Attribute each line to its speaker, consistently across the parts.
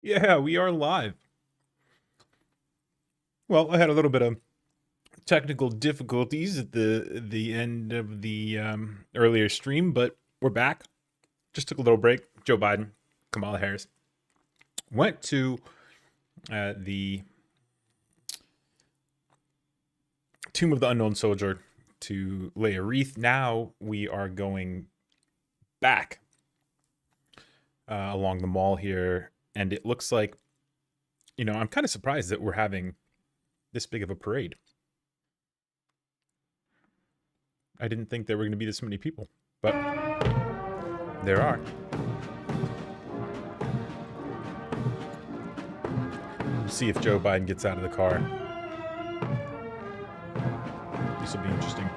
Speaker 1: Yeah, we are live. Well, I had a little bit of technical difficulties at the end of the earlier stream, but we're back. Just took a little break. Joe Biden, Kamala Harris went to the Tomb of the Unknown Soldier to lay a wreath. Now we are going back along the mall here, and it looks like, I'm kind of surprised that we're having this big of a parade. I didn't think there were going to be this many people, but there are. We'll see if Joe Biden gets out of the car. This will be interesting.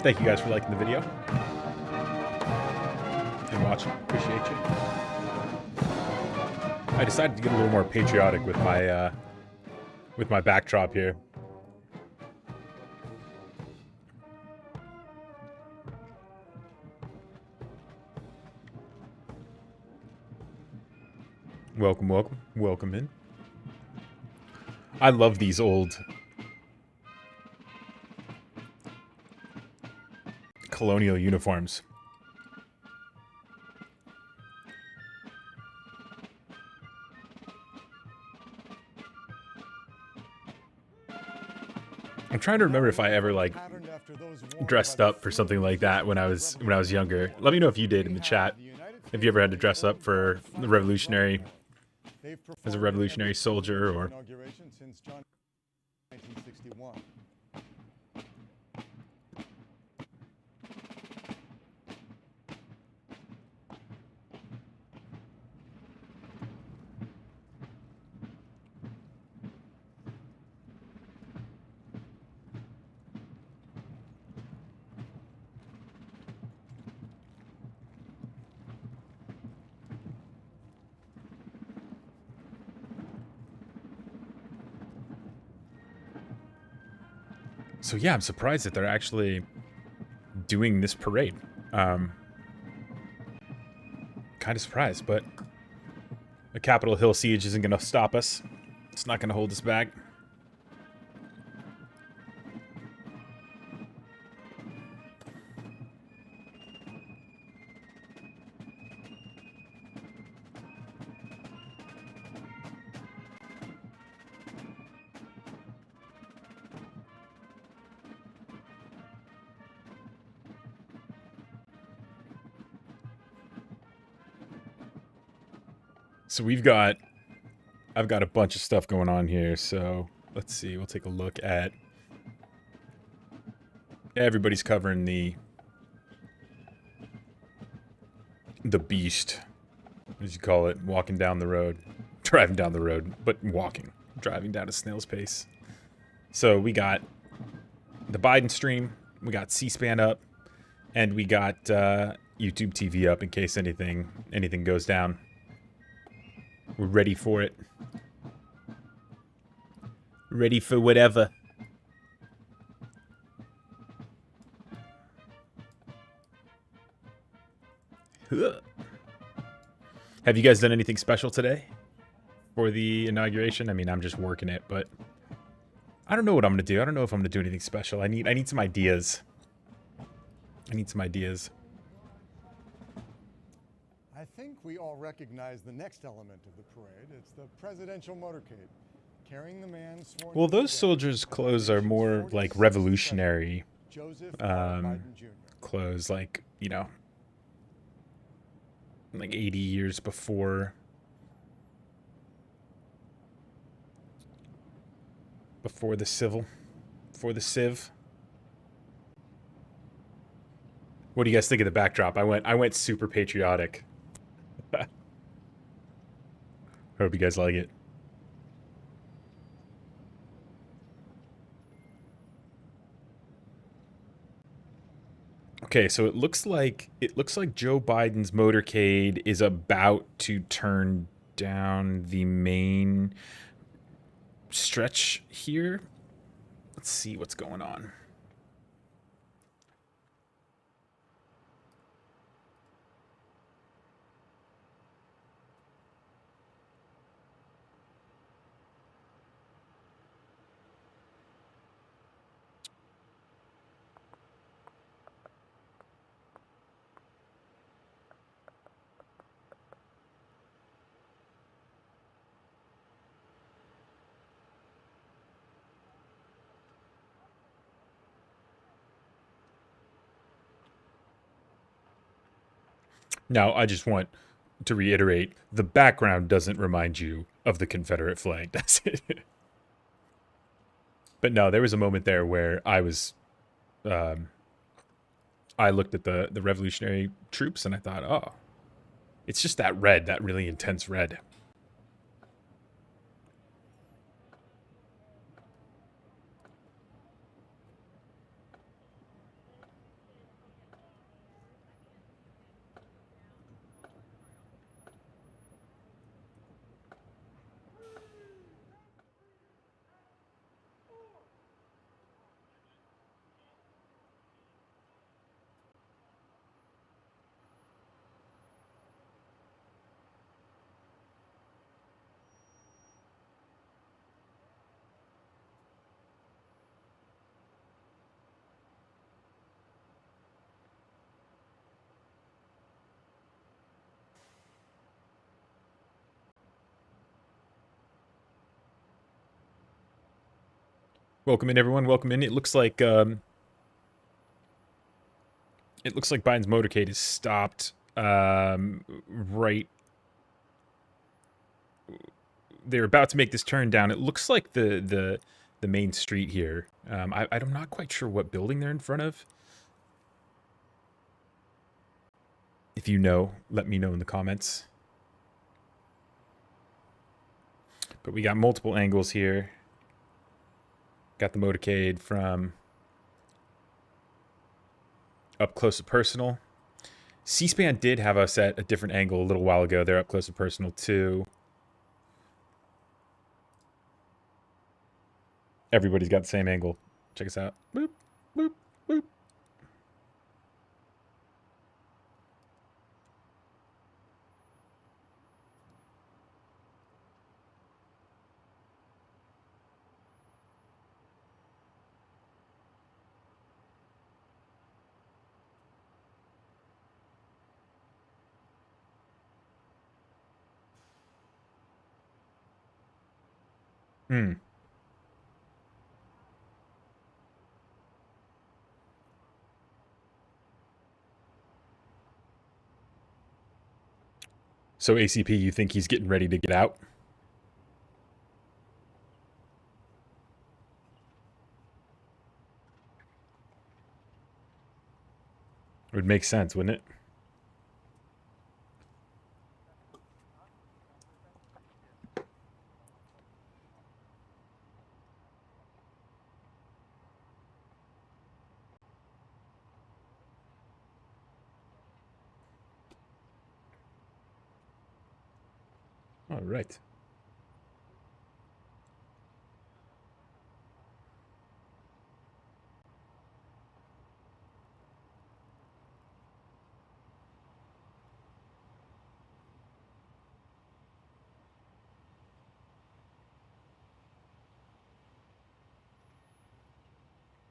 Speaker 1: Thank you guys for liking the video and watching. Appreciate you. I decided to get a little more patriotic with my backdrop here. Welcome, welcome, welcome in. I love these old colonial uniforms. I'm trying to remember if I ever dressed up for something like that when I was younger. Let me know if you did in the chat. If you ever had to dress up for the revolutionary, as a revolutionary soldier, or
Speaker 2: Inauguration since John 1961.
Speaker 1: so yeah, I'm surprised that they're actually doing this parade. Kind of surprised, but the Capitol Hill siege isn't going to stop us. It's not going to hold us back. So I've got a bunch of stuff going on here, so let's see, we'll take a look at, everybody's covering the beast, as you call it, walking down the road, driving down the road, but driving down a snail's pace. So we got the Biden stream, we got C-SPAN up, and we got YouTube TV up in case anything goes down. We're ready for it. Ready for whatever. Have you guys done anything special today for the inauguration? I mean, I'm just working it, but I don't know what I'm gonna do. I don't know if I'm gonna do anything special. I need some ideas. I
Speaker 2: think we all recognize the next element of the parade. It's the presidential motorcade, carrying the man sworn.
Speaker 1: Well, those soldiers' clothes are more like revolutionary clothes, like, like 80 years before the Civ. What do you guys think of the backdrop? I went super patriotic. Hope you guys like it. Okay, so it looks like Joe Biden's motorcade is about to turn down the main stretch here. Let's see what's going on. Now, I just want to reiterate, the background doesn't remind you of the Confederate flag, does it? But no, there was a moment there where I was, I looked at the revolutionary troops and I thought, oh, it's just that red, that really intense red. Welcome in, everyone. Welcome in. It looks like Biden's motorcade is stopped right. They're about to make this turn down. It looks like the main street here. I'm not quite sure what building they're in front of. If you know, let me know in the comments. But we got multiple angles here. Got the motorcade from up close and personal. C-SPAN did have us at a different angle a little while ago. They're up close and personal too. Everybody's got the same angle. Check us out. Boop, boop, boop. Hmm. So ACP, you think he's getting ready to get out? It would make sense, wouldn't it? All right.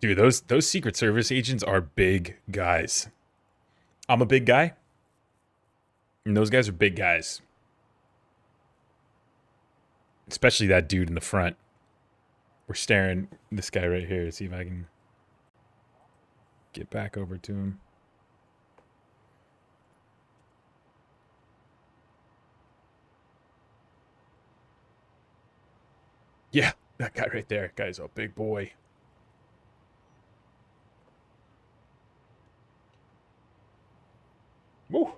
Speaker 1: Dude, those Secret Service agents are big guys. I'm a big guy, and those guys are big guys. Especially that dude in the front. We're staring this guy right here. See if I can get back over to him. Yeah, that guy right there. Guy's a big boy. Woo.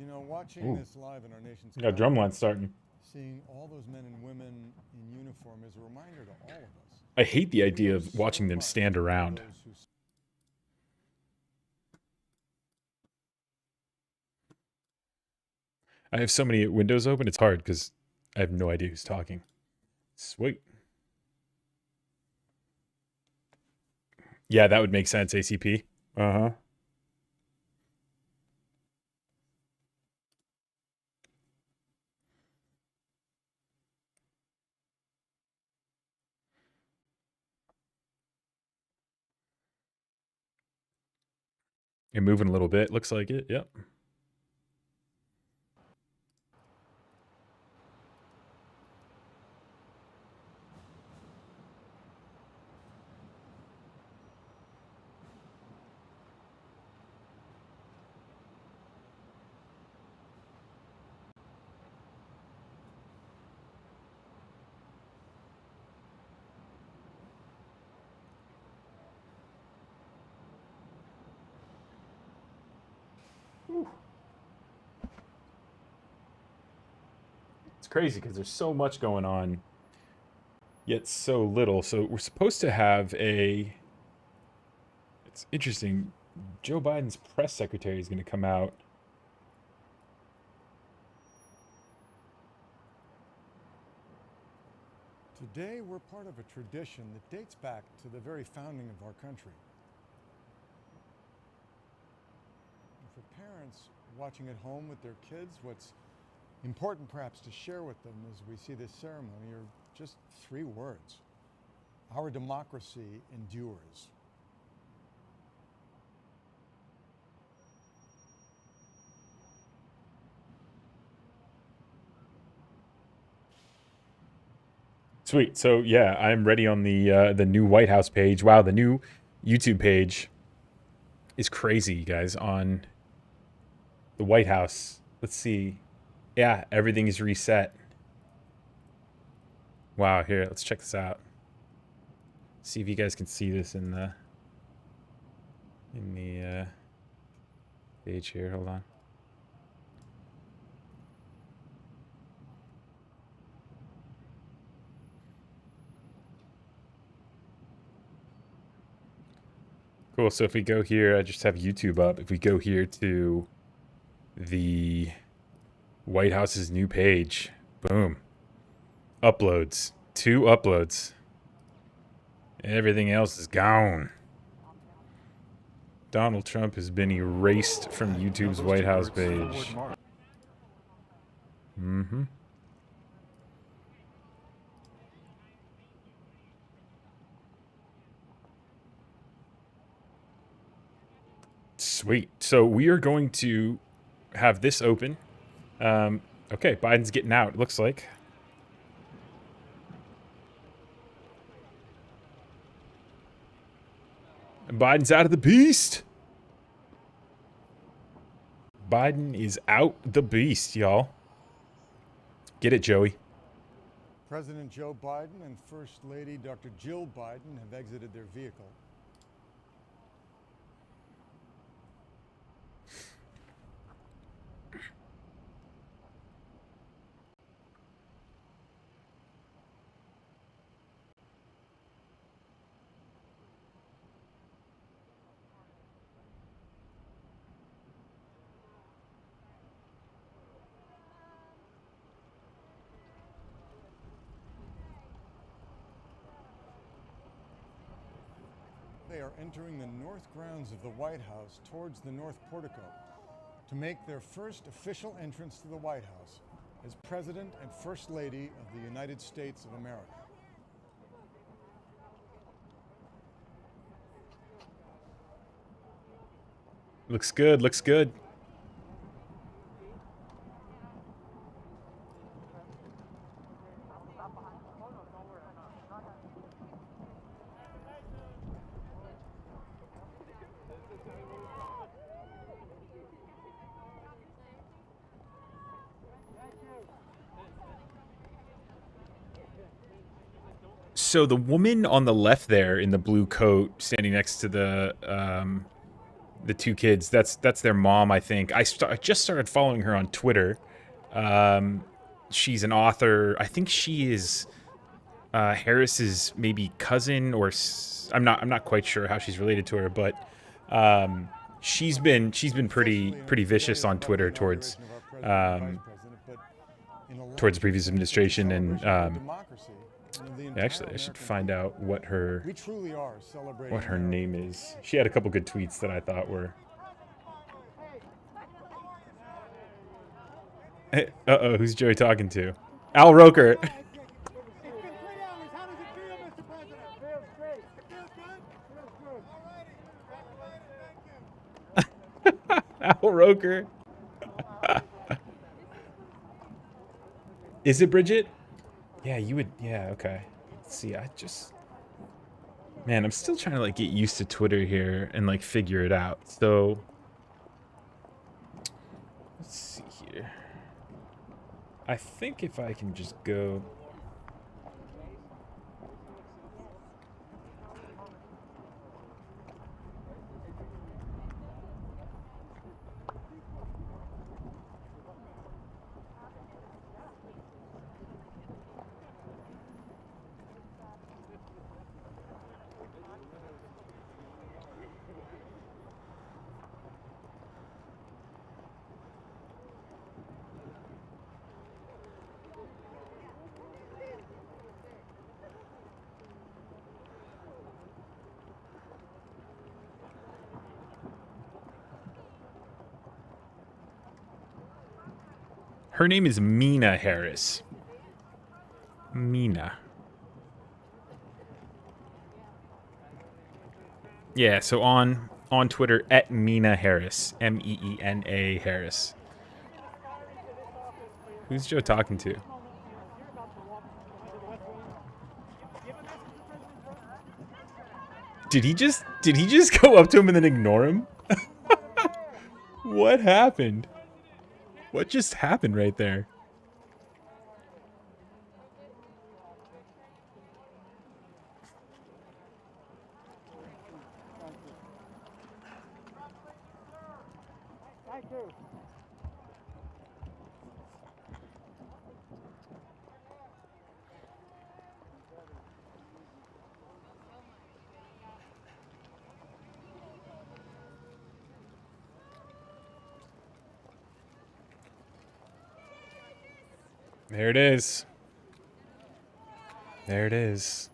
Speaker 2: You know, watching
Speaker 1: Ooh.
Speaker 2: this live in our nation's
Speaker 1: Got drum lines starting.
Speaker 2: seeing all those men and women in uniform is a reminder to all of us.
Speaker 1: I hate the idea of watching them stand around. I have so many windows open, it's hard because I have no idea who's talking. Sweet. Yeah, that would make sense, ACP. Uh-huh. You're moving a little bit, looks like it, yep. It's crazy because there's so much going on, yet so little. So we're supposed to have a... It's interesting. Joe Biden's press secretary is going to come out.
Speaker 2: Today, we're part of a tradition that dates back to the very founding of our country. And for parents watching at home with their kids, what's important perhaps to share with them as we see this ceremony are just 3 words. Our democracy endures.
Speaker 1: Sweet. So yeah, I'm ready on the new White House page. Wow, the new YouTube page is crazy, you guys. On the White House, let's see. Yeah, everything is reset. Wow, here, let's check this out. See if you guys can see this in the page here. Hold on. Cool. So if we go here, I just have YouTube up. If we go here to the White House's new page, boom. Uploads. 2 uploads. Everything else is gone. Donald Trump has been erased from YouTube's White House page. Mm-hmm. Sweet. So we are going to have this open. Okay, Biden's getting out, it looks like. And Biden's out of the beast. Biden is out the beast, y'all. Get it, Joey.
Speaker 2: President Joe Biden and First Lady Dr. Jill Biden have exited their vehicle. They are entering the north grounds of the White House towards the North Portico to make their first official entrance to the White House as President and First Lady of the United States of America.
Speaker 1: Looks good, looks good. So the woman on the left there in the blue coat standing next to the the two kids. That's their mom, I think. I just started following her on Twitter. She's an author. I think she is Harris's maybe cousin, or I'm not quite sure how she's related to her, but she's been pretty vicious on Twitter towards towards the previous administration, and actually I should find out what her name is. She had a couple good tweets that I thought were. Hey, uh-oh, who's Joey talking to? Al Roker. Al Roker. Is it Bridget? Yeah, you would. Yeah, okay. Let's see, man, I'm still trying to like get used to Twitter here and like figure it out. So let's see here. I think if I can just go. Her name is Mina Harris. Mina. Yeah, so on Twitter, at Mina Harris. Meena Harris. Who's Joe talking to? Did he just go up to him and then ignore him? What happened? What just happened right there?
Speaker 3: Thank you.
Speaker 1: There it is. There it is.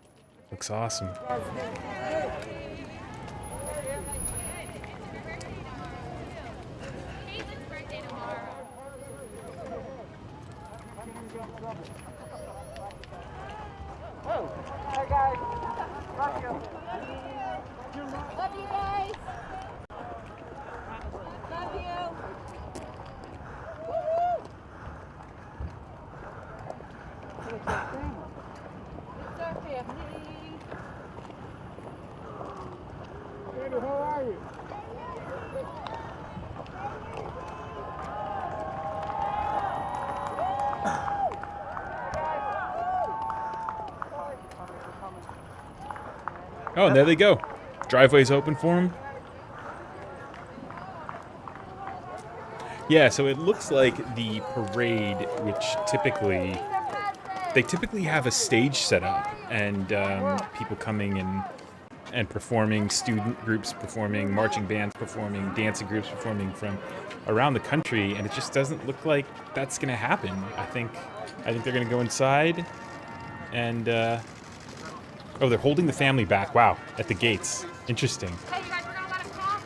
Speaker 1: Looks awesome.
Speaker 3: Oh, hi guys. Love you.
Speaker 4: Love you guys. Love you. Woo-hoo. It's our family.
Speaker 3: Baby, how are you?
Speaker 1: Oh, and there they go. Driveway's open for them. Yeah, so it looks like the parade, which they typically have a stage set up, and people coming and performing, student groups performing, marching bands performing, dancing groups performing from around the country, and it just doesn't look like that's gonna happen. I think they're gonna go inside, and oh, they're holding the family back. Wow, at the gates. Interesting.
Speaker 4: Hey, you guys, we're gonna let him cross.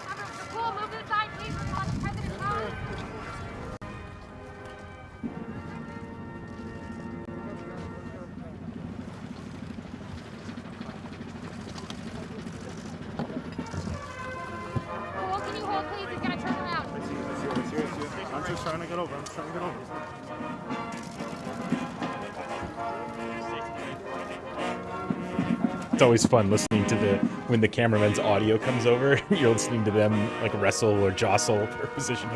Speaker 4: Cool, move to the side, please. We're calling the president's home. Cool, can you hold, please? He's gonna turn around.
Speaker 5: I'm just trying to get over.
Speaker 1: It's always fun listening to when the cameraman's audio comes over. You're listening to them like wrestle or jostle for positioning.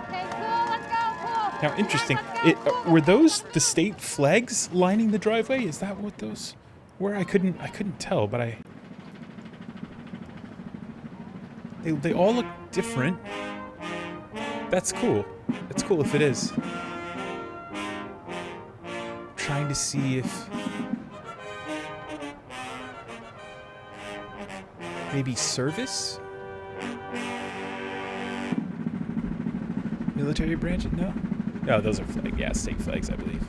Speaker 4: Okay, cool, let's go, cool.
Speaker 1: Now, interesting. Were those the state flags lining the driveway? Is that what those were? I couldn't tell, but they all look different. That's cool. That's cool if it is. Trying to see if maybe service? Military branch? No? No, those are state flags, I believe.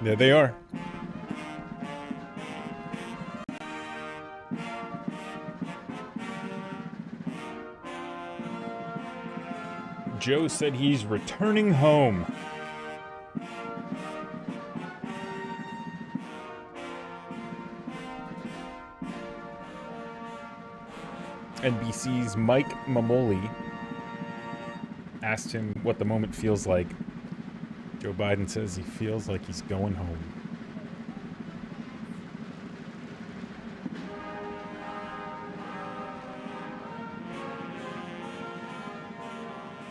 Speaker 1: There they are. Joe said he's returning home. NBC's Mike Mamoli asked him what the moment feels like. Joe Biden says he feels like he's going home.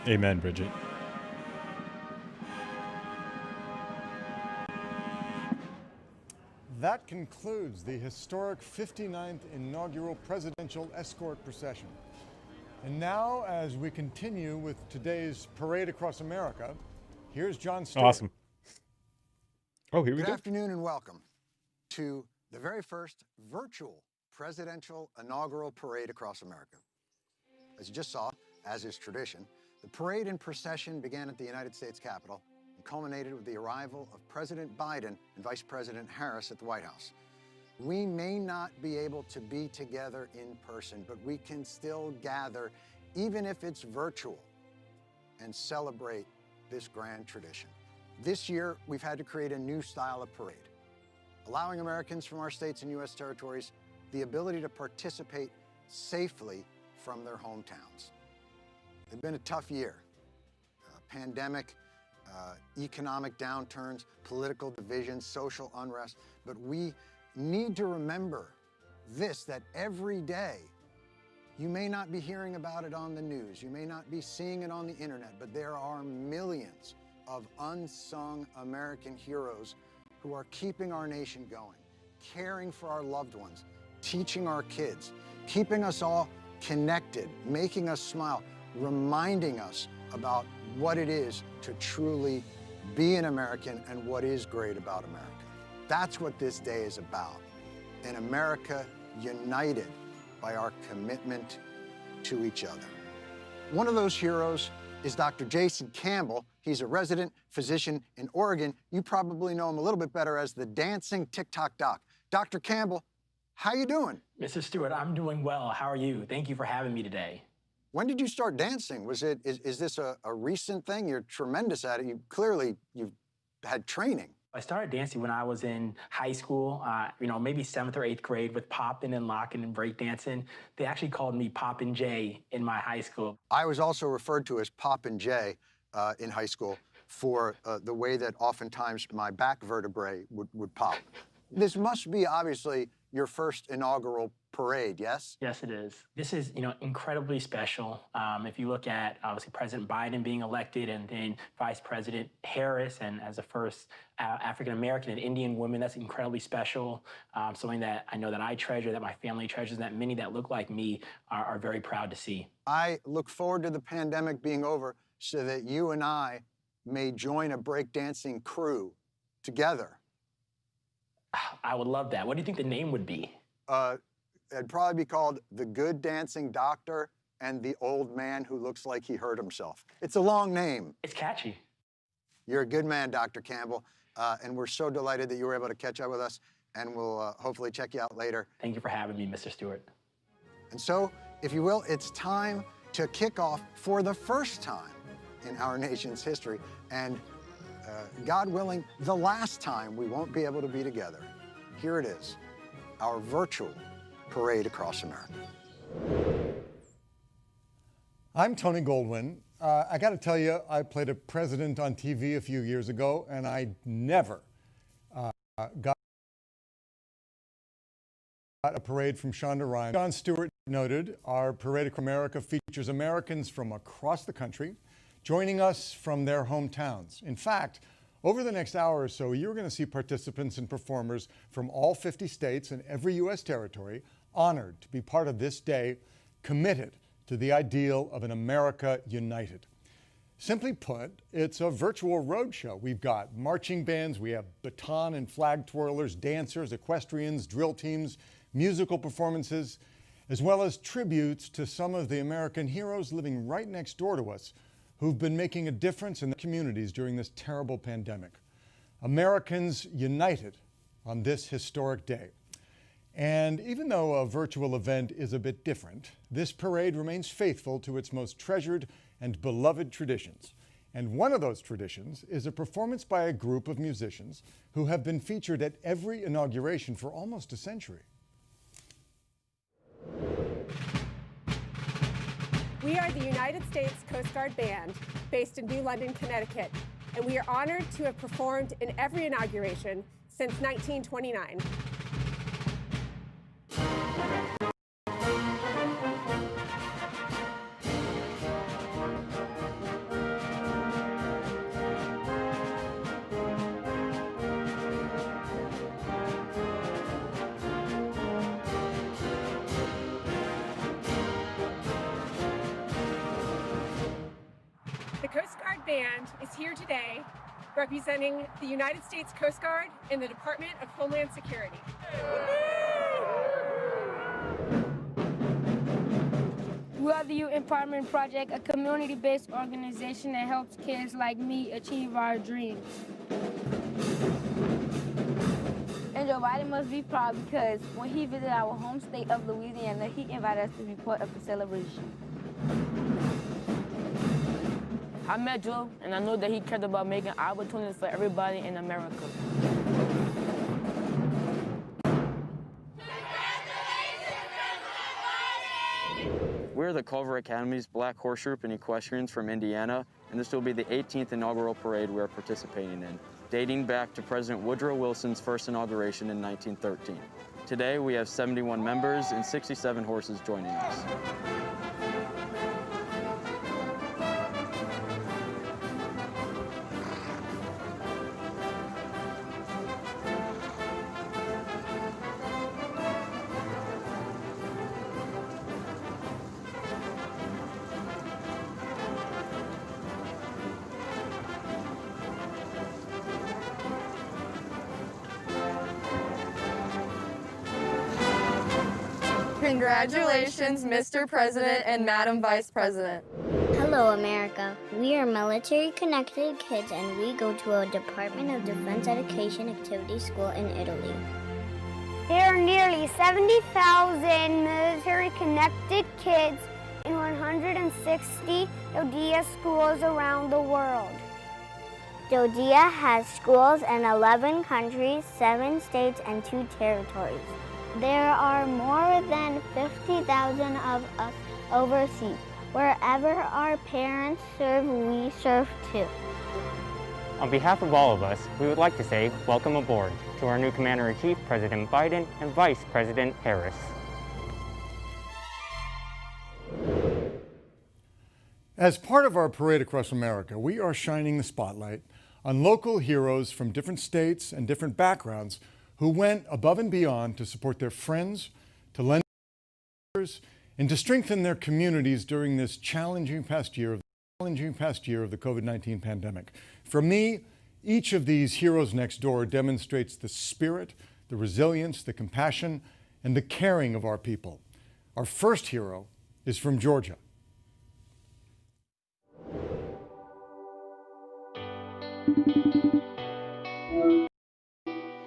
Speaker 1: Amen, Bridget.
Speaker 2: That concludes the historic 59th inaugural presidential escort procession. And now, as we continue with today's parade across America, here's John Stewart.
Speaker 1: Awesome. Oh, here we
Speaker 6: Good
Speaker 1: go.
Speaker 6: afternoon and welcome to the very first virtual presidential inaugural parade across America. As you just saw, as is tradition, the parade and procession began at the United States Capitol and culminated with the arrival of President Biden and Vice President Harris at the White House. We may not be able to be together in person, but we can still gather, even if it's virtual, and celebrate this grand tradition. This year, we've had to create a new style of parade, allowing Americans from our states and U.S. territories the ability to participate safely from their hometowns. It's been a tough year. Pandemic, economic downturns, political divisions, social unrest, but we need to remember this, that every day, you may not be hearing about it on the news, you may not be seeing it on the internet, but there are millions of unsung American heroes who are keeping our nation going, caring for our loved ones, teaching our kids, keeping us all connected, making us smile, reminding us about what it is to truly be an American and what is great about America. That's what this day is about, an America united by our commitment to each other. One of those heroes is Dr. Jason Campbell. He's a resident physician in Oregon. You probably know him a little bit better as the dancing TikTok doc. Dr. Campbell, how you doing?
Speaker 7: Mr. Stewart, I'm doing well. How are you? Thank you for having me today.
Speaker 6: When did you start dancing? Is this a recent thing? You're tremendous at it. You've had training.
Speaker 7: I started dancing when I was in high school, maybe 7th or 8th grade with popping and locking and breakdancing. They actually called me Poppin' Jay in my high school.
Speaker 6: I was also referred to as Poppin' Jay in high school for the way that oftentimes my back vertebrae would pop. This must be obviously your first inaugural parade, yes?
Speaker 7: Yes, it is. This is, incredibly special. If you look at, obviously, President Biden being elected and then Vice President Harris, and as the first African-American and Indian woman, that's incredibly special. Something that I know that I treasure, that my family treasures, and that many that look like me are very proud to see.
Speaker 6: I look forward to the pandemic being over so that you and I may join a breakdancing crew together.
Speaker 7: I would love that. What do you think the name would be?
Speaker 6: It'd probably be called The Good Dancing Doctor and the Old Man Who Looks Like He Hurt Himself. It's a long name.
Speaker 7: It's catchy.
Speaker 6: You're a good man, Dr. Campbell, and we're so delighted that you were able to catch up with us, and we'll hopefully check you out later.
Speaker 7: Thank you for having me, Mr. Stewart.
Speaker 6: And so, if you will, it's time to kick off for the first time in our nation's history, and God willing, the last time we won't be able to be together. Here it is, our virtual parade across America.
Speaker 2: I'm Tony Goldwyn. I got to tell you, I played a president on TV a few years ago, and I never got a parade from Shonda Rhimes. Jon Stewart noted, our Parade Across America features Americans from across the country joining us from their hometowns. In fact, over the next hour or so, you're going to see participants and performers from all 50 states and every U.S. territory honored to be part of this day, committed to the ideal of an America united. Simply put, it's a virtual roadshow. We've got marching bands, we have baton and flag twirlers, dancers, equestrians, drill teams, musical performances, as well as tributes to some of the American heroes living right next door to us who've been making a difference in the communities during this terrible pandemic. Americans united on this historic day. And even though a virtual event is a bit different, this parade remains faithful to its most treasured and beloved traditions. And one of those traditions is a performance by a group of musicians who have been featured at every inauguration for almost a century.
Speaker 8: We are the United States Coast Guard Band, based in New London, Connecticut, and we are honored to have performed in every inauguration since 1929. The Coast Guard Band is here today representing the United States Coast Guard and the Department of Homeland Security.
Speaker 9: We are the Youth Empowerment Project, a community-based organization that helps kids like me achieve our dreams. And Joe Biden must be proud because when he visited our home state of Louisiana, he invited us to be part of the celebration. I met Joe, and I know that he cared about making opportunities for everybody in America.
Speaker 10: We're the Culver Academy's Black Horse Troop and Equestrians from Indiana, and this will be the 18th inaugural parade we're participating in, dating back to President Woodrow Wilson's first inauguration in 1913. Today, we have 71 members and 67 horses joining us.
Speaker 11: Congratulations, Mr. President and Madam Vice President.
Speaker 12: Hello, America. We are military-connected kids, and we go to a Department of Defense Education activity school in Italy.
Speaker 13: There are nearly 70,000 military-connected kids in 160 DoDEA schools around the world.
Speaker 12: DoDEA has schools in 11 countries, 7 states, and 2 territories.
Speaker 13: There are more than 50,000 of us overseas. Wherever our parents serve, we serve too.
Speaker 14: On behalf of all of us, we would like to say welcome aboard to our new Commander-in-Chief, President Biden, and Vice President Harris.
Speaker 2: As part of our parade across America, we are shining the spotlight on local heroes from different states and different backgrounds who went above and beyond to support their friends, to lend others, and to strengthen their communities during this challenging past year of the COVID-19 pandemic. For me, each of these heroes next door demonstrates the spirit, the resilience, the compassion, and the caring of our people. Our first hero is from Georgia.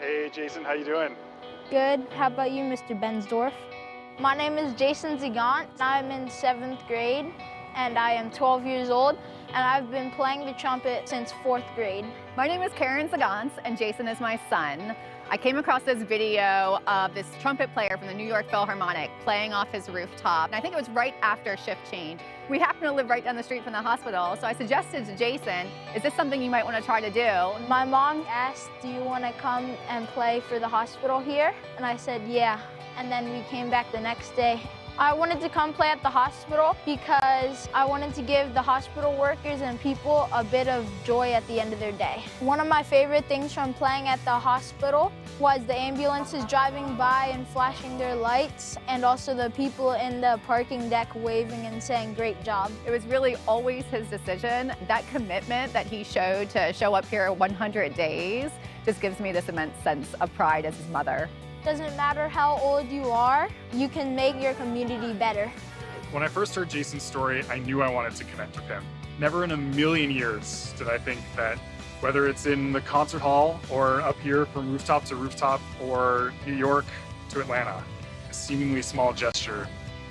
Speaker 5: Hey, Jason, how you doing?
Speaker 15: Good. How about you, Mr. Bensdorf? My name is Jason Zigant. I'm in 7th grade, and I am 12 years old, and I've been playing the trumpet since 4th grade.
Speaker 16: My name is Karen Zagant, and Jason is my son. I came across this video of this trumpet player from the New York Philharmonic playing off his rooftop, and I think it was right after shift change. We happen to live right down the street from the hospital, so I suggested to Jason, is this something you might want to try to do?
Speaker 15: My mom asked, do you want to come and play for the hospital here? And I said, yeah. And then we came back the next day. I wanted to come play at the hospital because I wanted to give the hospital workers and people a bit of joy at the end of their day. One of my favorite things from playing at the hospital was the ambulances driving by and flashing their lights, and also the people in the parking deck waving and saying, great job.
Speaker 16: It was really always his decision. That commitment that he showed to show up here 100 days just gives me this immense sense of pride as his mother.
Speaker 15: Doesn't matter how old you are, you can make your community better.
Speaker 5: When I first heard Jason's story, I knew I wanted to connect with him. Never in a million years did I think that whether it's in the concert hall or up here from rooftop to rooftop or New York to Atlanta, a seemingly small gesture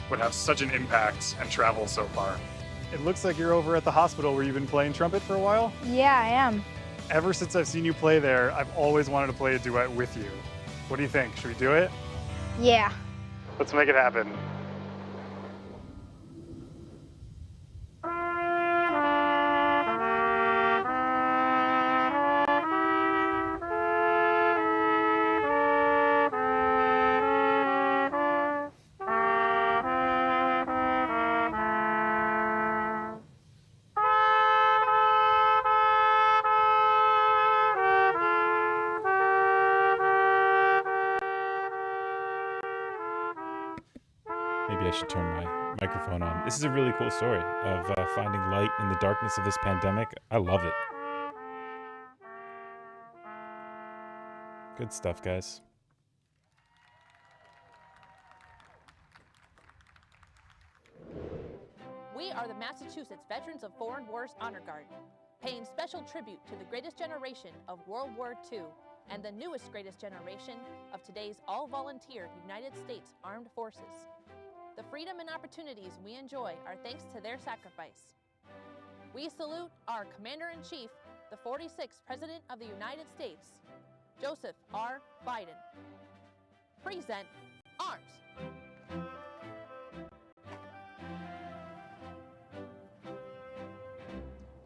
Speaker 5: would have such an impact and travel so far. It looks like you're over at the hospital where you've been playing trumpet for a while.
Speaker 15: Yeah, I am.
Speaker 5: Ever since I've seen you play there, I've always wanted to play a duet with you. What do you think? Should we do it?
Speaker 15: Yeah.
Speaker 5: Let's make it happen.
Speaker 1: Maybe I should turn my microphone on. This is a really cool story of finding light in the darkness of this pandemic. I love it. Good stuff, guys.
Speaker 17: We are the Massachusetts Veterans of Foreign Wars Honor Guard, paying special tribute to the greatest generation of World War II and the newest greatest generation of today's all-volunteer United States Armed Forces. The freedom and opportunities we enjoy are thanks to their sacrifice. We salute our Commander-in-Chief, the 46th President of the United States, Joseph R. Biden. Present arms.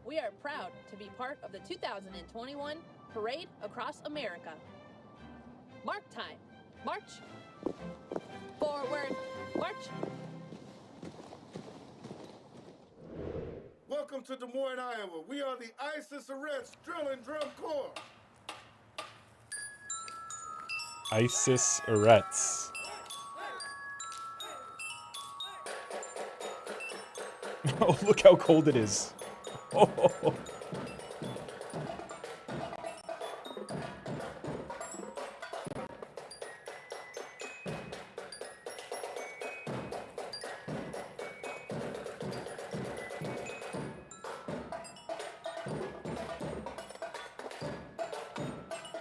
Speaker 17: We are proud to be part of the 2021 Parade Across America. Mark time. March. Forward. March.
Speaker 18: Welcome to Des Moines, Iowa. We are the ISIS-Arrest Drill and Drum Corps.
Speaker 1: ISIS-Arrets. Oh, look how cold it is. Oh.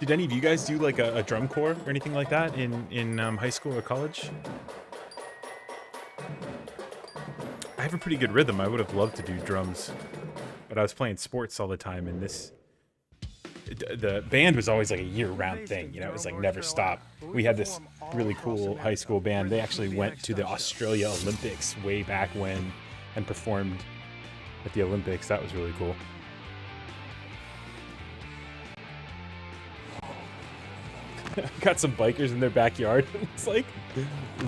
Speaker 1: Did any of you guys do like a drum corps or anything like that in high school or college? I have a pretty good rhythm. I would have loved to do drums, but I was playing sports all the time, and the band was always like a year-round thing. You know, it was like never stop. We had this really cool high school band. They actually went to the Australia Olympics way back when and performed at the Olympics. That was really cool. Got some bikers in their backyard. It's like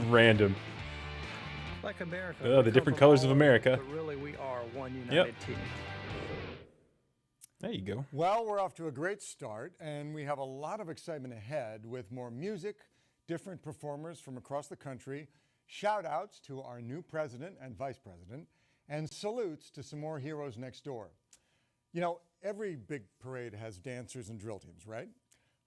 Speaker 1: random.
Speaker 19: Like America.
Speaker 1: Oh, the different colors of America.
Speaker 19: But really, we are one united team.
Speaker 1: There you go.
Speaker 2: Well, we're off to a great start, and we have a lot of excitement ahead with more music, different performers from across the country, shout-outs to our new president and vice president, and salutes to some more heroes next door. You know, every big parade has dancers and drill teams, right?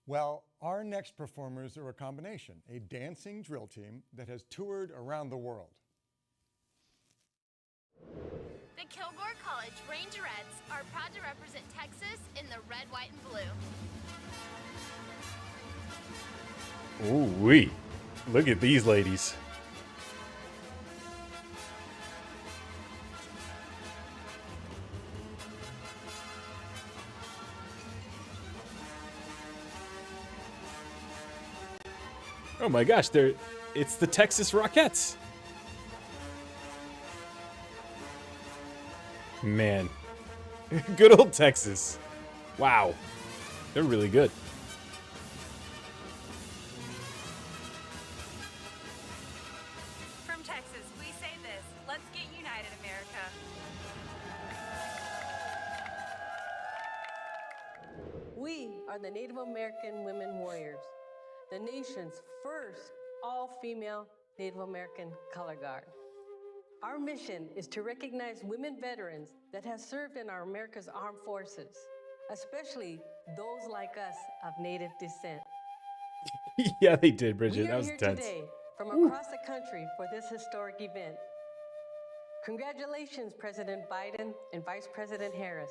Speaker 2: Well, our next performers are a combination, a dancing drill team that has toured around the world.
Speaker 20: The Kilgore College Rangerettes are proud to represent Texas in the red, white, and blue.
Speaker 1: Ooh-wee. Look at these ladies. Oh my gosh, it's the Texas Rockettes. Man. Good old Texas. Wow. They're really good.
Speaker 21: From Texas, we say this. Let's get united, America.
Speaker 22: We are the Native American Women Warriors, the nation's first all-female Native American color guard. Our mission is to recognize women veterans that have served in our America's armed forces, especially those like us of Native descent.
Speaker 1: Yeah, they did, Bridget.
Speaker 22: We
Speaker 1: That
Speaker 22: are
Speaker 1: was
Speaker 22: here
Speaker 1: intense.
Speaker 22: today from across the country for this historic event. Congratulations, President Biden and Vice President Harris.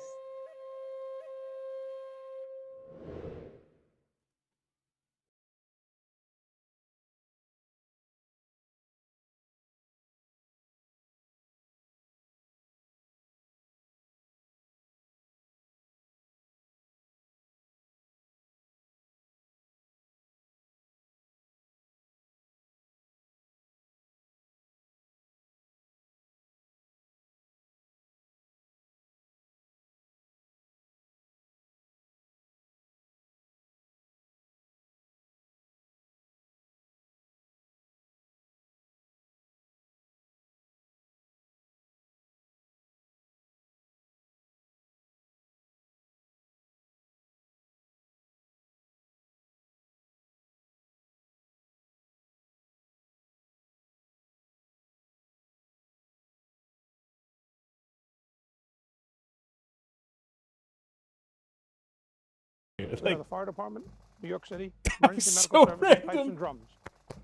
Speaker 1: Like,
Speaker 19: the fire department, New York City,
Speaker 1: that was
Speaker 19: emergency
Speaker 1: so
Speaker 19: medical services, pipes
Speaker 1: random.
Speaker 19: and drums.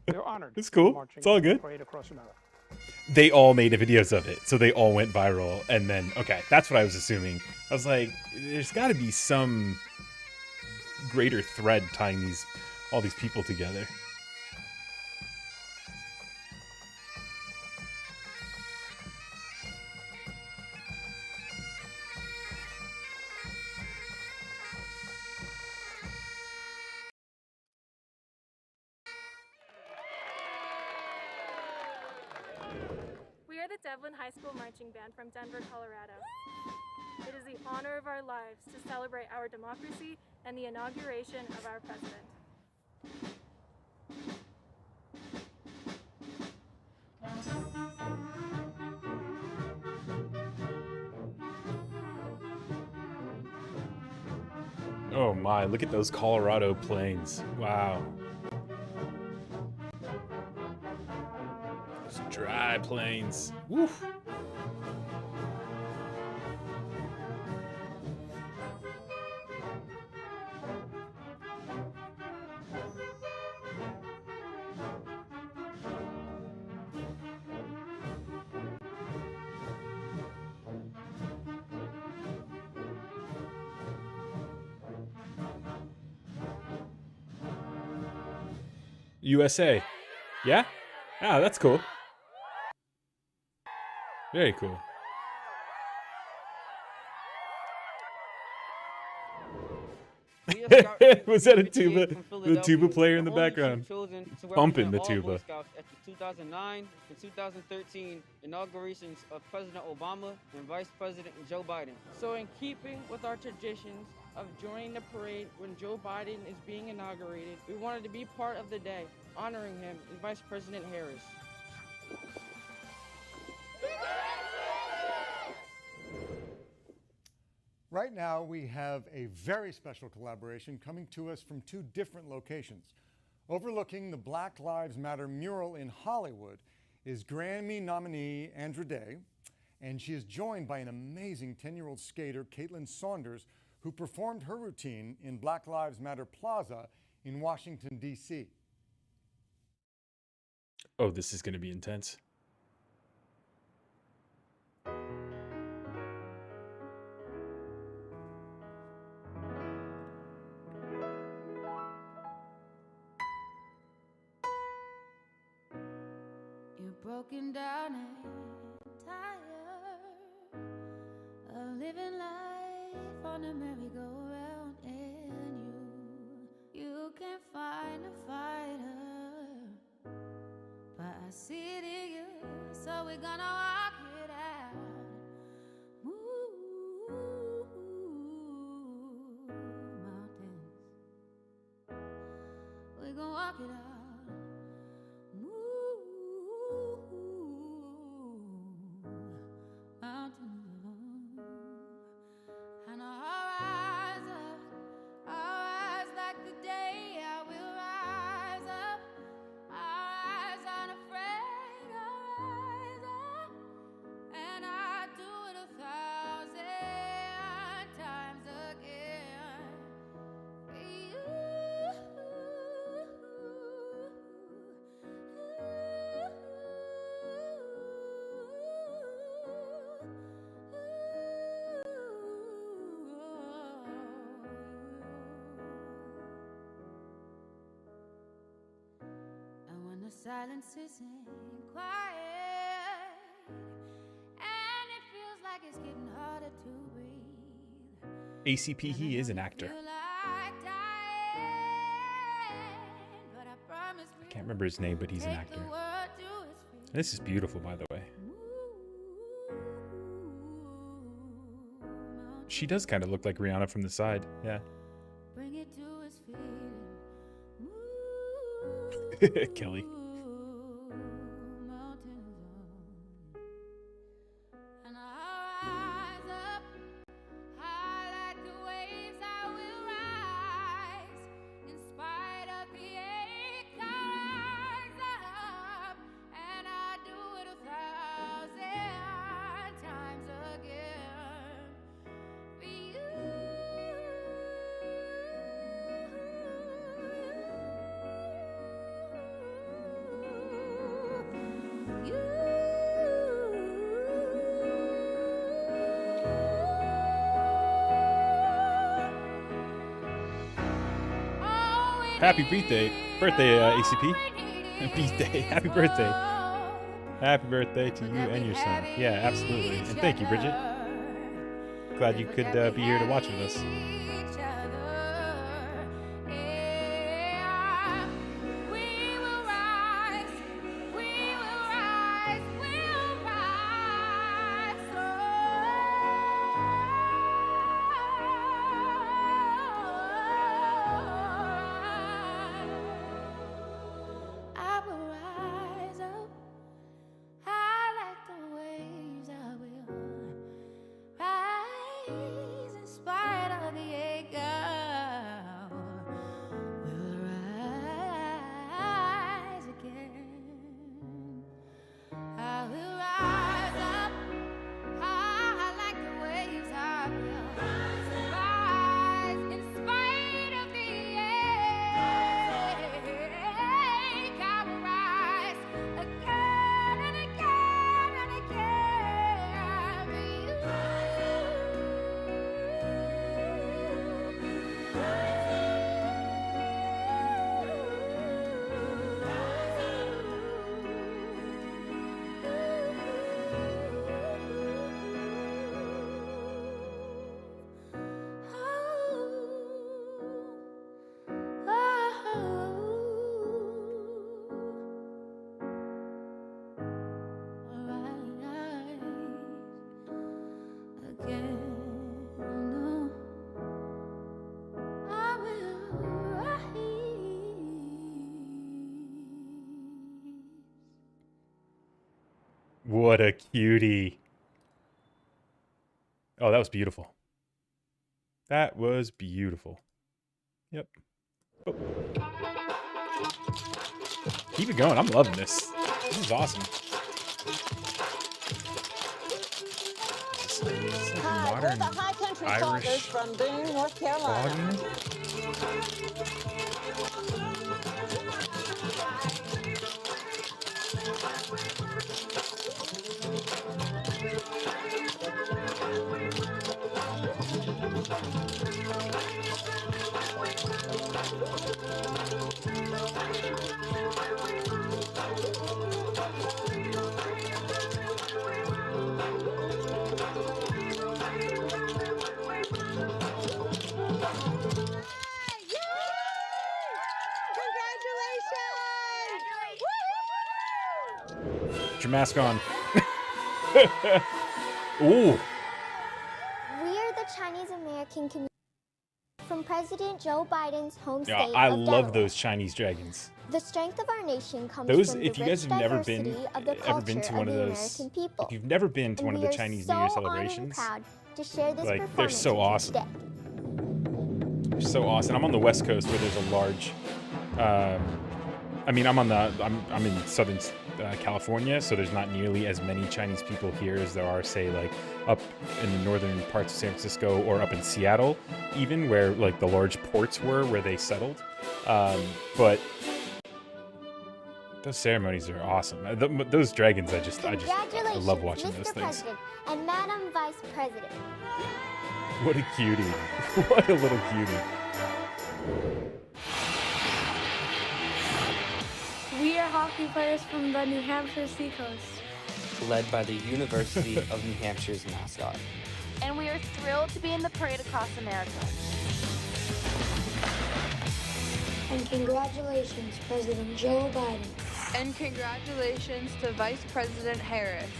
Speaker 19: They're honored.
Speaker 1: It's
Speaker 19: to be
Speaker 1: cool.
Speaker 19: marching
Speaker 1: It's all
Speaker 19: in the
Speaker 1: good.
Speaker 19: parade across America.
Speaker 1: They all made videos of it, so they all went viral. And then, okay, that's what I was assuming. I was like, there's got to be some greater thread tying all these people together.
Speaker 23: We are the Devlin High School Marching Band from Denver, Colorado. It is the honor of our lives to celebrate our democracy and the inauguration of our president.
Speaker 1: Oh my, look at those Colorado plains. Wow. Those dry plains. Woof. USA. Yeah? Ah, that's cool. Very cool. Was that a tuba? The tuba player in the background. Pumping the tuba.
Speaker 10: Scouts at the 2009 and 2013 inaugurations of President Obama and Vice President Joe Biden.
Speaker 3: So in keeping with our traditions of joining the parade when Joe Biden is being inaugurated, we wanted to be part of the day, honoring him and Vice President Harris.
Speaker 2: Right now, we have a very special collaboration coming to us from two different locations. Overlooking the Black Lives Matter mural in Hollywood is Grammy nominee Andra Day, and she is joined by an amazing 10-year-old skater, Caitlin Saunders, who performed her routine in Black Lives Matter Plaza in Washington, D.C.
Speaker 1: Oh, this is going to be intense.
Speaker 4: Broken down and tired of living life on a merry-go-round, and you can't find a fighter, but I see it in you, so we're gonna walk it out. Move mountains, we're gonna walk it out. The silence isn't quiet, and it feels like it's getting harder to breathe.
Speaker 1: ACP, he is an actor. I can't remember his name, but he's an actor. This is beautiful, by the way. She does kind of look like Rihanna from the side, yeah. Kelly. Happy birthday, ACP. Birthday, happy birthday. Happy birthday to you and your son. Yeah, absolutely. And thank you, Bridget. Glad you could be here to watch with us.
Speaker 4: In spite of the ache again. No, I will rise.
Speaker 1: What a cutie. Oh, that was beautiful. That was beautiful. Yep. Oh. Keep it going. I'm loving this. This is awesome.
Speaker 6: Hi, we're
Speaker 1: Modern
Speaker 6: the High Country
Speaker 1: Irish
Speaker 6: Talkers from Boone, North Carolina.
Speaker 1: Put your mask on. Ooh.
Speaker 12: We are the Chinese American community from President Joe Biden's home state
Speaker 1: I
Speaker 12: of
Speaker 1: love
Speaker 12: Delaware.
Speaker 1: those Chinese dragons.
Speaker 12: The strength of our nation comes
Speaker 1: Those,
Speaker 12: from
Speaker 1: if
Speaker 12: the
Speaker 1: you guys
Speaker 12: rich
Speaker 1: have never
Speaker 12: diversity
Speaker 1: been
Speaker 12: of the
Speaker 1: to
Speaker 12: culture
Speaker 1: one
Speaker 12: of
Speaker 1: of
Speaker 12: the
Speaker 1: those,
Speaker 12: American people.
Speaker 1: if you've never been to
Speaker 12: And
Speaker 1: one of
Speaker 12: we
Speaker 1: the
Speaker 12: are
Speaker 1: Chinese
Speaker 12: so
Speaker 1: New Year
Speaker 12: honored and
Speaker 1: celebrations,
Speaker 12: proud to share this
Speaker 1: like, they're
Speaker 12: performance
Speaker 1: so
Speaker 12: with you
Speaker 1: awesome.
Speaker 12: today.
Speaker 1: They're so awesome. I'm on the West Coast where there's a large. I mean, I'm in Southern California, so there's not nearly as many Chinese people here as there are, say, like up in the northern parts of San Francisco or up in Seattle, even where like the large ports were where they settled. But those ceremonies are awesome. Those dragons, I love watching those
Speaker 12: Mr.
Speaker 1: things.
Speaker 12: President and Madam Vice President.
Speaker 1: What a cutie! What a little cutie!
Speaker 7: We are hockey players from the New Hampshire Seacoast.
Speaker 8: Led by the University of New Hampshire's mascot.
Speaker 15: And we are thrilled to be in the parade across America.
Speaker 7: And congratulations, President Joe Biden.
Speaker 11: And congratulations to Vice President Harris.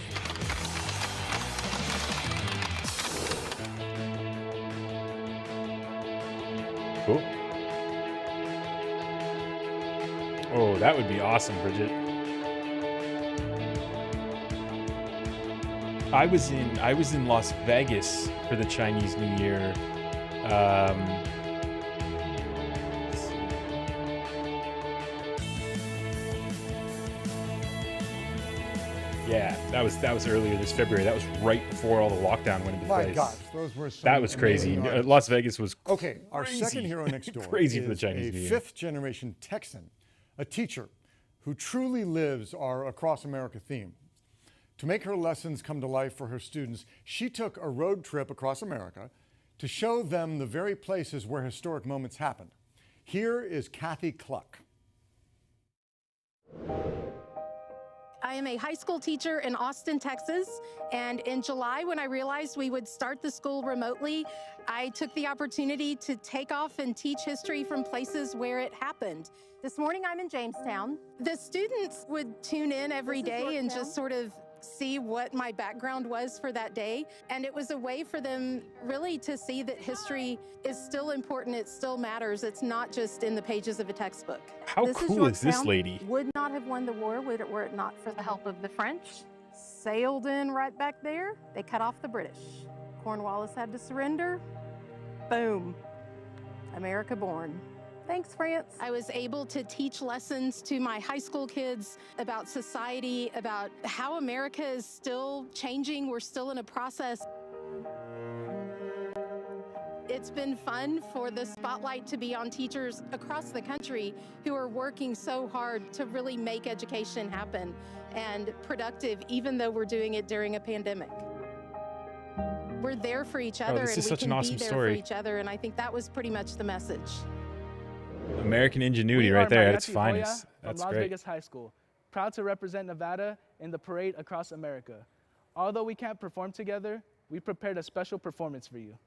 Speaker 1: Cool. Oh, that would be awesome, Bridget. I was in Las Vegas for the Chinese New Year. Yeah, that was earlier this February. That was right before all the lockdown went into place.
Speaker 2: My gosh, those were some
Speaker 1: that was crazy.
Speaker 2: amazing artists.
Speaker 1: Las Vegas was
Speaker 2: okay. Our
Speaker 1: crazy.
Speaker 2: second hero next door
Speaker 1: crazy
Speaker 2: is
Speaker 1: for the Chinese New
Speaker 2: a
Speaker 1: Year.
Speaker 2: fifth-generation Texan, a teacher who truly lives our Across America theme. To make her lessons come to life for her students, she took a road trip across America to show them the very places where historic moments happened. Here is Kathy Cluck.
Speaker 24: I am a high school teacher in Austin, Texas, and in July, when I realized we would start the school remotely, I took the opportunity to take off and teach history from places where it happened. This morning, I'm in Jamestown. The students would tune in every day and just sort of see what my background was for that day. And it was a way for them really to see that history is still important, it still matters. It's not just in the pages of a textbook.
Speaker 1: How cool is this lady?
Speaker 24: Would not have won the war were it not for the help of the French. Sailed in right back there. They cut off the British. Cornwallis had to surrender. Boom. America born. Thanks, France. I was able to teach lessons to my high school kids about society, about how America is still changing. We're still in a process. It's been fun for the spotlight to be on teachers across the country who are working so hard to really make education happen and productive, even though we're doing it during a pandemic. We're there for each other,
Speaker 1: this
Speaker 24: and
Speaker 1: is
Speaker 24: we
Speaker 1: such
Speaker 24: can
Speaker 1: an awesome
Speaker 24: be there
Speaker 1: story.
Speaker 24: for each other, and I think that was pretty much the message.
Speaker 1: American ingenuity right there at its finest. That's
Speaker 25: from Las
Speaker 1: great.
Speaker 25: Vegas High School, proud to represent Nevada in the parade across America. Although we can't perform together, we prepared a special performance for you.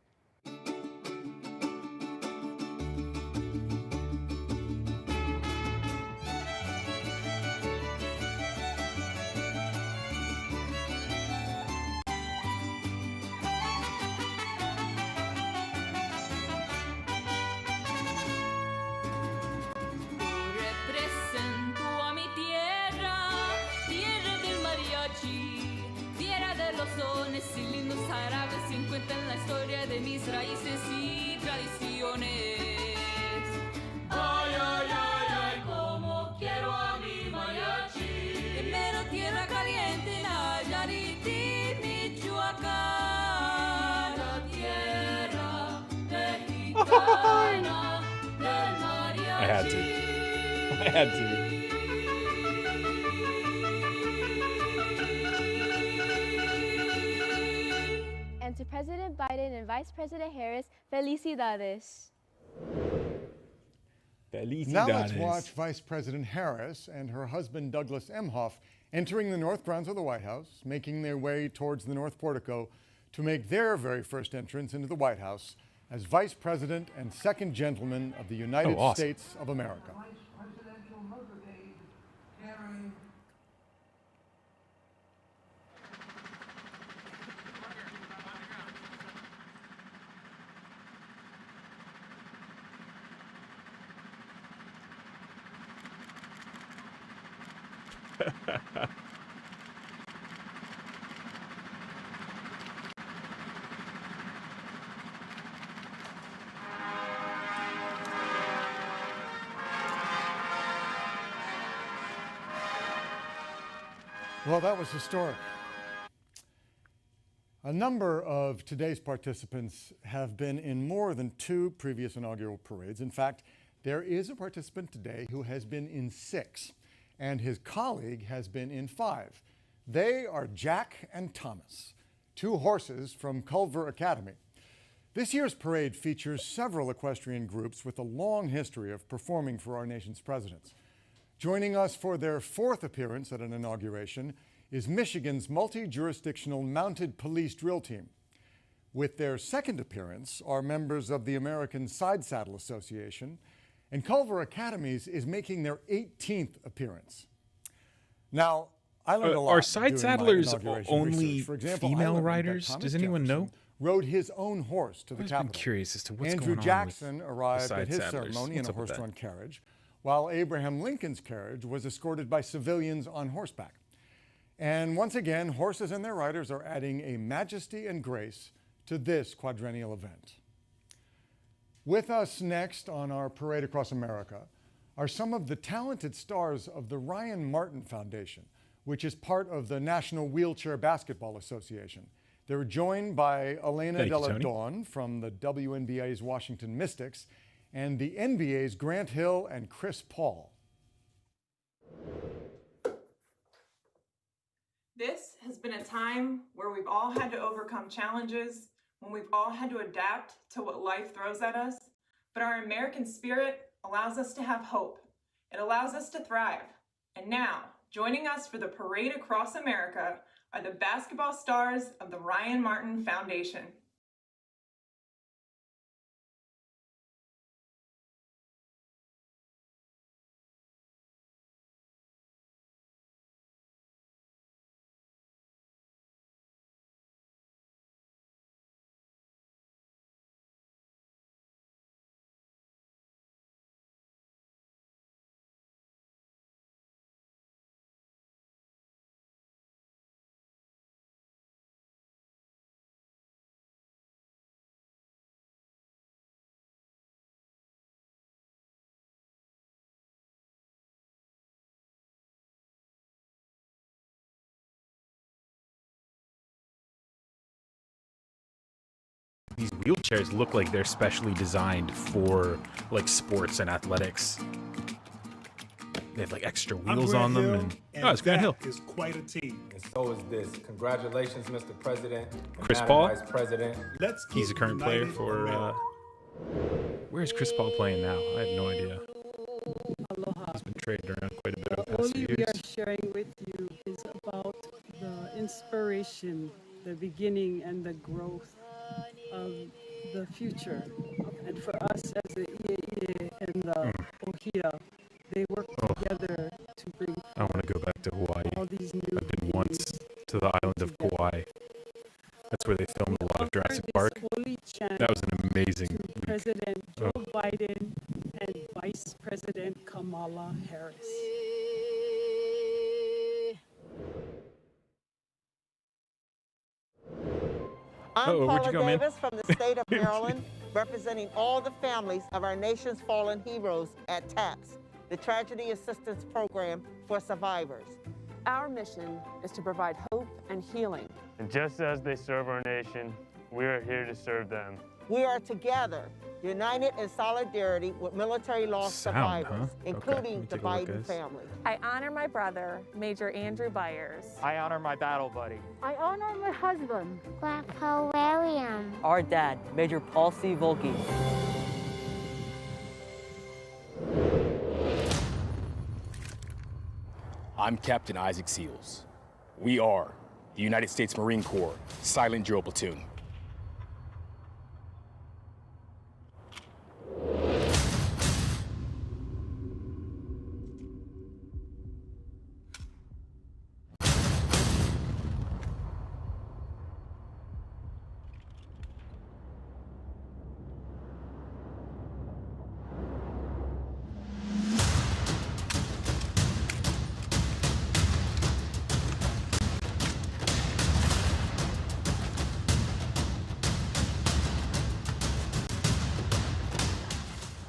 Speaker 1: had to. I had to.
Speaker 5: And to President Biden and Vice President Harris, felicidades.
Speaker 2: Now let's watch Vice President Harris and her husband Douglas Emhoff entering the north grounds of the White House, making their way towards the north portico to make their very first entrance into the White House as Vice President and Second Gentleman of the United States of America. Well, that was historic. A number of today's participants have been in more than 2 previous inaugural parades. In fact, there is a participant today who has been in 6, and his colleague has been in 5. They are Jack and Thomas, 2 horses from Culver Academy. This year's parade features several equestrian groups with a long history of performing for our nation's presidents. Joining us for their 4th appearance at an inauguration is Michigan's multi-jurisdictional mounted police drill team. With their 2nd appearance are members of the American Side Saddle Association, and Culver Academies is making their 18th appearance. Now, I learned a lot.
Speaker 1: Are side saddlers only
Speaker 2: For example,
Speaker 1: female riders? Does anyone know?
Speaker 2: Rode his own horse to the Capitol.
Speaker 1: I'm curious as to what's
Speaker 2: Andrew
Speaker 1: going on
Speaker 2: Jackson
Speaker 1: with
Speaker 2: arrived
Speaker 1: the
Speaker 2: at his
Speaker 1: side saddlers.
Speaker 2: ceremony in
Speaker 1: What's
Speaker 2: a
Speaker 1: up with that?
Speaker 2: horse-drawn carriage, while Abraham Lincoln's carriage was escorted by civilians on horseback. And once again, horses and their riders are adding a majesty and grace to this quadrennial event. With us next on our Parade Across America are some of the talented stars of the Ryan Martin Foundation, which is part of the National Wheelchair Basketball Association. They're joined by Elena Della Dawn from the WNBA's Washington Mystics and the NBA's Grant Hill and Chris Paul.
Speaker 9: This has been a time where we've all had to overcome challenges, when we've all had to adapt to what life throws at us, but our American spirit allows us to have hope. It allows us to thrive. And now, joining us for the Parade Across America are the basketball stars of the Ryan Martin Foundation.
Speaker 1: These wheelchairs look like they're specially designed for like sports and athletics. They have like extra wheels on them, and oh, it's Grant Hill.
Speaker 13: Is quite a team.
Speaker 14: And so is this. Congratulations, Mr. President. And
Speaker 1: Chris
Speaker 14: Madam
Speaker 1: Paul.
Speaker 14: Vice President.
Speaker 1: He's a current player for. Where's Chris Paul playing now? I have no idea.
Speaker 16: Aloha.
Speaker 1: He's been traded around quite a bit over the
Speaker 16: All
Speaker 1: past few
Speaker 16: we
Speaker 1: years.
Speaker 16: are sharing with you is about the inspiration, the beginning, and the growth of the future. And for us as the EAE and the OHIA, they work together to bring
Speaker 1: I want to go back to Hawaii.
Speaker 16: all these new
Speaker 1: I've been once to the island of Kauai. That's where they filmed a lot of Jurassic Park. That was an amazing week.
Speaker 16: President Joe Biden and Vice President Kamala Harris.
Speaker 6: I'm
Speaker 1: where'd you
Speaker 6: Paula
Speaker 1: go, man?
Speaker 6: Davis from the state of Maryland, representing all the families of our nation's fallen heroes at TAPS, the Tragedy Assistance Program for Survivors.
Speaker 26: Our mission is to provide hope and healing.
Speaker 27: And just as they serve our nation,
Speaker 13: We are here to serve them.
Speaker 6: We are together, united in solidarity with military loss survivors, including the Biden family.
Speaker 17: I honor my brother, Major Andrew Byers.
Speaker 18: I honor my battle buddy.
Speaker 7: I honor my husband,
Speaker 12: Grandpa William.
Speaker 20: Our dad, Major Paul C. Volke.
Speaker 21: I'm Captain Isaac Seals. We are the United States Marine Corps Silent Drill Platoon.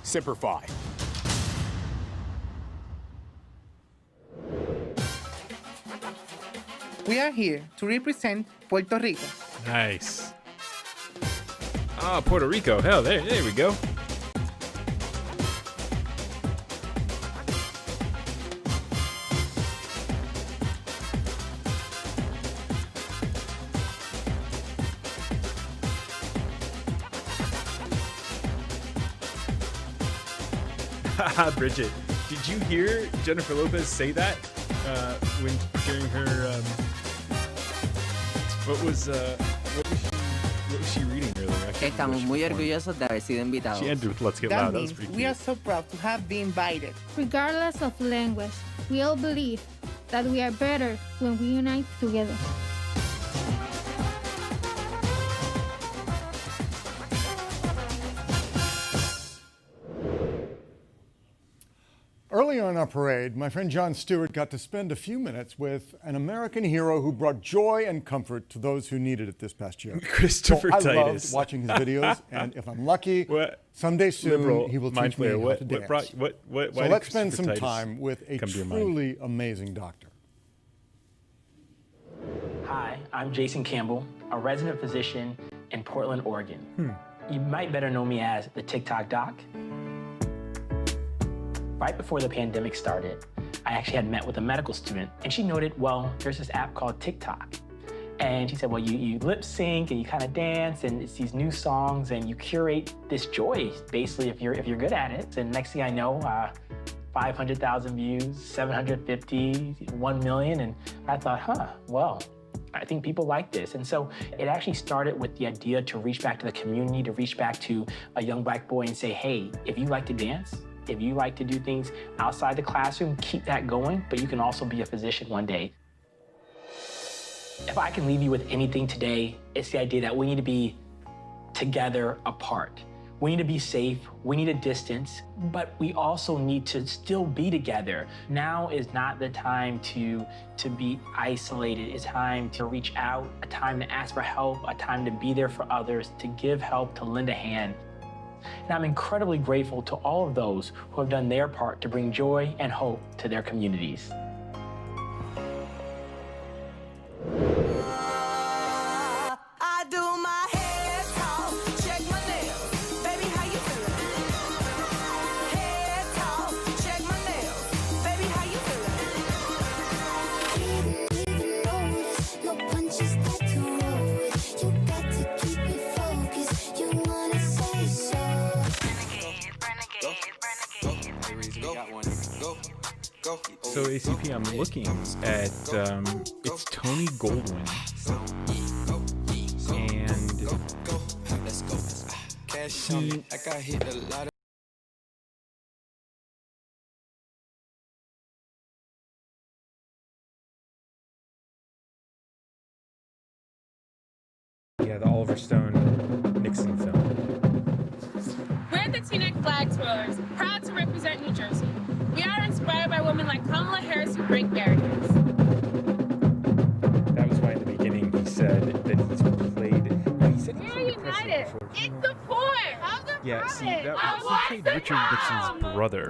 Speaker 21: Semper Fi.
Speaker 26: We are here to represent Puerto Rico.
Speaker 1: Nice. Ah, Puerto Rico. Hell, there we go. Bridget, did you hear Jennifer Lopez say that when during her what was she reading earlier?
Speaker 20: Estamos muy orgullosos de haber sido invitados.
Speaker 1: She ended with "Let's get
Speaker 26: That
Speaker 1: loud." That was
Speaker 26: means
Speaker 1: pretty
Speaker 26: we
Speaker 1: cute.
Speaker 26: are so proud to have been invited.
Speaker 7: regardless of language. We all believe that we are better when we unite together.
Speaker 2: Earlier in our parade, my friend Jon Stewart got to spend a few minutes with an American hero who brought joy and comfort to those who needed it this past year.
Speaker 1: Christopher
Speaker 2: I
Speaker 1: Titus.
Speaker 2: loved watching his videos, and if I'm lucky, someday soon he will teach me how to dance.
Speaker 1: So
Speaker 2: let's spend some time with a truly amazing doctor.
Speaker 27: Hi, I'm Jason Campbell, a resident physician in Portland, Oregon. You might better know me as the TikTok Doc. Right before the pandemic started, I actually had met with a medical student, and she noted, well, there's this app called TikTok. And she said, well, you lip sync and you kind of dance, and it's these new songs, and you curate this joy, basically, if you're good at it. And next thing I know, 500,000 views, 750, 1 million, and I thought, well, I think people like this. And so it actually started with the idea to reach back to the community, to reach back to a young black boy and say, hey, if you like to dance, if you like to do things outside the classroom, keep that going, but you can also be a physician one day. If I can leave you with anything today, it's the idea that we need to be together apart. We need to be safe, we need a distance, but we also need to still be together. Now is not the time to be isolated. It's time to reach out, a time to ask for help, a time to be there for others, to give help, to lend a hand. And I'm incredibly grateful to all of those who have done their part to bring joy and hope to their communities.
Speaker 28: I do my head talk, check my nails. Baby, how you feeling? Head talk, check my nails. Baby, how you feeling?
Speaker 4: No punches that to roll with. You got to keep it focused. You wanna say so.
Speaker 1: So ACP, I'm looking at it's Tony Goldwyn, and yeah, the Oliver Stone Nixon film.
Speaker 29: We're the Teenage Flag Twirlers, proud to represent New Jersey. We are inspired by women like Kamala Harris who break barriers.
Speaker 1: That was why in the beginning he said that he's played. No, he said he
Speaker 29: We're
Speaker 1: played the
Speaker 29: united
Speaker 1: president before.
Speaker 29: in support of the
Speaker 1: Yeah, see, he
Speaker 29: promise.
Speaker 1: played Richard Nixon's brother.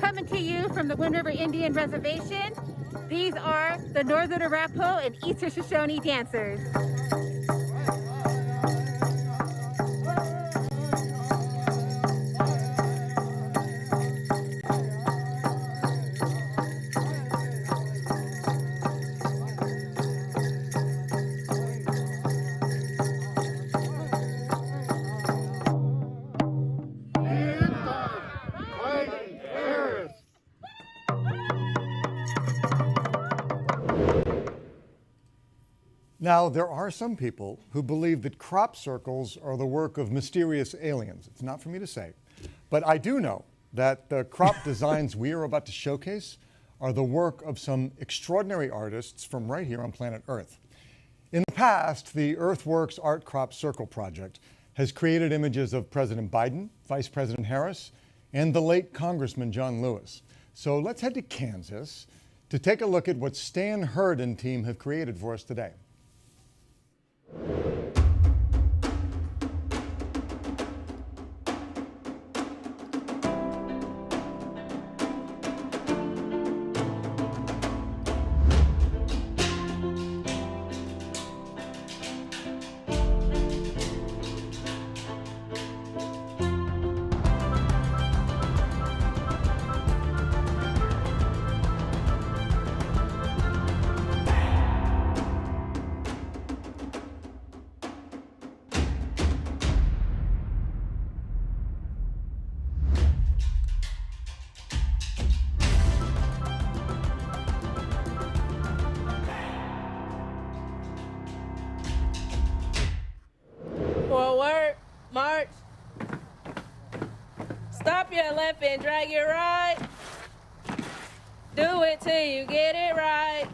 Speaker 7: Coming to you from the Wind River Indian Reservation,
Speaker 3: These are the Northern Arapaho and Eastern Shoshone dancers.
Speaker 2: Now, there are some people who believe that crop circles are the work of mysterious aliens. It's not for me to say. But I do know that the crop designs we are about to showcase are the work of some extraordinary artists from right here on planet Earth. In the past, the Earthworks Art Crop Circle project has created images of President Biden, Vice President Harris, and the late Congressman John Lewis. So let's head to Kansas to take a look at what Stan Hurd and team have created for us today.
Speaker 29: Forward, march. Stop your left and drag your right. Do it till you get it right.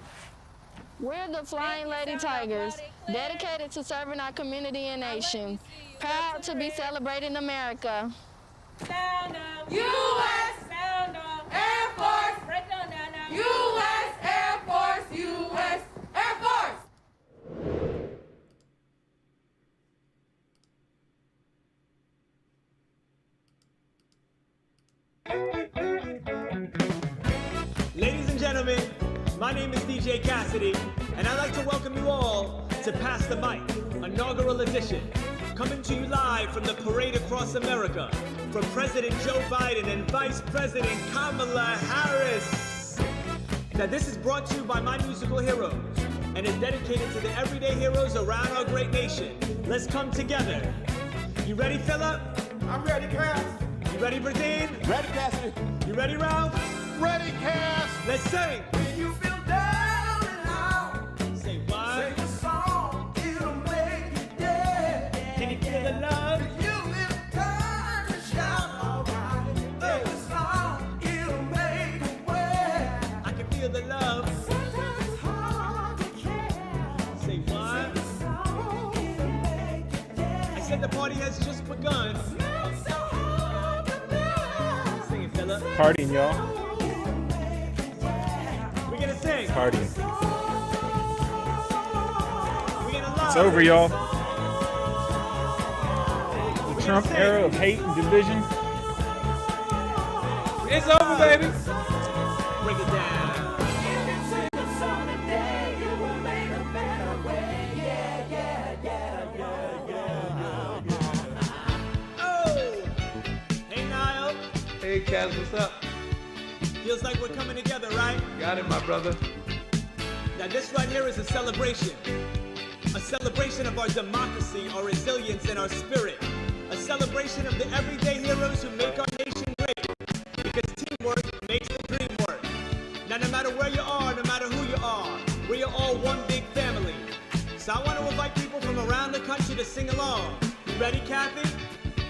Speaker 8: We're the Flying Lady Tigers, dedicated to serving our community and nation. Proud to be celebrating America.
Speaker 29: Sound of U.S. Sound of Air Force. Break down now. U.S. Air Force. U.S. Air Force.
Speaker 10: Ladies and gentlemen, my name is DJ Cassidy, and I'd like to welcome you all to Pass the Mic, Inaugural Edition, coming to you live from the parade across America, from President Joe Biden and Vice President Kamala Harris. Now, this is brought to you by my musical heroes, and is dedicated to the everyday heroes around our great nation. Let's come together. You ready, Philip? I'm ready, Cass. You ready, Bradine? Ready, Cassidy. You ready, Ralph? Ready, Cass. Let's sing. When you feel down and out, say what? Sing a song, it'll make you dance. Can you feel the love? You live time to shout, alright. Sing a song, it'll make you wet. I can feel the love. Sometimes it's hard to care. Say what? Sing a song, it'll make you dance. I said the party has just begun. Smells so hard to bear. Sing it, Philip.
Speaker 1: Partying, y'all. Partying. It's over, y'all. The Trump era of hate and division. It's over, baby.
Speaker 10: Break it down. Oh! Hey, Niall.
Speaker 13: Hey, Kaz, what's up?
Speaker 10: Feels like we're coming together, right?
Speaker 13: Got it, my brother.
Speaker 10: Now this right here is a celebration. A celebration of our democracy, our resilience, and our spirit. A celebration of the everyday heroes who make our nation great. Because teamwork makes the dream work. Now no matter where you are, no matter who you are, we are all one big family. So I want to invite people from around the country to sing along. You ready, Kathy?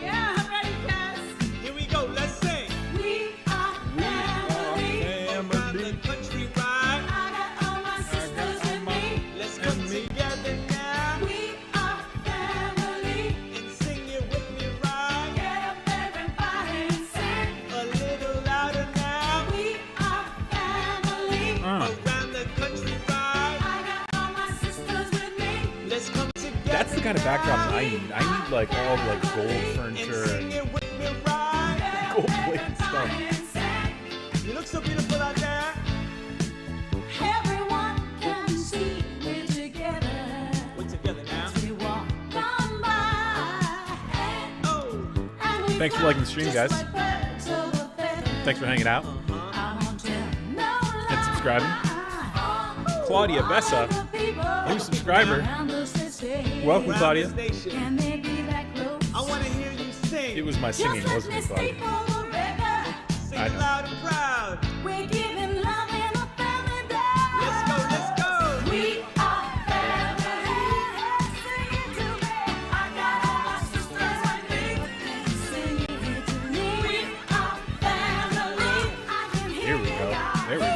Speaker 29: Yeah, I'm ready, Cass.
Speaker 10: Here we go, let's sing.
Speaker 29: We are family.
Speaker 10: Around the country ride.
Speaker 29: I got all my sisters with me.
Speaker 10: Let's come together now.
Speaker 29: We are family.
Speaker 10: And sing it with me, right?
Speaker 29: Get up, everybody, and sing.
Speaker 10: A little louder now.
Speaker 29: We are family.
Speaker 10: Around the country ride.
Speaker 29: I got all my sisters with me.
Speaker 10: Let's come together.
Speaker 1: That's the kind of backdrops I need. I need like all like gold furniture and gold plated stuff.
Speaker 10: You look so beautiful out there.
Speaker 1: Thanks for liking the stream, guys. Thanks for hanging out and subscribing. Claudia Bessa, new subscriber. Welcome, Claudia.
Speaker 10: I want to hear you sing.
Speaker 1: It was my singing, wasn't it, Claudia?
Speaker 10: Sing it loud and proud. We're giving love in a family day. Let's go, let's go. We are family. Sing it to me. I got all my sisters with me. Sing it to me. We are family. I can hear
Speaker 1: Here we go. There we go.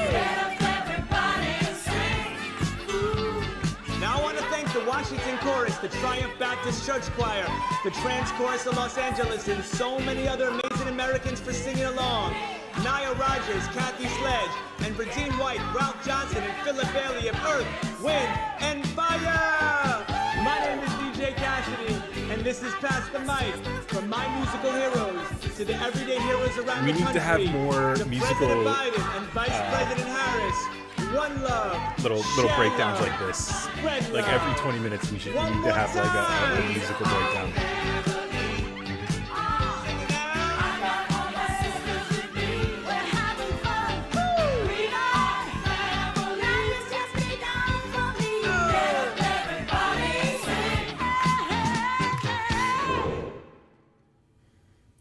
Speaker 10: Now I want to thank the Washington Chorus, the Triumph Baptist Church Choir, the Trans Chorus of Los Angeles, and so many other amazing Americans for singing along. Naya Rogers, Kathy Sledge, and Virgin White, Ralph Johnson, and Philip Bailey of Earth, Wind, and Fire! My name is DJ Cassidy, and this is Pass the Mic. From my musical heroes to the everyday heroes around
Speaker 1: We
Speaker 10: the
Speaker 1: need
Speaker 10: country.
Speaker 1: to have more
Speaker 10: to
Speaker 1: musical,
Speaker 10: President Biden and Vice President Harris. One love.
Speaker 1: little
Speaker 10: share
Speaker 1: breakdowns
Speaker 10: love,
Speaker 1: like this.
Speaker 10: spread
Speaker 1: Like
Speaker 10: love.
Speaker 1: every 20 minutes, we need to have like a musical breakdown.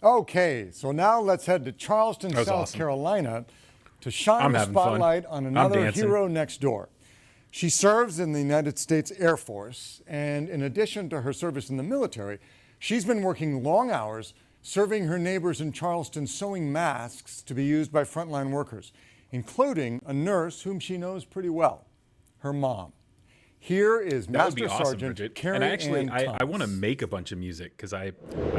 Speaker 2: Okay, so now let's head to Charleston,
Speaker 1: That was
Speaker 2: South
Speaker 1: awesome.
Speaker 2: Carolina to shine
Speaker 1: I'm
Speaker 2: the
Speaker 1: having fun.
Speaker 2: spotlight on
Speaker 1: I'm
Speaker 2: another
Speaker 1: dancing.
Speaker 2: hero next door. She serves in the United States Air Force, and in addition to her service in the military, she's been working long hours serving her neighbors in Charleston sewing masks to be used by frontline workers, including a nurse whom she knows pretty well, her mom. Here is
Speaker 1: That would be
Speaker 2: Master
Speaker 1: awesome,
Speaker 2: Sergeant
Speaker 1: Bridget.
Speaker 2: Carrie
Speaker 1: And actually,
Speaker 2: Ann
Speaker 1: I
Speaker 2: Thomas.
Speaker 1: want to make a bunch of music because I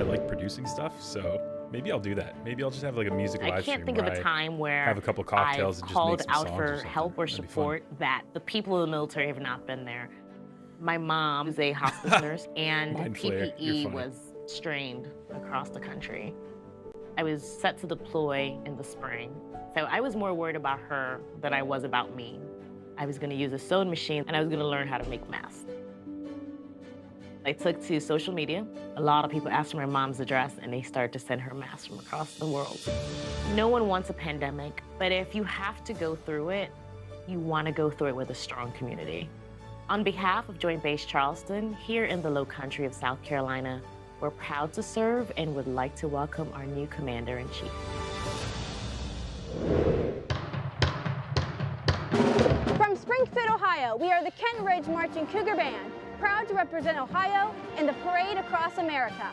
Speaker 1: like producing stuff. So maybe I'll do that. Maybe I'll just have like a music
Speaker 5: I
Speaker 1: live
Speaker 5: can't
Speaker 1: stream
Speaker 5: think of
Speaker 1: where
Speaker 5: a
Speaker 1: I
Speaker 5: time where
Speaker 1: have a couple cocktails
Speaker 5: I've
Speaker 1: and just
Speaker 5: called
Speaker 1: make some
Speaker 5: out
Speaker 1: songs
Speaker 5: for
Speaker 1: or something.
Speaker 5: help or
Speaker 1: That'd be fun.
Speaker 5: support that the people in the military have not been there. My mom is a hospice nurse, and
Speaker 1: Mind flare. You're
Speaker 5: PPE
Speaker 1: funny.
Speaker 5: was strained across the country. I was set to deploy in the spring, so I was more worried about her than I was about me. I was going to use a sewing machine, and I was going to learn how to make masks. I took to social media. A lot of people asked for my mom's address, and they started to send her masks from across the world. No one wants a pandemic, but if you have to go through it, you want to go through it with a strong community. On behalf of Joint Base Charleston, here in the Low Country of South Carolina, we're proud to serve and would like to welcome our new Commander-in-Chief.
Speaker 11: From Springfield, Ohio, we are the Kent Ridge Marching Cougar Band, proud to represent Ohio in the parade across America.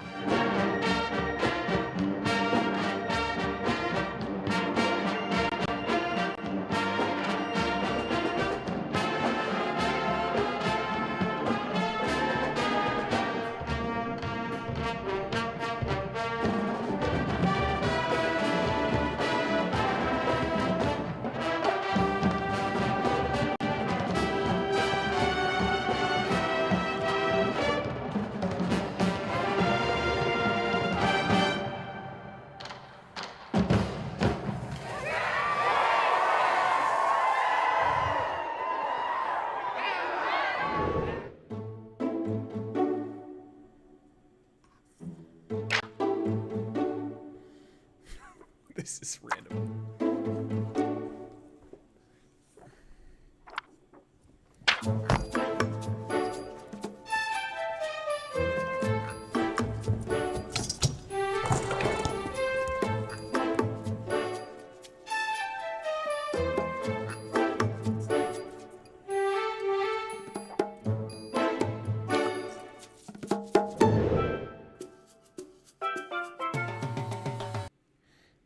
Speaker 1: This is random.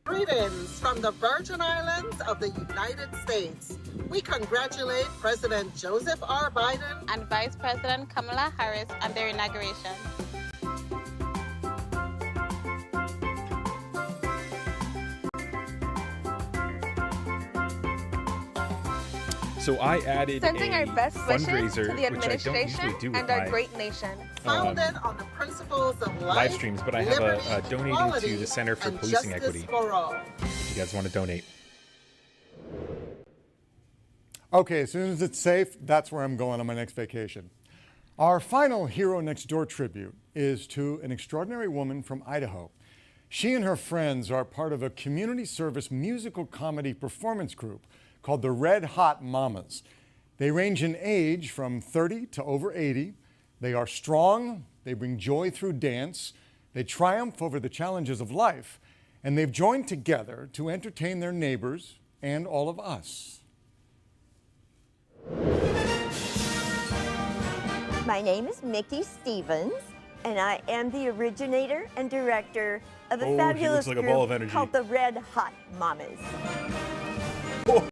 Speaker 6: Greetings from the Virgin Islands of the United States. We congratulate President Joseph R. Biden
Speaker 15: and Vice President Kamala Harris on their inauguration.
Speaker 1: So I added
Speaker 17: Sending
Speaker 1: a
Speaker 17: our best wishes
Speaker 1: fundraiser,
Speaker 17: to the
Speaker 1: which I don't
Speaker 17: administration
Speaker 1: usually do with
Speaker 17: and our
Speaker 1: my
Speaker 17: great nation.
Speaker 6: founded on the principles of life,
Speaker 1: live streams, but I have
Speaker 6: liberty,
Speaker 1: a donating
Speaker 6: equality,
Speaker 1: to the Center for
Speaker 6: and
Speaker 1: Policing
Speaker 6: justice
Speaker 1: Equity.
Speaker 6: for all.
Speaker 1: If you guys want to donate.
Speaker 2: Okay, as soon as it's safe, that's where I'm going on my next vacation. Our final Hero Next Door tribute is to an extraordinary woman from Idaho. She and her friends are part of a community service musical comedy performance group called the Red Hot Mamas. They range in age from 30 to over 80. They are strong, they bring joy through dance, they triumph over the challenges of life, and they've joined together to entertain their neighbors and all of us.
Speaker 9: My name is Mickey Stevens, and I am the originator and director of a fabulous
Speaker 1: like
Speaker 9: group
Speaker 1: a ball of energy.
Speaker 9: called the Red Hot Mamas. The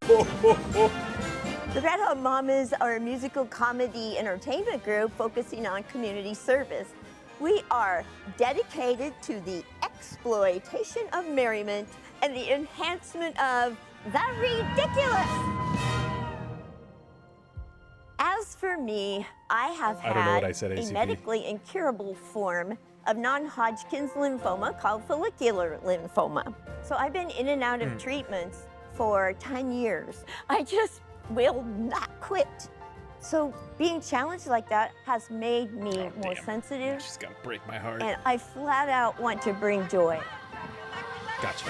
Speaker 9: Red Hot Mamas are a musical comedy entertainment group focusing on community service. We are dedicated to the exploitation of merriment and the enhancement of the ridiculous. As for me, I have
Speaker 1: I don't know what I
Speaker 9: had
Speaker 1: said,
Speaker 9: a
Speaker 1: ACP.
Speaker 9: medically incurable form of non-Hodgkin's lymphoma called follicular lymphoma. So I've been in and out of treatments for 10 years. I just will not quit. So being challenged like that has made me more sensitive.
Speaker 1: She's gonna break my heart.
Speaker 9: And I flat out want to bring joy.
Speaker 1: Gotcha.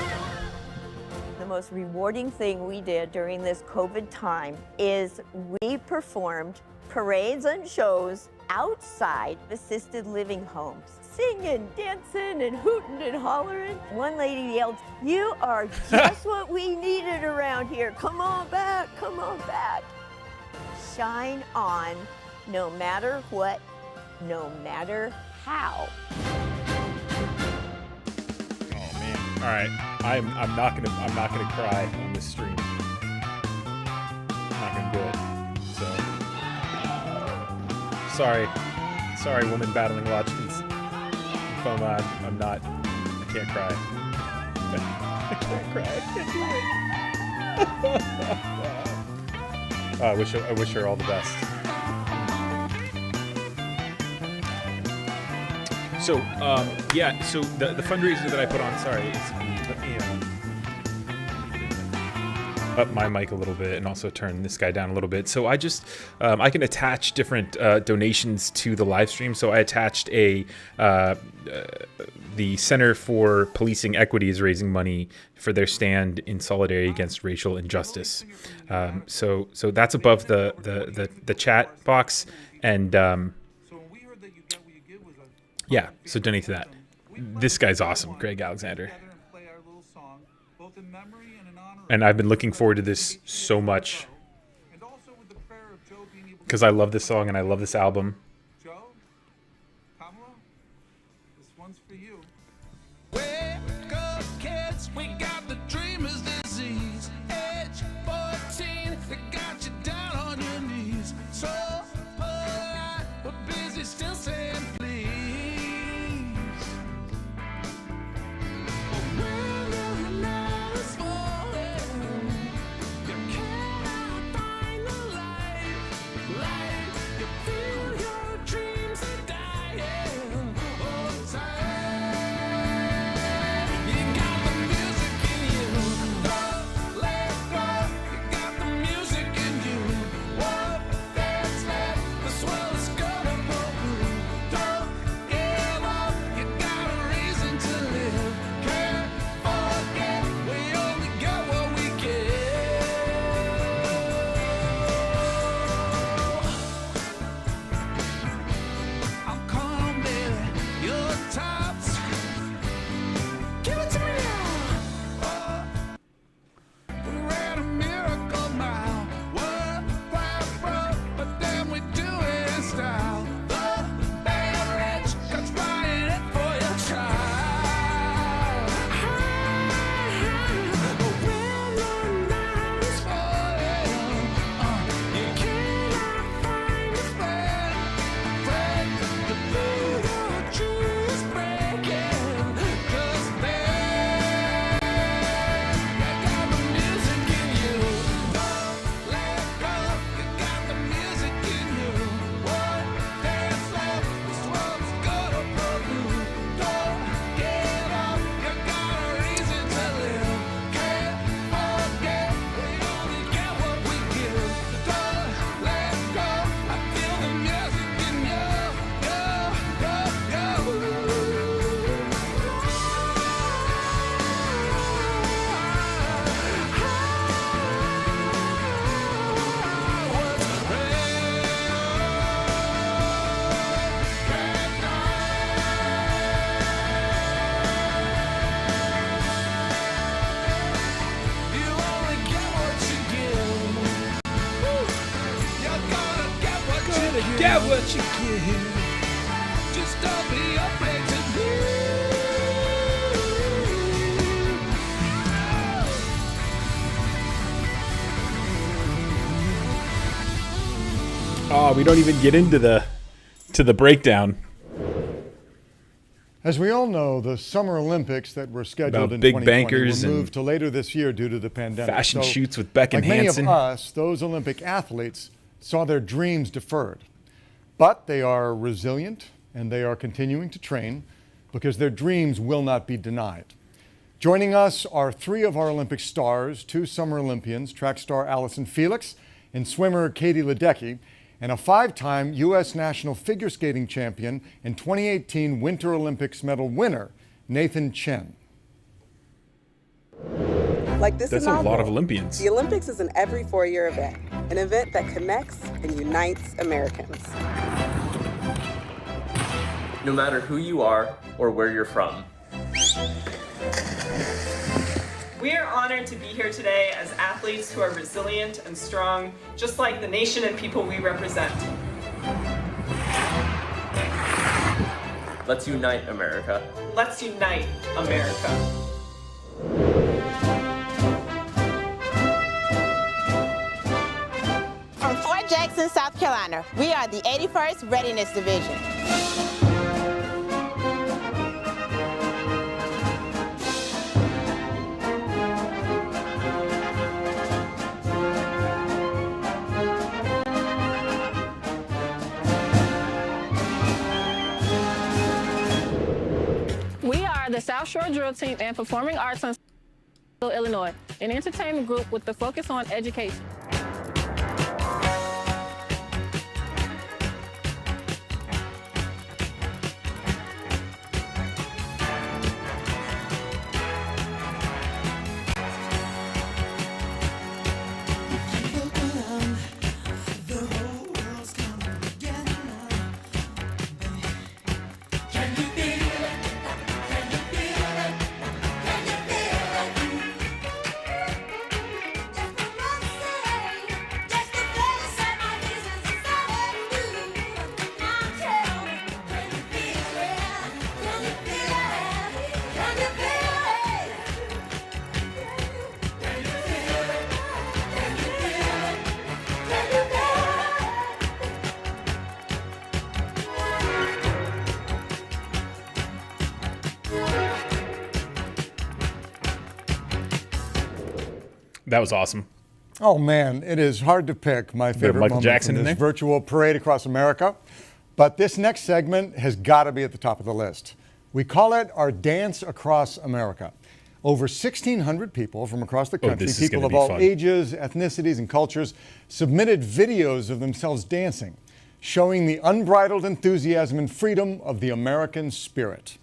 Speaker 9: The most rewarding thing we did during this COVID time is we performed parades and shows outside assisted living homes, singing, dancing, and hooting and hollering. One lady yelled, "You are just what we needed around here. Come on back, come on back." Shine on, no matter what, no matter how.
Speaker 1: All right, I'm not gonna cry on this stream. I'm not gonna do it. So sorry, woman battling Hodgkin's lymphoma. I can't cry. I can't cry. I can't do it. I wish her all the best. So, yeah, so the fundraiser that I put on, sorry, let me up my mic a little bit and also turn this guy down a little bit. So I just, I can attach different donations to the live stream. So I attached the Center for Policing Equity is raising money for their stand in solidarity against racial injustice. So that's above the chat box, and yeah, so donate to that. This guy's awesome, Greg Alexander. And I've been looking forward to this so much because I love this song and I love this album.
Speaker 14: Joe, Kamala, this one's for you.
Speaker 28: Wake up, kids, we got the dreamer's disease. Age 14, they got you down on your knees. So polite, but busy still saying please. But when the night is falling, you cannot find the light. You feel your dreams are dying all the time. You got the music in you. Don't let go. You got the music in you. What that's left, the swell is gonna go through. Don't
Speaker 1: Oh, we don't even get into the breakdown.
Speaker 2: As we all know, the Summer Olympics that were scheduled
Speaker 1: About
Speaker 2: in
Speaker 1: big
Speaker 2: 2020
Speaker 1: bankers
Speaker 2: were
Speaker 1: and
Speaker 2: moved to later this year due to the pandemic.
Speaker 1: fashion
Speaker 2: So,
Speaker 1: shoots with Beck and
Speaker 2: like
Speaker 1: Hansen.
Speaker 2: many of us, those Olympic athletes saw their dreams deferred. But they are resilient and they are continuing to train because their dreams will not be denied. Joining us are three of our Olympic stars, two Summer Olympians, track star Allison Felix and swimmer Katie Ledecky, and a five-time U.S. national figure skating champion and 2018 Winter Olympics medal winner, Nathan Chen.
Speaker 12: Like this
Speaker 1: That's a
Speaker 12: inaugural,
Speaker 1: lot of Olympians.
Speaker 12: The Olympics is an every 4-year event, an event that connects and unites Americans.
Speaker 16: No matter who you are or where you're from.
Speaker 18: We are honored to be here today as athletes who are resilient and strong, just like the nation and people we represent.
Speaker 16: Let's unite America.
Speaker 18: Let's unite America.
Speaker 6: From Fort Jackson, South Carolina, we are the 81st Readiness Division.
Speaker 8: We are the South Shore Drill Team and Performing Arts in Illinois, an entertainment group with the focus on education.
Speaker 1: That was awesome.
Speaker 2: Oh man, it is hard to pick my favorite
Speaker 1: Michael
Speaker 2: moment
Speaker 1: Jackson
Speaker 2: from
Speaker 1: in
Speaker 2: this
Speaker 1: there?
Speaker 2: virtual parade across America. But this next segment has got to be at the top of the list. We call it our Dance Across America. Over 1,600 people from across the country,
Speaker 1: this is
Speaker 2: people
Speaker 1: gonna
Speaker 2: of
Speaker 1: be
Speaker 2: all
Speaker 1: fun.
Speaker 2: ages, ethnicities, and cultures, submitted videos of themselves dancing, showing the unbridled enthusiasm and freedom of the American spirit.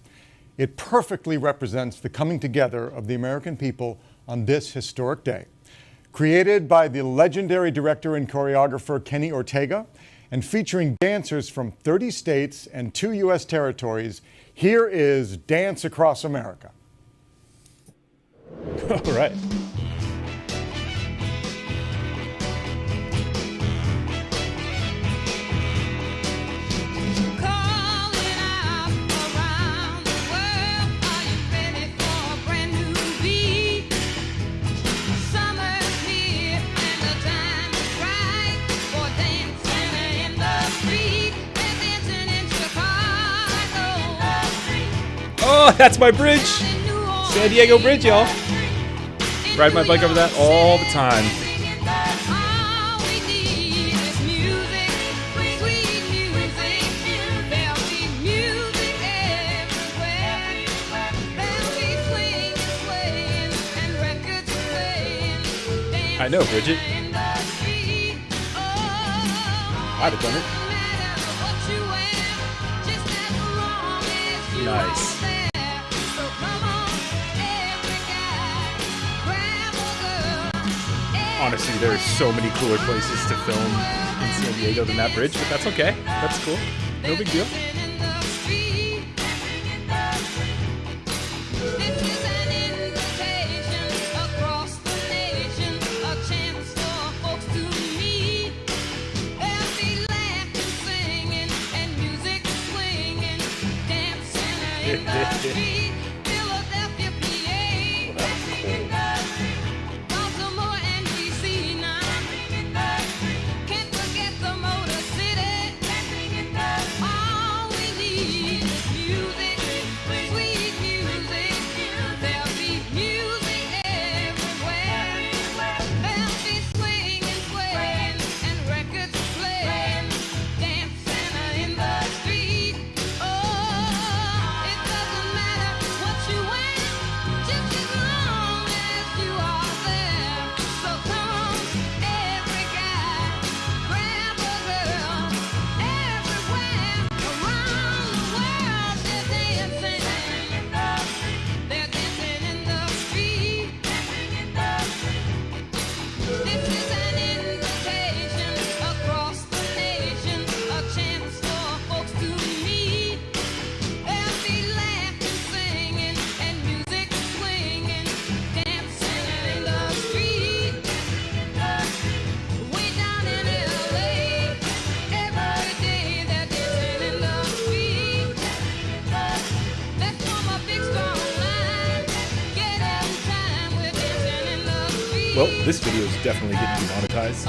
Speaker 2: It perfectly represents the coming together of the American people on this historic day. Created by the legendary director and choreographer Kenny Ortega, and featuring dancers from 30 states and 2 U.S. territories, here is Dance Across America.
Speaker 1: All right. Oh, that's my bridge. San Diego Bridge, y'all. Ride my bike over that all the time. I know, Bridget. I'd have done it. Nice. Honestly, there are so many cooler places to film in San Diego than that bridge, but that's okay. That's cool. No big deal. Well, this video is definitely getting demonetized.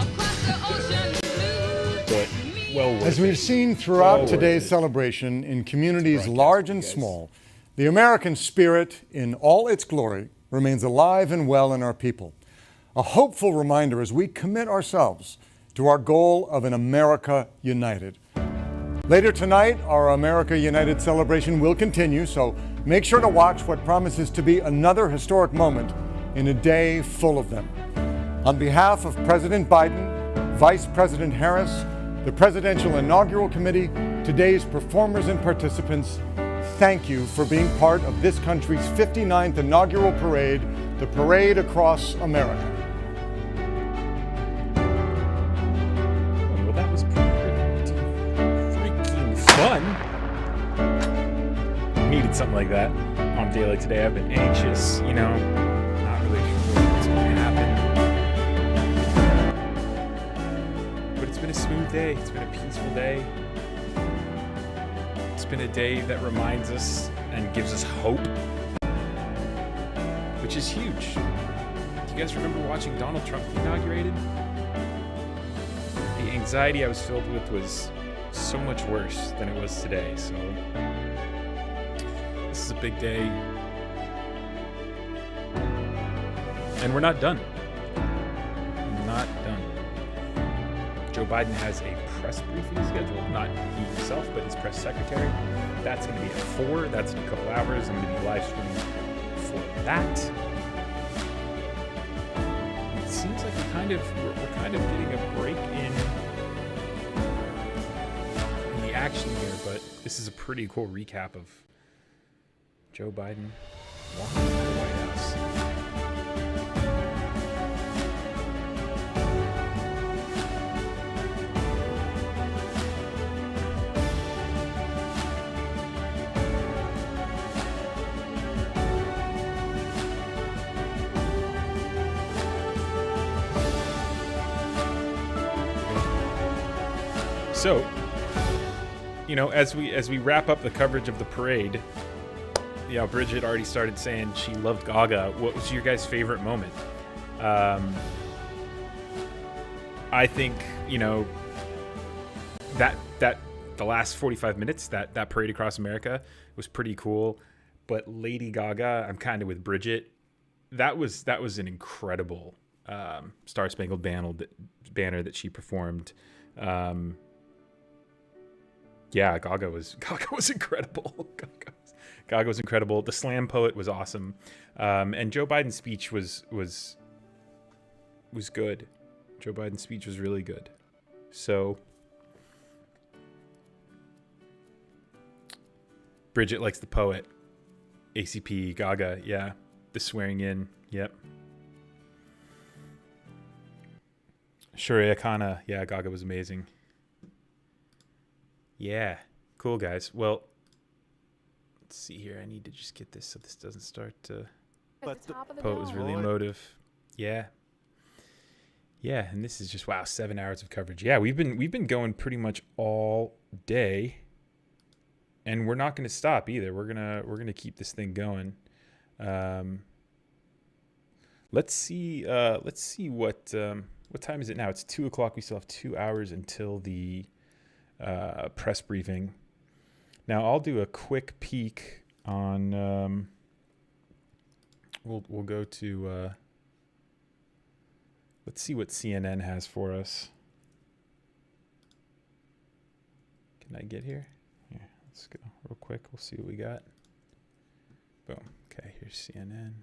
Speaker 1: But well worth
Speaker 2: As we've
Speaker 1: it.
Speaker 2: seen throughout
Speaker 1: Well
Speaker 2: today's
Speaker 1: worth it.
Speaker 2: celebration in communities large and small, the American spirit in all its glory remains alive and well in our people. A hopeful reminder as we commit ourselves to our goal of an America united. Later tonight, our America United celebration will continue, so make sure to watch what promises to be another historic moment in a day full of them. On behalf of President Biden, Vice President Harris, the Presidential Inaugural Committee, today's performers and participants, thank you for being part of this country's 59th inaugural parade, the Parade Across America.
Speaker 1: Well, that was pretty freaking fun. Needed something like that on a day like today. I've been anxious, you know, not really sure what's going to happen. But it's been a smooth day. It's been a peaceful day. It's been a day that reminds us and gives us hope, which is huge. Do you guys remember watching Donald Trump be inaugurated? The anxiety I was filled with was so much worse than it was today. So this is a big day. And we're not done. Not done. Joe Biden has a press briefing scheduled. Not he himself, but his press secretary. That's going to be at 4. That's in a couple hours. I'm going to be live streaming for that. It seems like we're kind of getting a break in the action here, but this is a pretty cool recap of Joe Biden walking into the White House. So, you know, as we wrap up the coverage of the parade, you know, Bridget already started saying she loved Gaga. What was your guys' favorite moment? I think, you know, that the last 45 minutes, that parade across America was pretty cool. But Lady Gaga, I'm kind of with Bridget. That was an incredible Star Spangled Banner that she performed. Yeah, Gaga was incredible. Gaga was incredible. The Slam Poet was awesome, and Joe Biden's speech was good. Joe Biden's speech was really good. So, Bridget likes the poet. ACP, Gaga, yeah. The swearing in, yep. Sharia Khanna, yeah, Gaga was amazing. Yeah, cool, guys. Well, let's see here. I need to just get this so this doesn't start to...
Speaker 17: At the top of the
Speaker 1: Poet was
Speaker 17: dome.
Speaker 1: really emotive. Yeah. Yeah, and this is just, wow, 7 hours of coverage. Yeah, we've been going pretty much all day, and we're not going to stop either. We're gonna keep this thing going. Let's see what time is it now? It's 2 o'clock. We still have 2 hours until the press briefing. Now I'll do a quick peek on. We'll go to. Let's see what CNN has for us. Can I get here? Yeah, let's go real quick. We'll see what we got. Boom. Okay, here's CNN.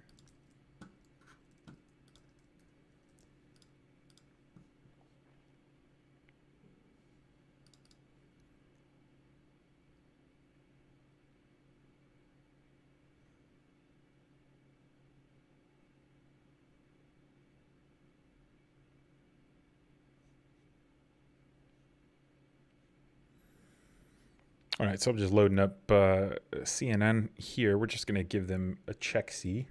Speaker 1: All right, so I'm just loading up CNN here. We're just going to give them a check-see,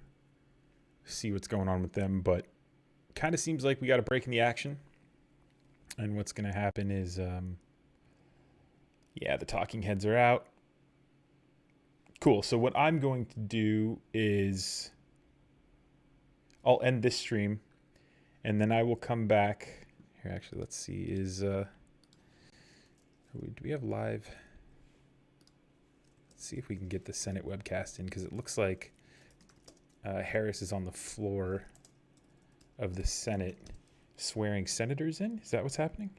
Speaker 1: see what's going on with them. But kind of seems like we got a break in the action. And what's going to happen is, yeah, the talking heads are out. Cool. So what I'm going to do is I'll end this stream. And then I will come back. Here, actually, let's see. Do we have live? Let's see if we can get the Senate webcast in, because it looks like Harris is on the floor of the Senate swearing senators in. Is that what's happening?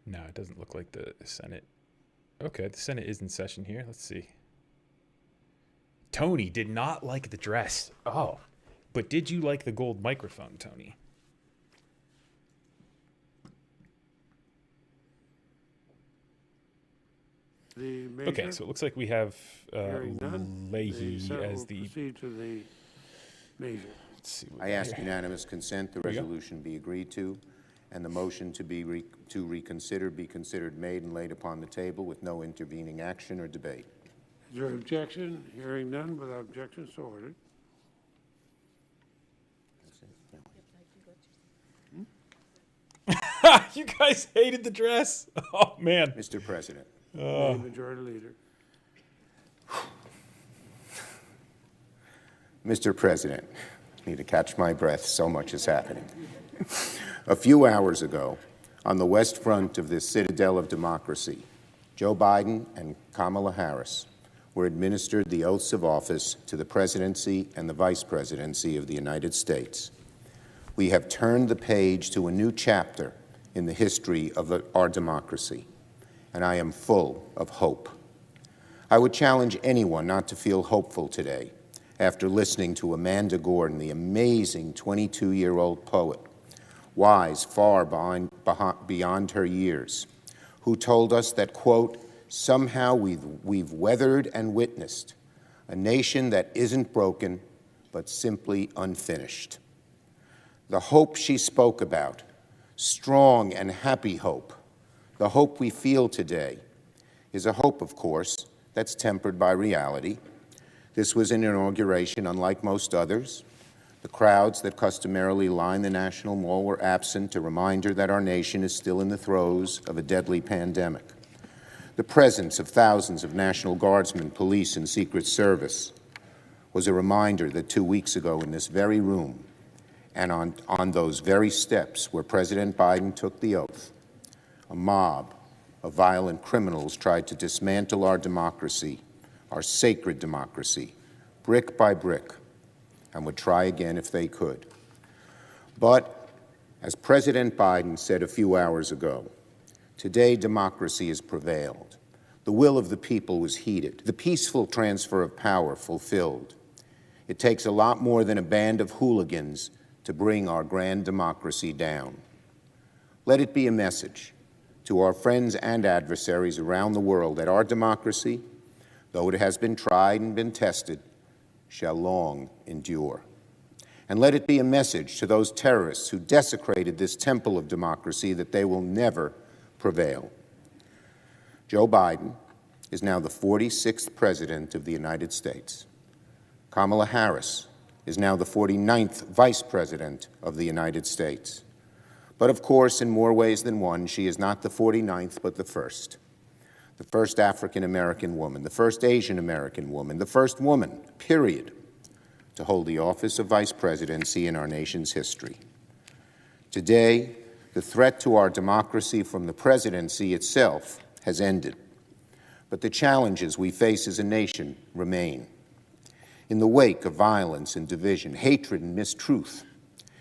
Speaker 1: No, it doesn't look like the Senate. Okay, the Senate is in session here. Let's see. Tony did not like the dress. Oh, but did you like the gold microphone, Tony? Okay, so it looks like we have Leahy as the...
Speaker 19: Proceed to the measure.
Speaker 1: Let's see.
Speaker 20: I ask unanimous consent the resolution be agreed to, and the motion to reconsider be considered made and laid upon the table with no intervening action or debate.
Speaker 19: Is there objection? Hearing none, without objection, so ordered.
Speaker 1: You guys hated the dress. Oh, man.
Speaker 20: Mr. President.
Speaker 19: Majority Leader.
Speaker 20: Mr. President, I need to catch my breath, so much is happening. A few hours ago, on the west front of this citadel of democracy, Joe Biden and Kamala Harris were administered the oaths of office to the presidency and the vice presidency of the United States. We have turned the page to a new chapter in the history of our democracy, and I am full of hope. I would challenge anyone not to feel hopeful today after listening to Amanda Gordon, the amazing 22-year-old poet, wise far beyond her years, who told us that, quote, somehow we've weathered and witnessed a nation that isn't broken, but simply unfinished. The hope she spoke about, strong and happy hope, the hope we feel today, is a hope, of course, that's tempered by reality. This was an inauguration unlike most others. The crowds that customarily line the National Mall were absent, a reminder that our nation is still in the throes of a deadly pandemic. The presence of thousands of National Guardsmen, police, and Secret Service was a reminder that 2 weeks ago in this very room and on those very steps where President Biden took the oath, a mob of violent criminals tried to dismantle our democracy, our sacred democracy, brick by brick, and would try again if they could. But, as President Biden said a few hours ago, today democracy has prevailed. The will of the people was heeded. The peaceful transfer of power fulfilled. It takes a lot more than a band of hooligans to bring our grand democracy down. Let it be a message to our friends and adversaries around the world that our democracy, though it has been tried and been tested, shall long endure. And let it be a message to those terrorists who desecrated this temple of democracy that they will never prevail. Joe Biden is now the 46th President of the United States. Kamala Harris is now the 49th Vice President of the United States. But of course, in more ways than one, she is not the 49th, but the first African-American woman, the first Asian American woman, the first woman, period, to hold the office of Vice Presidency in our nation's history. Today, the threat to our democracy from the presidency itself has ended, but the challenges we face as a nation remain. In the wake of violence and division, hatred and mistruth,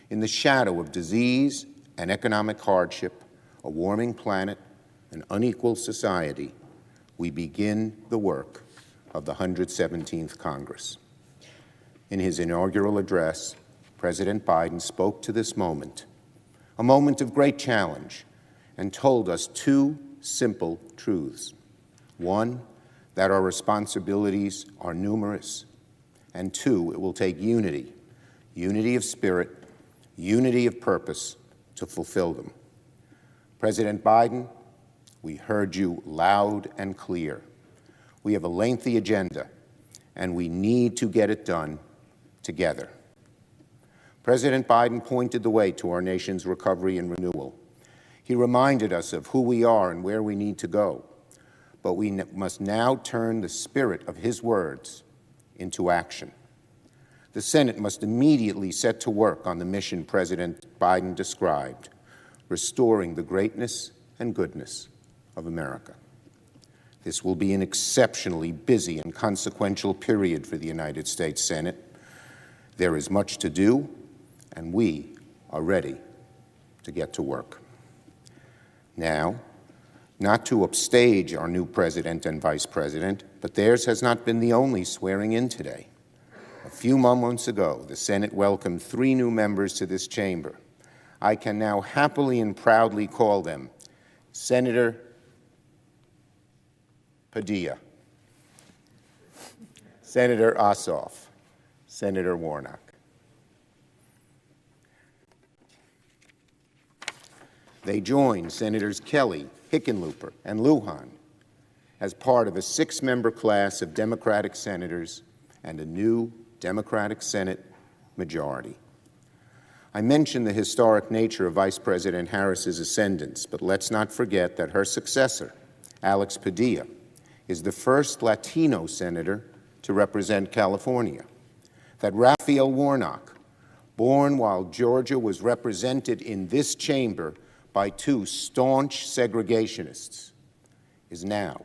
Speaker 20: in the shadow of disease and economic hardship, a warming planet, an unequal society, we begin the work of the 117th Congress. In his inaugural address, President Biden spoke to this moment, a moment of great challenge, and told us two simple truths. One, that our responsibilities are numerous, and two, it will take unity of spirit, unity of purpose to fulfill them. President Biden, we heard you loud and clear. We have a lengthy agenda, and we need to get it done together. President Biden pointed the way to our nation's recovery and renewal. He reminded us of who we are and where we need to go. but we must now turn the spirit of his words into action. The Senate must immediately set to work on the mission President Biden described, restoring the greatness and goodness of America. This will be an exceptionally busy and consequential period for the United States Senate. There is much to do, and we are ready to get to work. Now, not to upstage our new president and vice president, but theirs has not been the only swearing in today. A few moments ago, the Senate welcomed 3 new members to this chamber. I can now happily and proudly call them Senator Padilla, Senator Ossoff, Senator Warnock. They join Senators Kelly, Hickenlooper, and Lujan as part of a 6-member class of Democratic senators and a new Democratic Senate majority. I mentioned the historic nature of Vice President Harris's ascendance, but let's not forget that her successor, Alex Padilla, is the first Latino senator to represent California, that Raphael Warnock, born while Georgia was represented in this chamber by 2 staunch segregationists, is now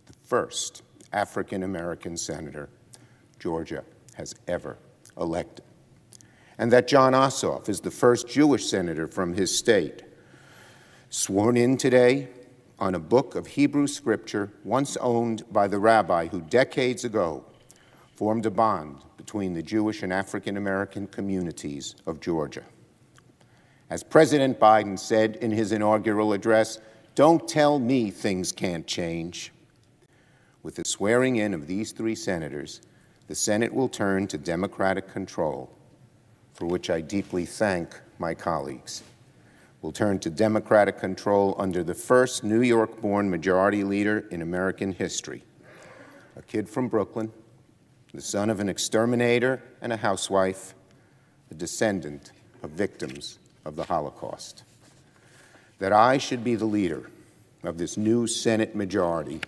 Speaker 20: the first African-American senator Georgia has ever elected, and that John Ossoff is the first Jewish senator from his state, sworn in today on a book of Hebrew scripture once owned by the rabbi who decades ago formed a bond between the Jewish and African-American communities of Georgia. As President Biden said in his inaugural address, "Don't tell me things can't change." With the swearing in of these 3 senators, the Senate will turn to Democratic control, for which I deeply thank my colleagues. We'll turn to Democratic control under the first New York-born majority leader in American history, a kid from Brooklyn, the son of an exterminator and a housewife, a descendant of victims of the Holocaust. That I should be the leader of this new Senate majority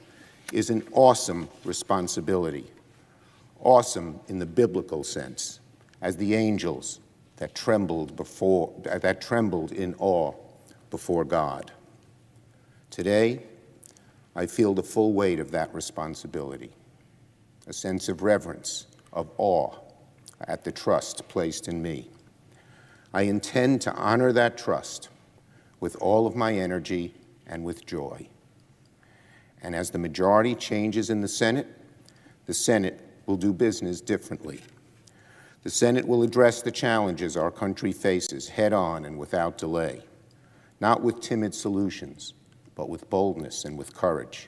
Speaker 20: is an awesome responsibility, awesome in the biblical sense, as the angels that trembled in awe before God. Today, I feel the full weight of that responsibility, a sense of reverence, of awe at the trust placed in me. I intend to honor that trust with all of my energy and with joy. And as the majority changes in the Senate will do business differently. The Senate will address the challenges our country faces head-on and without delay, not with timid solutions, but with boldness and with courage.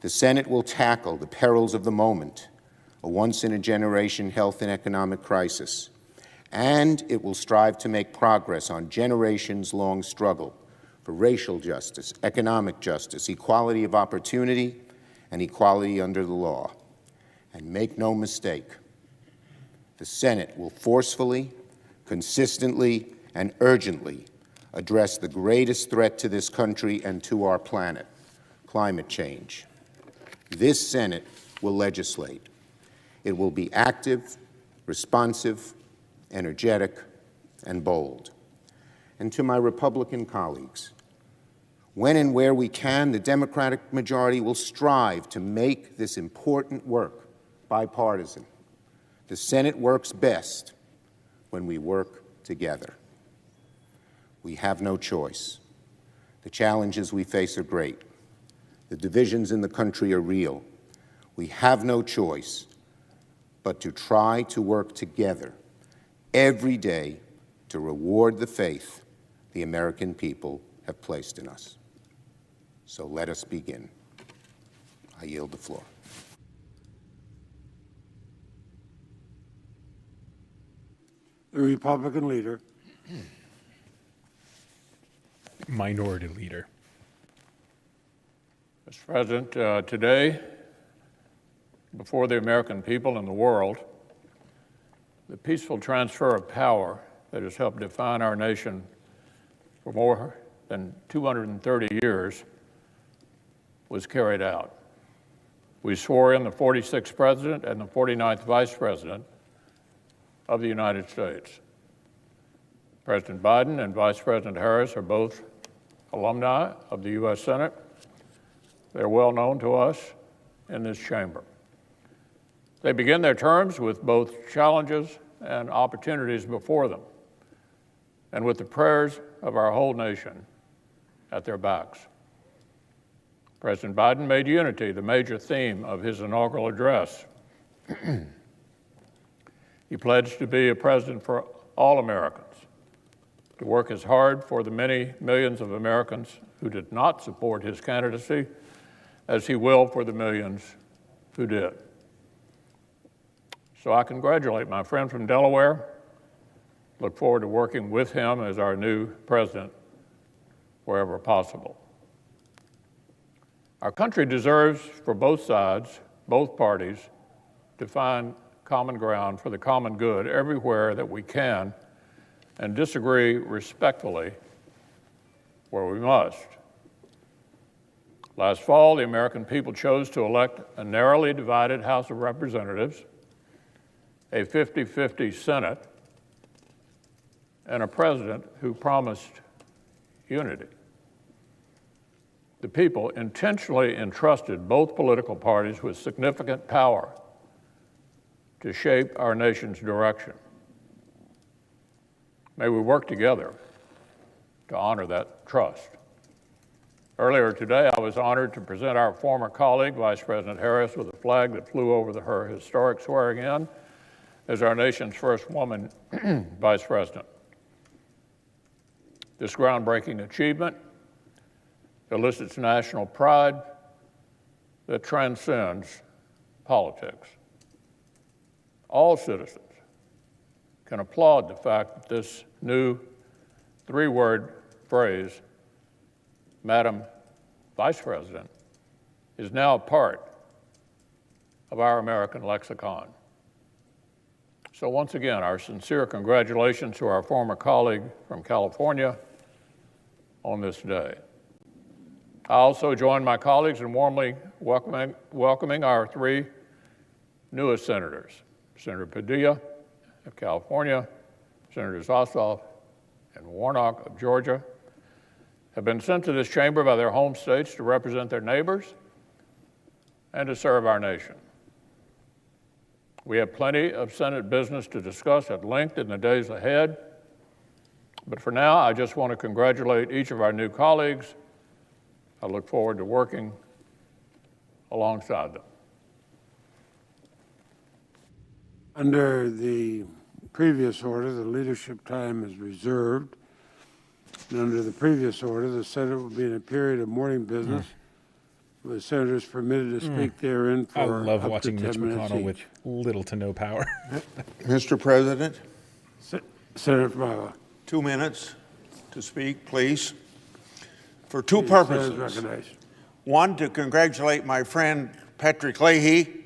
Speaker 20: The Senate will tackle the perils of the moment, a once-in-a-generation health and economic crisis, and it will strive to make progress on generations-long struggle for racial justice, economic justice, equality of opportunity, and equality under the law. And make no mistake, the Senate will forcefully, consistently, and urgently address the greatest threat to this country and to our planet, climate change. This Senate will legislate. It will be active, responsive, energetic, and bold. And to my Republican colleagues, when and where we can, the Democratic majority will strive to make this important work bipartisan. The Senate works best when we work together. We have no choice. The challenges we face are great. The divisions in the country are real. We have no choice but to try to work together every day to reward the faith the American people have placed in us. So let us begin. I yield the floor.
Speaker 19: The Republican leader.
Speaker 1: Minority leader.
Speaker 4: Mr. President, today, before the American people and the world, the peaceful transfer of power that has helped define our nation for more than 230 years was carried out. We swore in the 46th President and the 49th Vice President of the United States. President Biden and Vice President Harris are both alumni of the U.S. Senate. They're well known to us in this chamber. They begin their terms with both challenges and opportunities before them, and with the prayers of our whole nation at their backs. President Biden made unity the major theme of his inaugural address. He pledged to be a president for all Americans, to work as hard for the many millions of Americans who did not support his candidacy as he will for the millions who did. So I congratulate my friend from Delaware, look forward to working with him as our new president wherever possible. Our country deserves for both sides, both parties, to find common ground for the common good everywhere that we can and disagree respectfully where we must. Last fall, the American people chose to elect a narrowly divided House of Representatives, a 50-50 Senate, and a president who promised unity. The people intentionally entrusted both political parties with significant power to shape our nation's direction. May we work together to honor that trust. Earlier today, I was honored to present our former colleague, Vice President Harris, with a flag that flew over her historic swearing-in as our nation's first woman Vice President. This groundbreaking achievement elicits national pride that transcends politics. All citizens can applaud the fact that this new three-word phrase, Madam Vice President, is now a part of our American lexicon. So once again, our sincere congratulations to our former colleague from California on this day. I also join my colleagues in warmly welcoming our three newest senators, Senator Padilla of California, Senators Ossoff and Warnock of Georgia, have been sent to this chamber by their home states to represent their neighbors and to serve our nation. We have plenty of Senate business to discuss at length in the days ahead, but for now, I just want to congratulate each of our new colleagues. I look forward to working alongside them.
Speaker 19: Under the previous order, the leadership time is reserved. And under the previous order, the Senate will be in a period of morning business with senators permitted to speak therein for
Speaker 1: I love
Speaker 19: up
Speaker 1: watching
Speaker 19: to
Speaker 1: Mitch
Speaker 19: 10 minutes
Speaker 1: McConnell
Speaker 19: each.
Speaker 1: with little to no power.
Speaker 3: Mr. President,
Speaker 19: Senator Flava.
Speaker 3: 2 minutes to speak, please. For two
Speaker 19: Please,
Speaker 3: purposes.
Speaker 19: Senators recognized.
Speaker 3: One, to congratulate my friend Patrick Leahy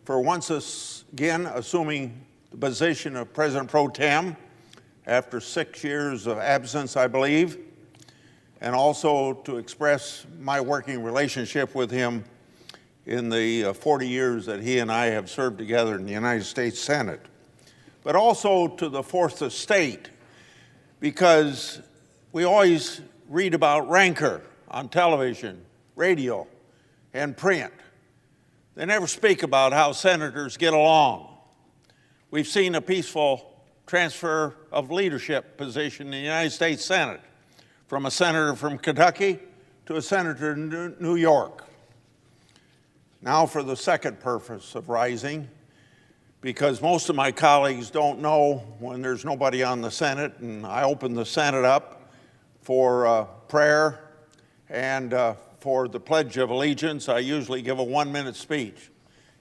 Speaker 3: for once again assuming the position of President Pro Tem after 6 years of absence, I believe, and also to express my working relationship with him in the 40 years that he and I have served together in the United States Senate. But also to the Fourth Estate, because we always read about rancor on television, radio, and print. They never speak about how senators get along. We've seen a peaceful transfer of leadership position in the United States Senate from a senator from Kentucky to a senator in New York. Now for the second purpose of rising, because most of my colleagues don't know when there's nobody on the Senate, and I open the Senate up for prayer and for the Pledge of Allegiance. I usually give a 1-minute speech,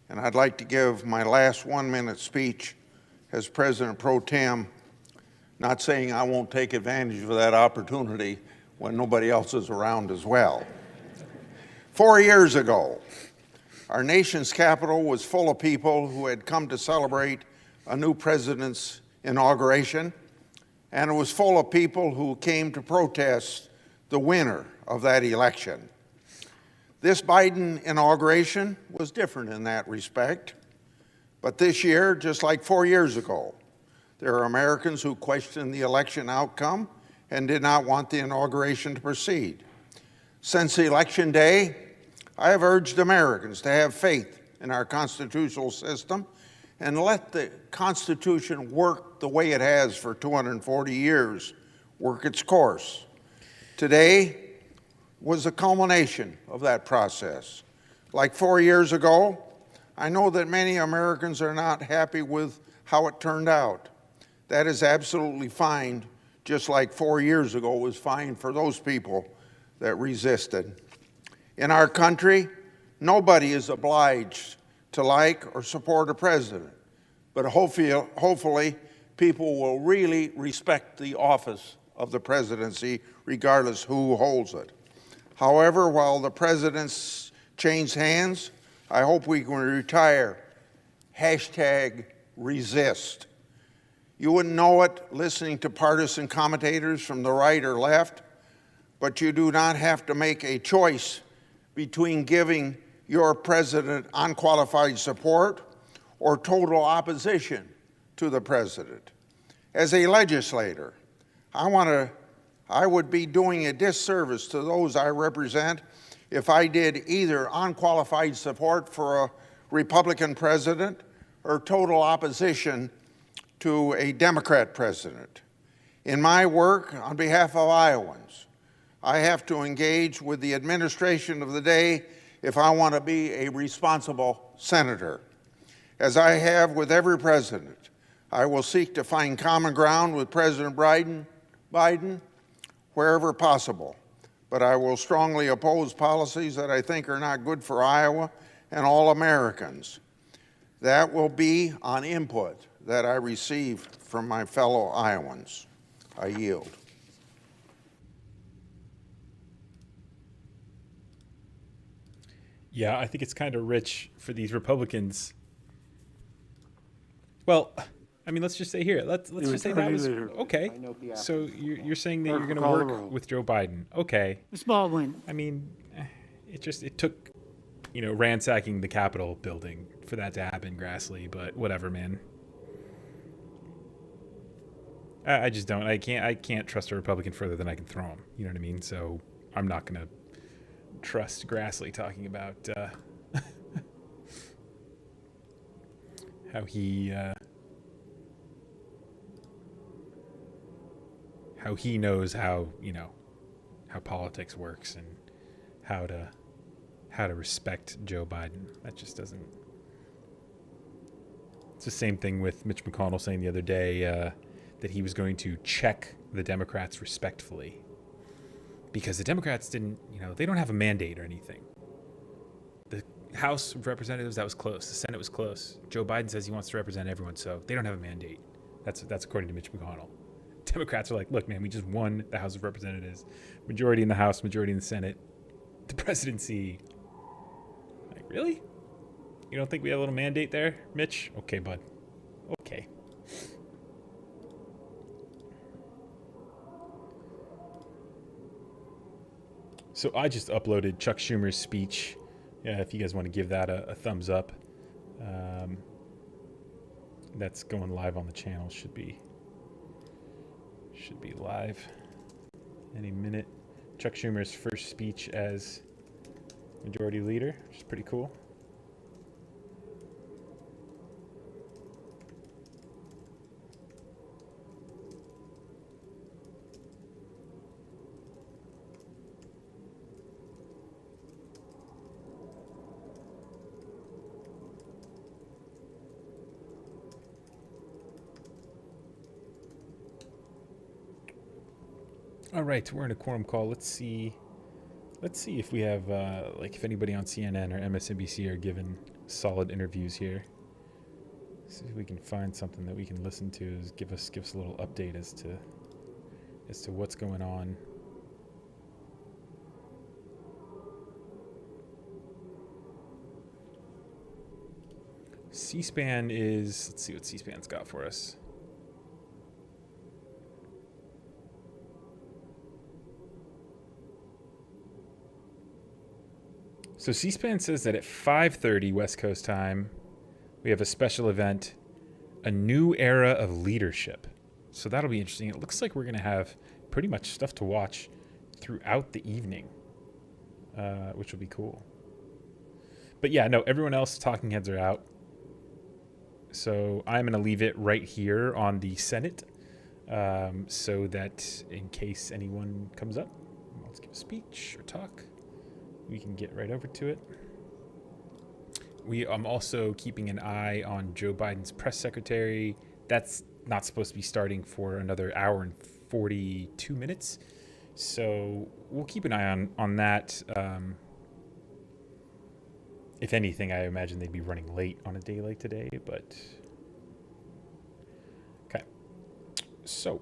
Speaker 3: and I'd like to give my last 1-minute speech as President Pro Tem, not saying I won't take advantage of that opportunity when nobody else is around as well. 4 years ago, our nation's capital was full of people who had come to celebrate a new president's inauguration, and it was full of people who came to protest the winner of that election. This Biden inauguration was different in that respect. But this year, just like 4 years ago, there are Americans who questioned the election outcome and did not want the inauguration to proceed. Since Election Day, I have urged Americans to have faith in our constitutional system and let the Constitution work the way it has for 240 years, work its course. Today was the culmination of that process. Like 4 years ago, I know that many Americans are not happy with how it turned out. That is absolutely fine, just like 4 years ago was fine for those people that resisted. In our country, nobody is obliged to like or support a president, but hopefully people will really respect the office of the presidency, regardless who holds it. However, while the president's changed hands, I hope we can retire #resist. You wouldn't know it listening to partisan commentators from the right or left, but you do not have to make a choice between giving your president unqualified support or total opposition to the president. As a legislator, I would be doing a disservice to those I represent if I did either unqualified support for a Republican president or total opposition to a Democrat president. In my work on behalf of Iowans, I have to engage with the administration of the day if I want to be a responsible senator. As I have with every president, I will seek to find common ground with President Biden wherever possible, but I will strongly oppose policies that I think are not good for Iowa and all Americans. That will be on input that I receive from my fellow Iowans. I yield.
Speaker 1: Yeah, I think it's kind of rich for these Republicans. Well, I mean, let's just say here. Let's just say that was okay. So you're saying that you're going to work with Joe Biden. Okay.
Speaker 7: Ms. Baldwin.
Speaker 1: I mean, it took, ransacking the Capitol building for that to happen, Grassley. But whatever, man. I just don't. I can't trust a Republican further than I can throw him. You know what I mean? So I'm not going to trust Grassley talking about how he knows how politics works and how to respect Joe Biden. That just doesn't. It's the same thing with Mitch McConnell saying the other day that he was going to check the Democrats respectfully because the Democrats didn't, they don't have a mandate or anything. The House of Representatives, that was close. The Senate was close. Joe Biden says he wants to represent everyone, so they don't have a mandate. That's according to Mitch McConnell. Democrats are like, look, man, we just won the House of Representatives. Majority in the House, majority in the Senate. The presidency. Like, really? You don't think we have a little mandate there, Mitch? Okay, bud. Okay. So I just uploaded Chuck Schumer's speech. If you guys want to give that a thumbs up. That's going live on the channel. Should be live any minute. Chuck Schumer's first speech as Majority Leader, which is pretty cool. All right, we're in a quorum call. Let's see if we have if anybody on CNN or MSNBC are giving solid interviews here. See if we can find something that we can listen to. Give us a little update as to what's going on. C-SPAN is, let's see what C-SPAN's got for us. So C-SPAN says that at 5:30 West Coast time, we have a special event, A New Era of Leadership. So that'll be interesting. It looks like we're going to have pretty much stuff to watch throughout the evening, which will be cool. But yeah, no, everyone else, talking heads are out. So I'm going to leave it right here on the Senate so that in case anyone comes up, wants to give a speech or talk, we can get right over to it. I'm also keeping an eye on Joe Biden's press secretary. That's not supposed to be starting for another hour and 42 minutes. So we'll keep an eye on that. If anything, I imagine they'd be running late on a day like today, but okay. So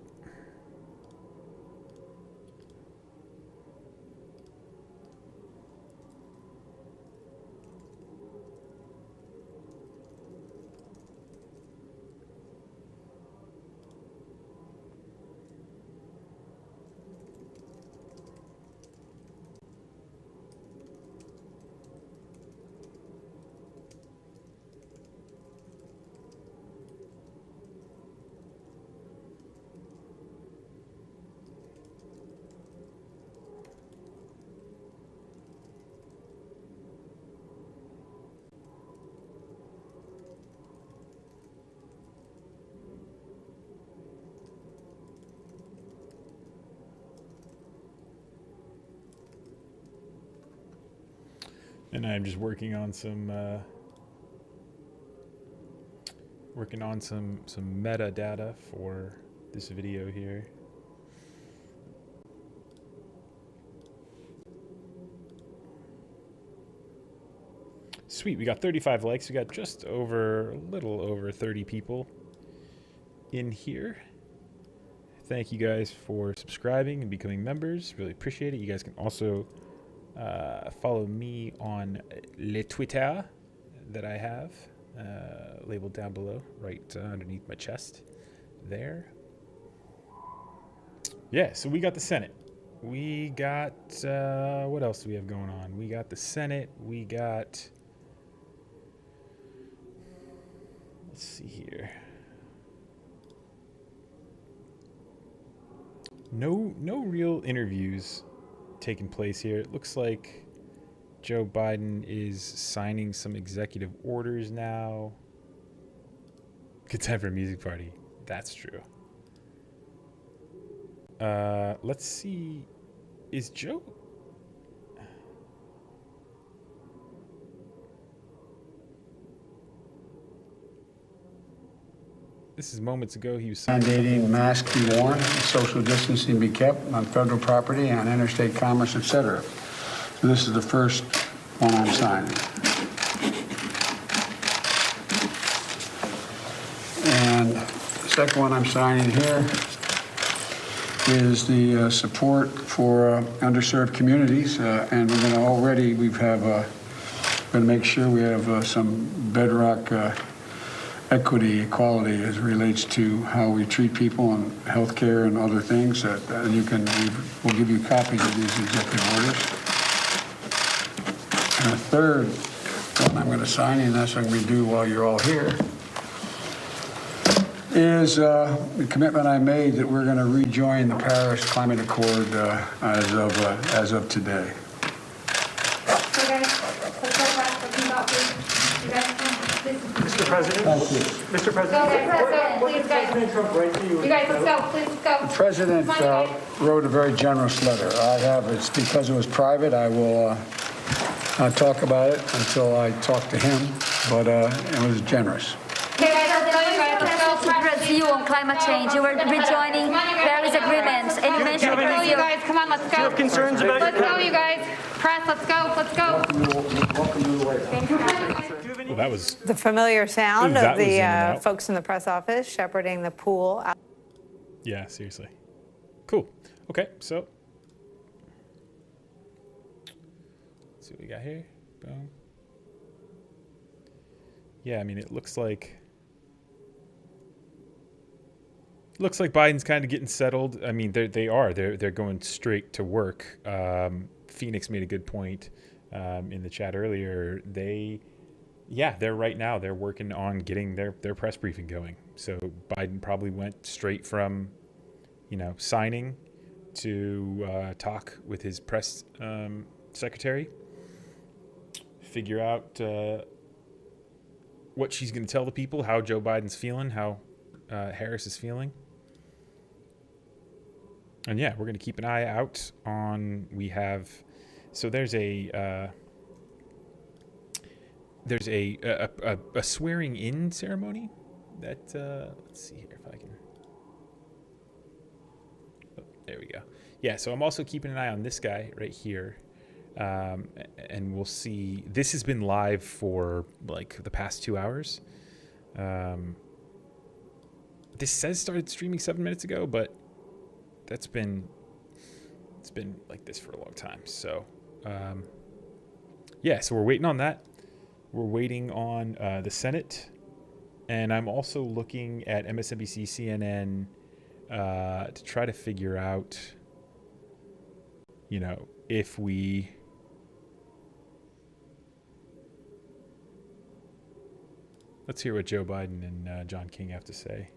Speaker 1: and I'm just working on some metadata for this video here. Sweet, we got 35 likes. We got just over, a little over 30 people in here. Thank you guys for subscribing and becoming members. Really appreciate it. You guys can also follow me on le Twitter that I have labeled down below, right underneath my chest there. Yeah, so we got the Senate. We got, what else do we have going on? We got the Senate. We got, let's see here. No real interviews taking place here. It looks like Joe Biden is signing some executive orders now. Good time for a music party. That's true. Let's see. Is Joe... This is moments ago. He was
Speaker 7: mandating masks be worn, social distancing be kept on federal property, on interstate commerce, etc. So this is the first one I'm signing. And the second one I'm signing here is the support for underserved communities, and we're going to already we're going to make sure we have some bedrock equity, equality as relates to how we treat people and healthcare and other things. And we'll give you copies of these executive orders. And the third one I'm going to sign, and that's what we do while you're all here, is the commitment I made that we're going to rejoin the Paris Climate Accord as of today.
Speaker 13: Mr. President.
Speaker 7: Thank you.
Speaker 13: Mr. President. Please, guys. Trump write to you? You guys, let's go. Please, let's go.
Speaker 7: The President wrote a very generous letter. It's because it was private. I will not talk about it until I talk to him, but it was generous.
Speaker 13: Okay, guys, let's go. You guys, let's go.
Speaker 21: Brazil on climate change. You were rejoining Paris Agreement, and you mentioned Brazil.
Speaker 13: You guys, come on, let's go. Do you have concerns about? Let's go, you guys. Press, let's go. Let's go.
Speaker 7: Welcome to the White House.
Speaker 1: Well, that was
Speaker 22: the familiar sound
Speaker 1: that
Speaker 22: of
Speaker 1: was in and
Speaker 22: the
Speaker 1: out.
Speaker 22: folks in the press office shepherding the pool.
Speaker 1: Yeah, seriously. Cool. Okay, so let's see what we got here. Boom. Yeah, I mean, it looks like Biden's kind of getting settled. I mean, they're going straight to work. Phoenix made a good point in the chat earlier, they're right now, they're working on getting their press briefing going. So Biden probably went straight from, signing to talk with his press secretary, figure out what she's going to tell the people, how Joe Biden's feeling, how Harris is feeling. And we're going to keep an eye out on, there's a swearing in ceremony that, let's see here if I can, there we go. Yeah, so I'm also keeping an eye on this guy right here. And we'll see, this has been live for like the past 2 hours. This says started streaming 7 minutes ago, but it's been like this for a long time. So, so we're waiting on that. We're waiting on the Senate. And I'm also looking at MSNBC, CNN, to try to figure out, if we... Let's hear what Joe Biden and John King have to say.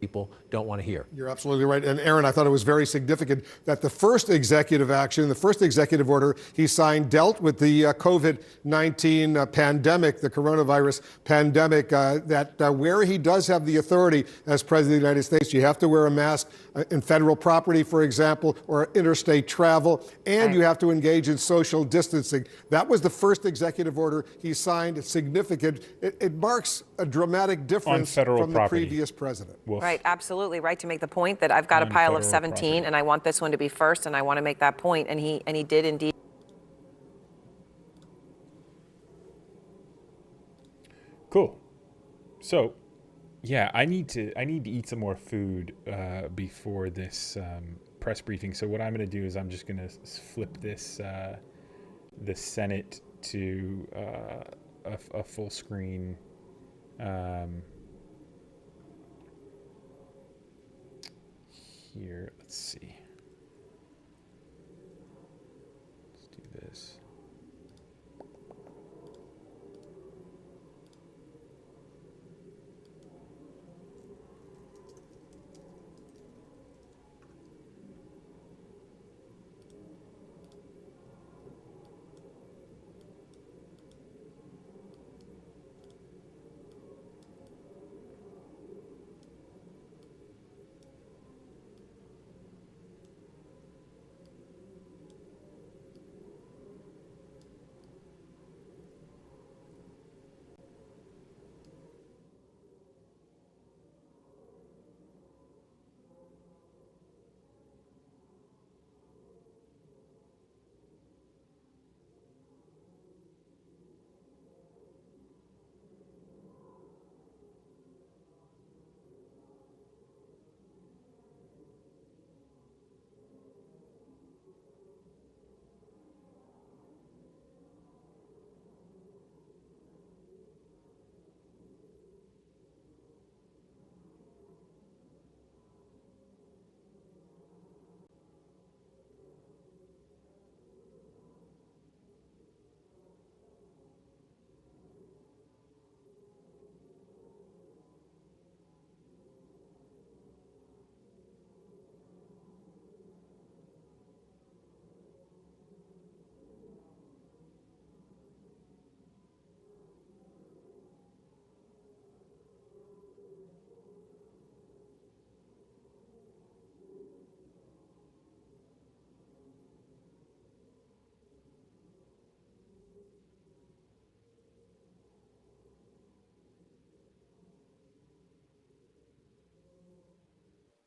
Speaker 5: People don't want to hear.
Speaker 10: You're absolutely right. And Aaron, I thought it was very significant that the first executive action, the first executive order he signed dealt with the COVID-19 pandemic, the coronavirus pandemic, that where he does have the authority as president of the United States, you have to wear a mask in federal property, for example, or interstate travel, and you have to engage in social distancing. That was the first executive order he signed. It's significant. It marks a dramatic difference from the previous president.
Speaker 11: Right, absolutely right to make the point that I've got a pile of 17 and I want this one to be first, and I want to make that point, and he did indeed.
Speaker 1: Cool. So, I need to eat some more food before this press briefing. So what I'm going to do is I'm just going to flip this the Senate to a full screen. Here, let's see. Let's do this.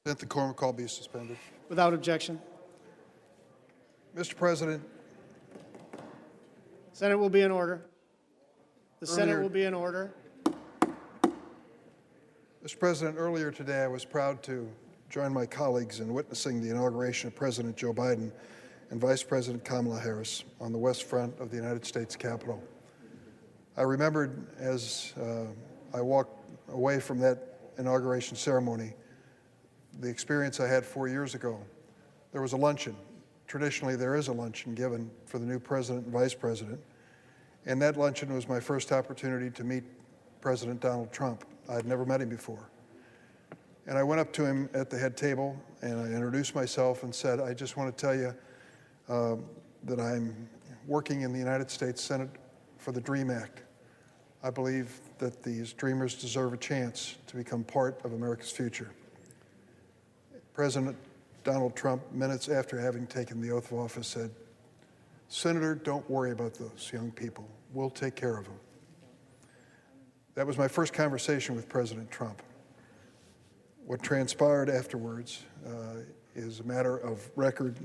Speaker 23: That the quorum call be suspended.
Speaker 24: Without objection.
Speaker 23: Mr. President.
Speaker 24: Senate will be in order. The Senate will be in order.
Speaker 23: Mr. President, earlier today I was proud to join my colleagues in witnessing the inauguration of President Joe Biden and Vice President Kamala Harris on the west front of the United States Capitol. I remembered as I walked away from that inauguration ceremony the experience I had 4 years ago. There was a luncheon traditionally there is a luncheon given for the new president and vice president. And that luncheon was my first opportunity to meet President Donald Trump. I'd never met him before. And I went up to him at the head table and I introduced myself and said, I just want to tell you that I'm working in the United States Senate for the DREAM Act. I believe that these dreamers deserve a chance to become part of America's future. President Donald Trump, minutes after having taken the oath of office, said, Senator, don't worry about those young people. We'll take care of them. That was my first conversation with President Trump. What transpired afterwards is a matter of record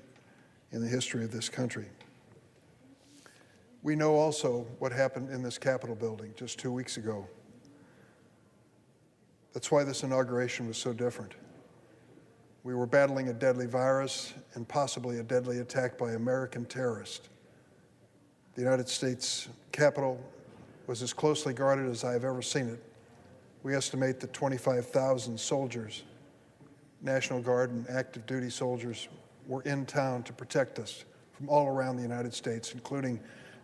Speaker 23: in the history of this country. We know also what happened in this Capitol building just 2 weeks ago. That's why this inauguration was so different. We were battling a deadly virus and possibly a deadly attack by American terrorists. The United States Capitol was as closely guarded as I have ever seen it. We estimate that 25,000 soldiers, National Guard and active duty soldiers, were in town to protect us from all around the United States, including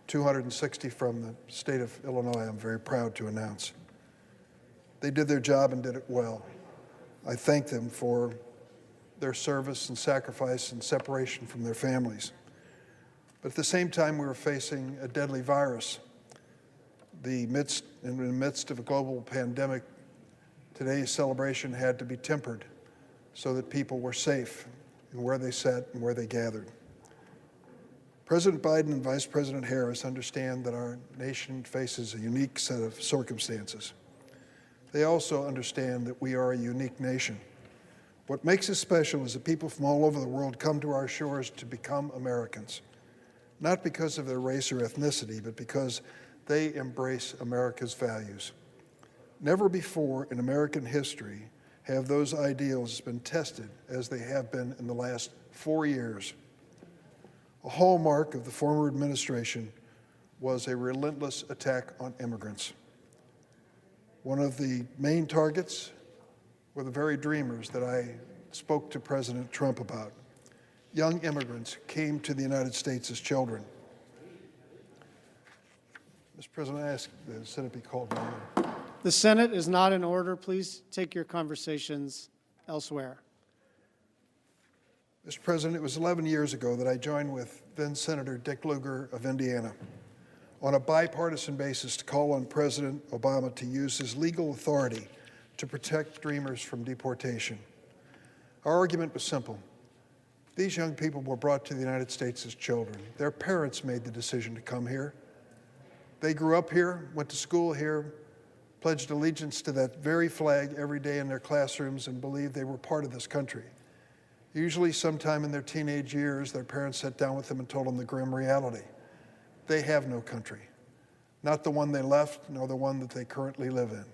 Speaker 23: 260 from the state of Illinois, I'm very proud to announce. They did their job and did it well. I thank them for their service and sacrifice and separation from their families. But at the same time, we were facing a deadly virus. In the midst of a global pandemic, today's celebration had to be tempered so that people were safe in where they sat and where they gathered. President Biden and Vice President Harris understand that our nation faces a unique set of circumstances. They also understand that we are a unique nation. What makes us special is that people from all over the world come to our shores to become Americans, not because of their race or ethnicity, but because they embrace America's values. Never before in American history have those ideals been tested as they have been in the last 4 years. A hallmark of the former administration was a relentless attack on immigrants. One of the main targets were the very dreamers that I spoke to President Trump about. Young immigrants came to the United States as children. Mr. President, I ask the Senate be called to order.
Speaker 24: The Senate is not in order. Please take your conversations elsewhere.
Speaker 23: Mr. President, it was 11 years ago that I joined with then Senator Dick Lugar of Indiana on a bipartisan basis to call on President Obama to use his legal authority to protect dreamers from deportation. Our argument was simple. These young people were brought to the United States as children. Their parents made the decision to come here. They grew up here, went to school here, pledged allegiance to that very flag every day in their classrooms, and believed they were part of this country. Usually sometime in their teenage years, their parents sat down with them and told them the grim reality. They have no country, not the one they left, nor the one that they currently live in.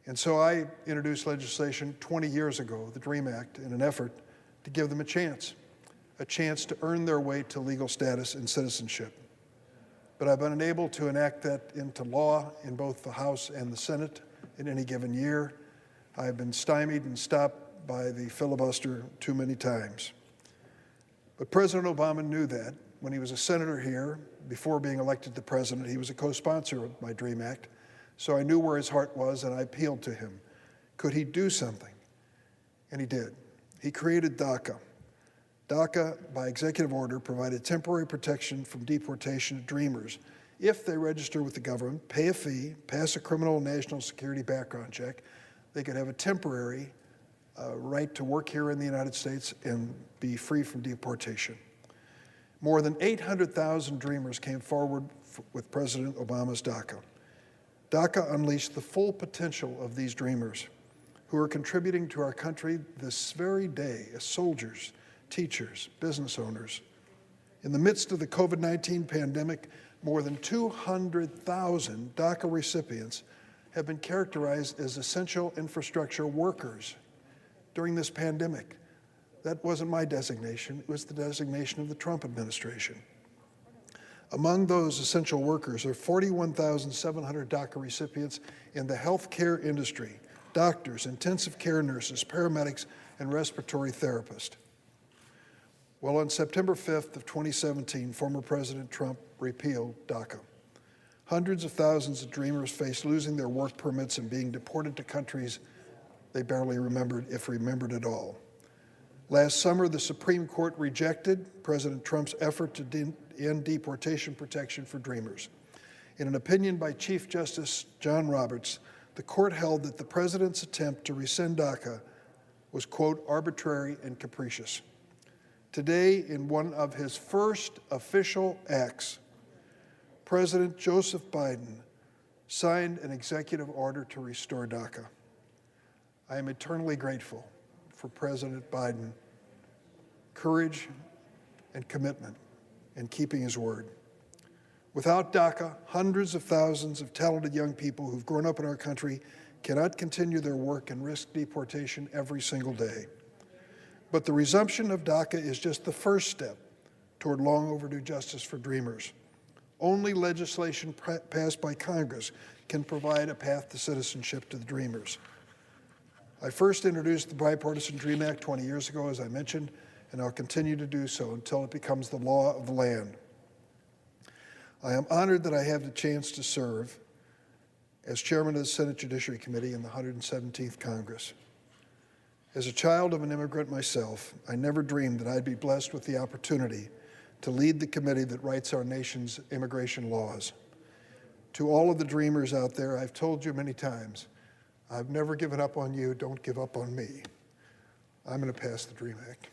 Speaker 23: And so I introduced legislation 20 years ago, the DREAM Act, in an effort to give them a chance to earn their way to legal status and citizenship. But I've been unable to enact that into law in both the House and the Senate in any given year. I've been stymied and stopped by the filibuster too many times. But President Obama knew that. When he was a senator here, before being elected to president, he was a co-sponsor of my DREAM Act. So I knew where his heart was, and I appealed to him. Could he do something? And he did. He created DACA. DACA, by executive order, provided temporary protection from deportation to dreamers if they register with the government, pay a fee, pass a criminal and national security background check. They could have a temporary right to work here in the United States and be free from deportation. More than 800,000 dreamers came forward with President Obama's DACA. DACA unleashed the full potential of these dreamers who are contributing to our country this very day as soldiers, teachers, business owners. In the midst of the COVID-19 pandemic, more than 200,000 DACA recipients have been characterized as essential infrastructure workers during this pandemic. That wasn't my designation, it was the designation of the Trump administration. Among those essential workers are 41,700 DACA recipients in the healthcare industry, doctors, intensive care nurses, paramedics, and respiratory therapists. Well, on September 5th of 2017, former President Trump repealed DACA. Hundreds of thousands of Dreamers faced losing their work permits and being deported to countries they barely remembered, if remembered at all. Last summer, the Supreme Court rejected President Trump's effort to end deportation protection for Dreamers. In an opinion by Chief Justice John Roberts, the court held that the president's attempt to rescind DACA was, quote, arbitrary and capricious. Today, in one of his first official acts, President Joseph Biden signed an executive order to restore DACA. I am eternally grateful for President Biden's courage and commitment in keeping his word. Without DACA, hundreds of thousands of talented young people who've grown up in our country cannot continue their work and risk deportation every single day. But the resumption of DACA is just the first step toward long overdue justice for Dreamers. Only legislation passed by Congress can provide a path to citizenship to the Dreamers. I first introduced the Bipartisan DREAM Act 20 years ago, as I mentioned, and I'll continue to do so until it becomes the law of the land. I am honored that I have the chance to serve as chairman of the Senate Judiciary Committee in the 117th Congress. As a child of an immigrant myself, I never dreamed that I'd be blessed with the opportunity to lead the committee that writes our nation's immigration laws. To all of the Dreamers out there, I've told you many times, I've never given up on you, don't give up on me. I'm going to pass the DREAM Act.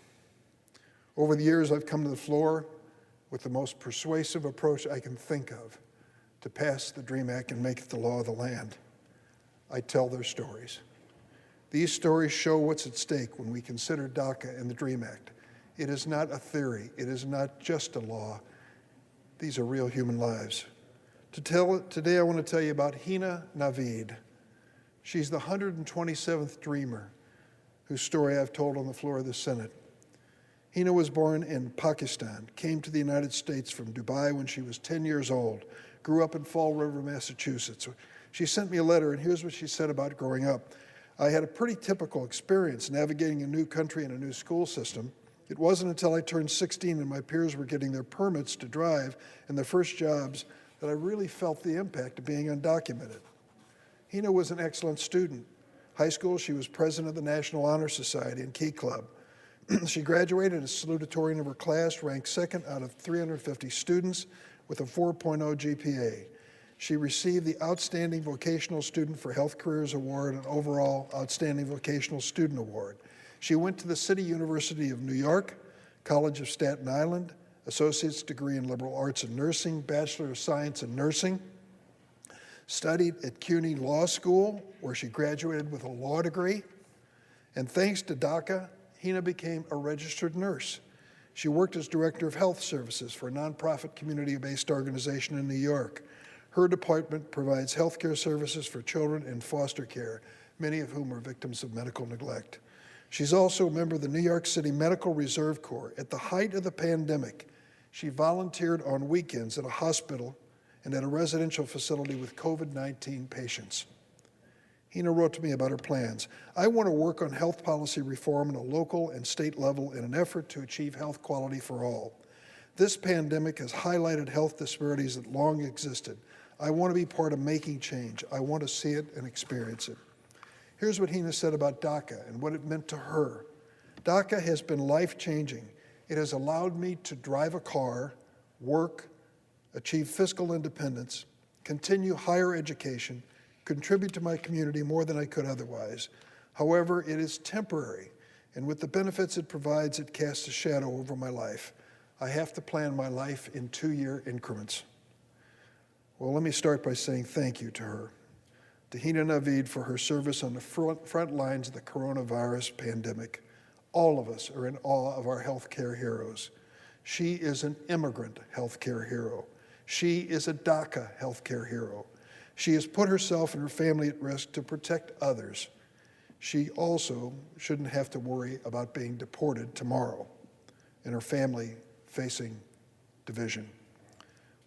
Speaker 23: Over the years, I've come to the floor with the most persuasive approach I can think of to pass the DREAM Act and make it the law of the land. I tell their stories. These stories show what's at stake when we consider DACA and the DREAM Act. It is not a theory. It is not just a law. These are real human lives. Today I want to tell you about Hina Naveed. She's the 127th Dreamer whose story I've told on the floor of the Senate. Hina was born in Pakistan, came to the United States from Dubai when she was 10 years old, grew up in Fall River, Massachusetts. She sent me a letter, and here's what she said about growing up. I had a pretty typical experience navigating a new country and a new school system. It wasn't until I turned 16 and my peers were getting their permits to drive and their first jobs that I really felt the impact of being undocumented. Hina was an excellent student. High school, she was president of the National Honor Society and Key Club. She graduated as salutatorian of her class, ranked second out of 350 students with a 4.0 GPA. She received the Outstanding Vocational Student for Health Careers Award and overall Outstanding Vocational Student Award. She went to the City University of New York, College of Staten Island, Associate's degree in Liberal Arts and Nursing, Bachelor of Science in Nursing, studied at CUNY Law School, where she graduated with a law degree, and thanks to DACA, Hina became a registered nurse. She worked as director of health services for a nonprofit community-based organization in New York. Her department provides health care services for children in foster care, many of whom are victims of medical neglect. She's also a member of the New York City Medical Reserve Corps. At the height of the pandemic, she volunteered on weekends at a hospital and at a residential facility with COVID-19 patients. Hina wrote to me about her plans. I want to work on health policy reform at a local and state level in an effort to achieve health quality for all. This pandemic has highlighted health disparities that long existed. I want to be part of making change. I want to see it and experience it. Here's what Hina said about DACA and what it meant to her. DACA has been life-changing. It has allowed me to drive a car, work, achieve fiscal independence, continue higher education, contribute to my community more than I could otherwise. However, it is temporary, and with the benefits it provides, it casts a shadow over my life. I have to plan my life in 2-year increments. Well, let me start by saying thank you to her, to Hina Naveed for her service on the front lines of the coronavirus pandemic. All of us are in awe of our healthcare heroes. She is an immigrant healthcare hero. She is a DACA healthcare hero. She has put herself and her family at risk to protect others. She also shouldn't have to worry about being deported tomorrow and her family facing division.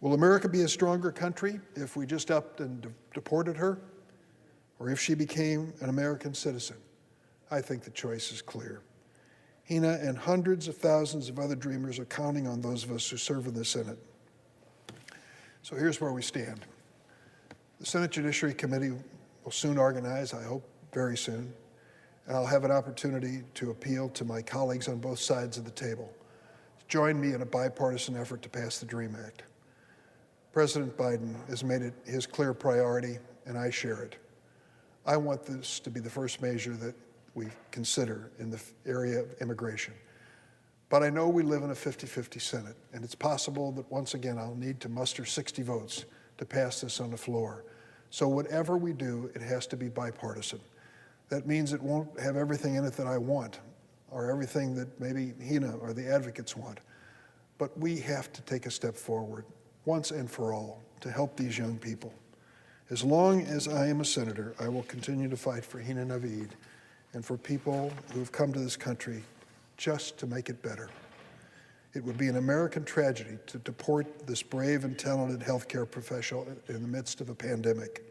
Speaker 23: Will America be a stronger country if we just upped and deported her, or if she became an American citizen? I think the choice is clear. Hina and hundreds of thousands of other dreamers are counting on those of us who serve in the Senate. So here's where we stand. The Senate Judiciary Committee will soon organize, I hope very soon, and I'll have an opportunity to appeal to my colleagues on both sides of the table to join me in a bipartisan effort to pass the DREAM Act. President Biden has made it his clear priority, and I share it. I want this to be the first measure that we consider in the area of immigration. But I know we live in a 50-50 Senate, and it's possible that once again I'll need to muster 60 votes to pass this on the floor. So whatever we do, it has to be bipartisan. That means it won't have everything in it that I want, or everything that maybe Hina or the advocates want. But we have to take a step forward, once and for all, to help these young people. As long as I am a senator, I will continue to fight for Hina Navid and for people who've come to this country just to make it better. It would be an American tragedy to deport this brave and talented healthcare professional in the midst of a pandemic.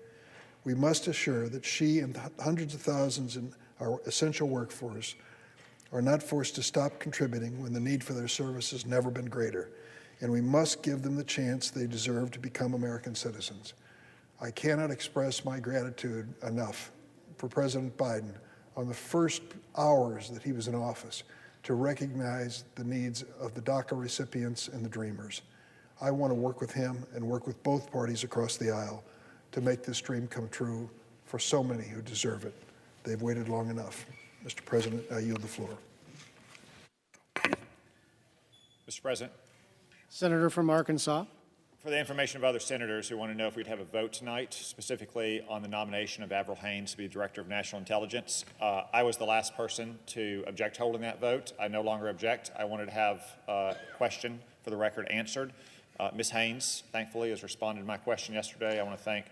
Speaker 23: We must assure that she and the hundreds of thousands in our essential workforce are not forced to stop contributing when the need for their service has never been greater. And we must give them the chance they deserve to become American citizens. I cannot express my gratitude enough for President Biden on the first hours that he was in office to recognize the needs of the DACA recipients and the Dreamers. I want to work with him and work with both parties across the aisle to make this dream come true for so many who deserve it. They've waited long enough. Mr. President, I yield the floor.
Speaker 9: Mr. President,
Speaker 24: Senator from Arkansas.
Speaker 9: for the information of other senators who want to know if we'd have a vote tonight, specifically on the nomination of Avril Haines to be Director of National Intelligence, I was the last person to object to holding that vote. I no longer object. I wanted to have a question for the record answered. Ms. Haines, thankfully, has responded to my question yesterday. I want to thank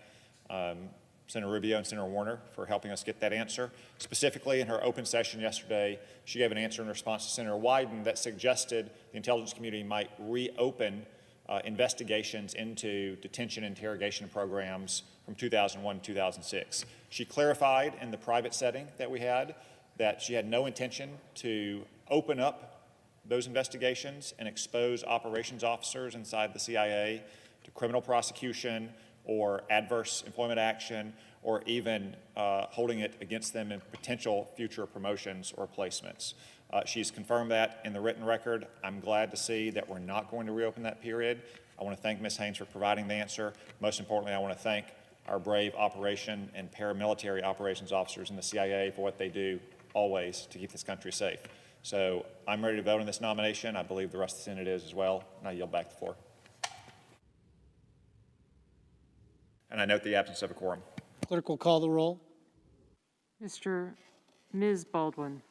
Speaker 9: Senator Rubio and Senator Warner for helping us get that answer. Specifically, in her open session yesterday, she gave an answer in response to Senator Wyden that suggested the intelligence community might reopen investigations into detention and interrogation programs from 2001 to 2006. She clarified in the private setting that we had that she had no intention to open up those investigations and expose operations officers inside the CIA to criminal prosecution or adverse employment action, or even holding it against them in potential future promotions or placements. She's confirmed that in the written record. I'm glad to see that we're not going to reopen that period. I want to thank Ms. Haines for providing the answer. Most importantly, I want to thank our brave operation and paramilitary operations officers in the CIA for what they do always to keep this country safe. So I'm ready to vote on this nomination. I believe the rest of the Senate is as well, and I yield back the floor. And I note the absence of a quorum.
Speaker 24: Clerk will call the roll.
Speaker 12: Ms. Baldwin.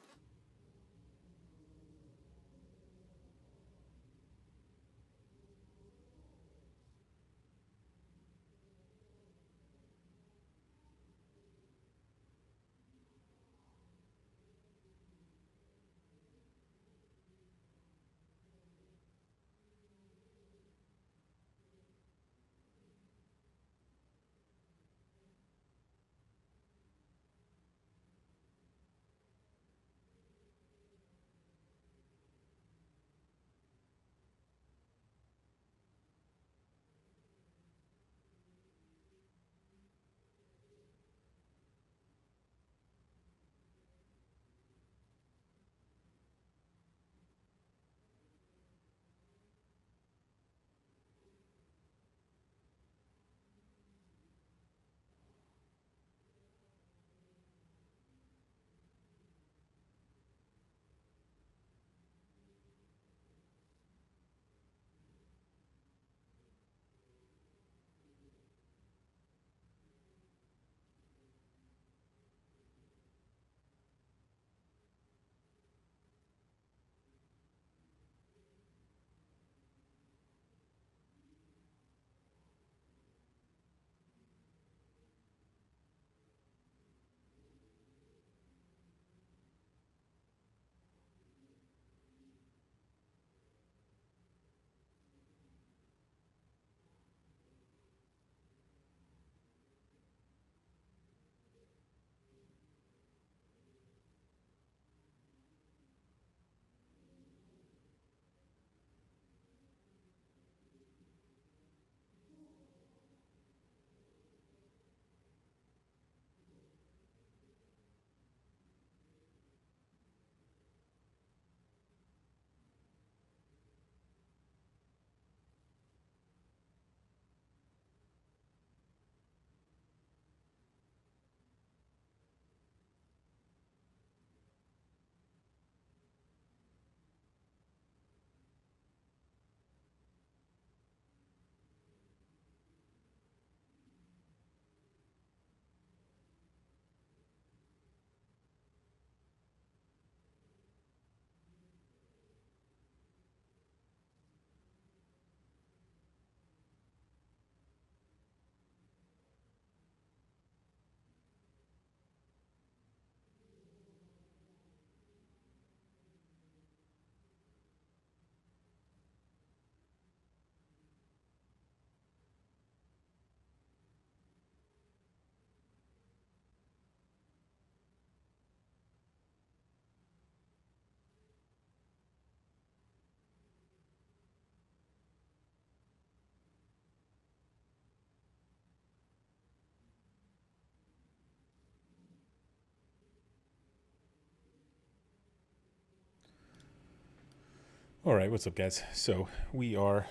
Speaker 1: All right, what's up, guys? So we are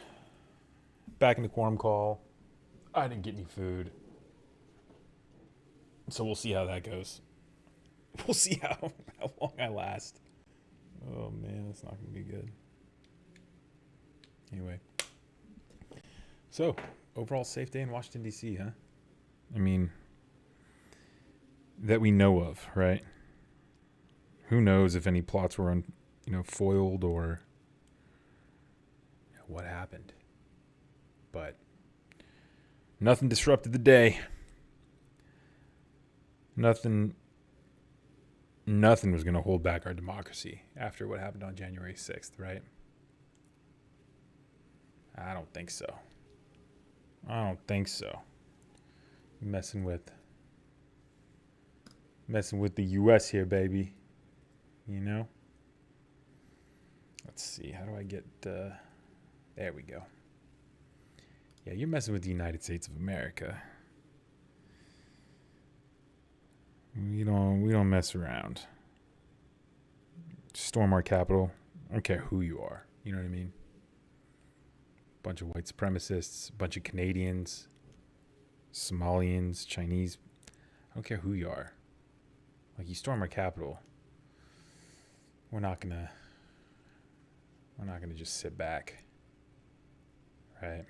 Speaker 1: back in the quorum call. I didn't get any food, so we'll see how that goes. We'll see how long I last. Oh man, that's not gonna be good. Anyway, so overall safe day in Washington D.C., huh? I mean, that we know of, right? Who knows if any plots were foiled or what happened. But nothing disrupted the day. Nothing was going to hold back our democracy after what happened on January 6th, right? I don't think so. Messing with the US here, baby. You know? Let's see. How do I get there we go. Yeah, you're messing with the United States of America. We don't mess around. Storm our capital. I don't care who you are. You know what I mean? Bunch of white supremacists, bunch of Canadians, Somalians, Chinese. I don't care who you are. Like, you storm our capital, we're not gonna just sit back. Right?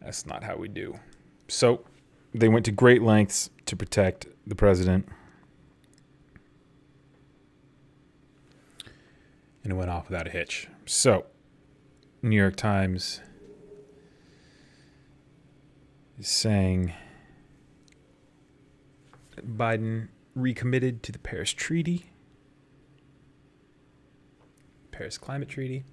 Speaker 1: That's not how we do. So they went to great lengths to protect the president. And it went off without a hitch. So, New York Times is saying that Biden recommitted to the Paris Climate Treaty.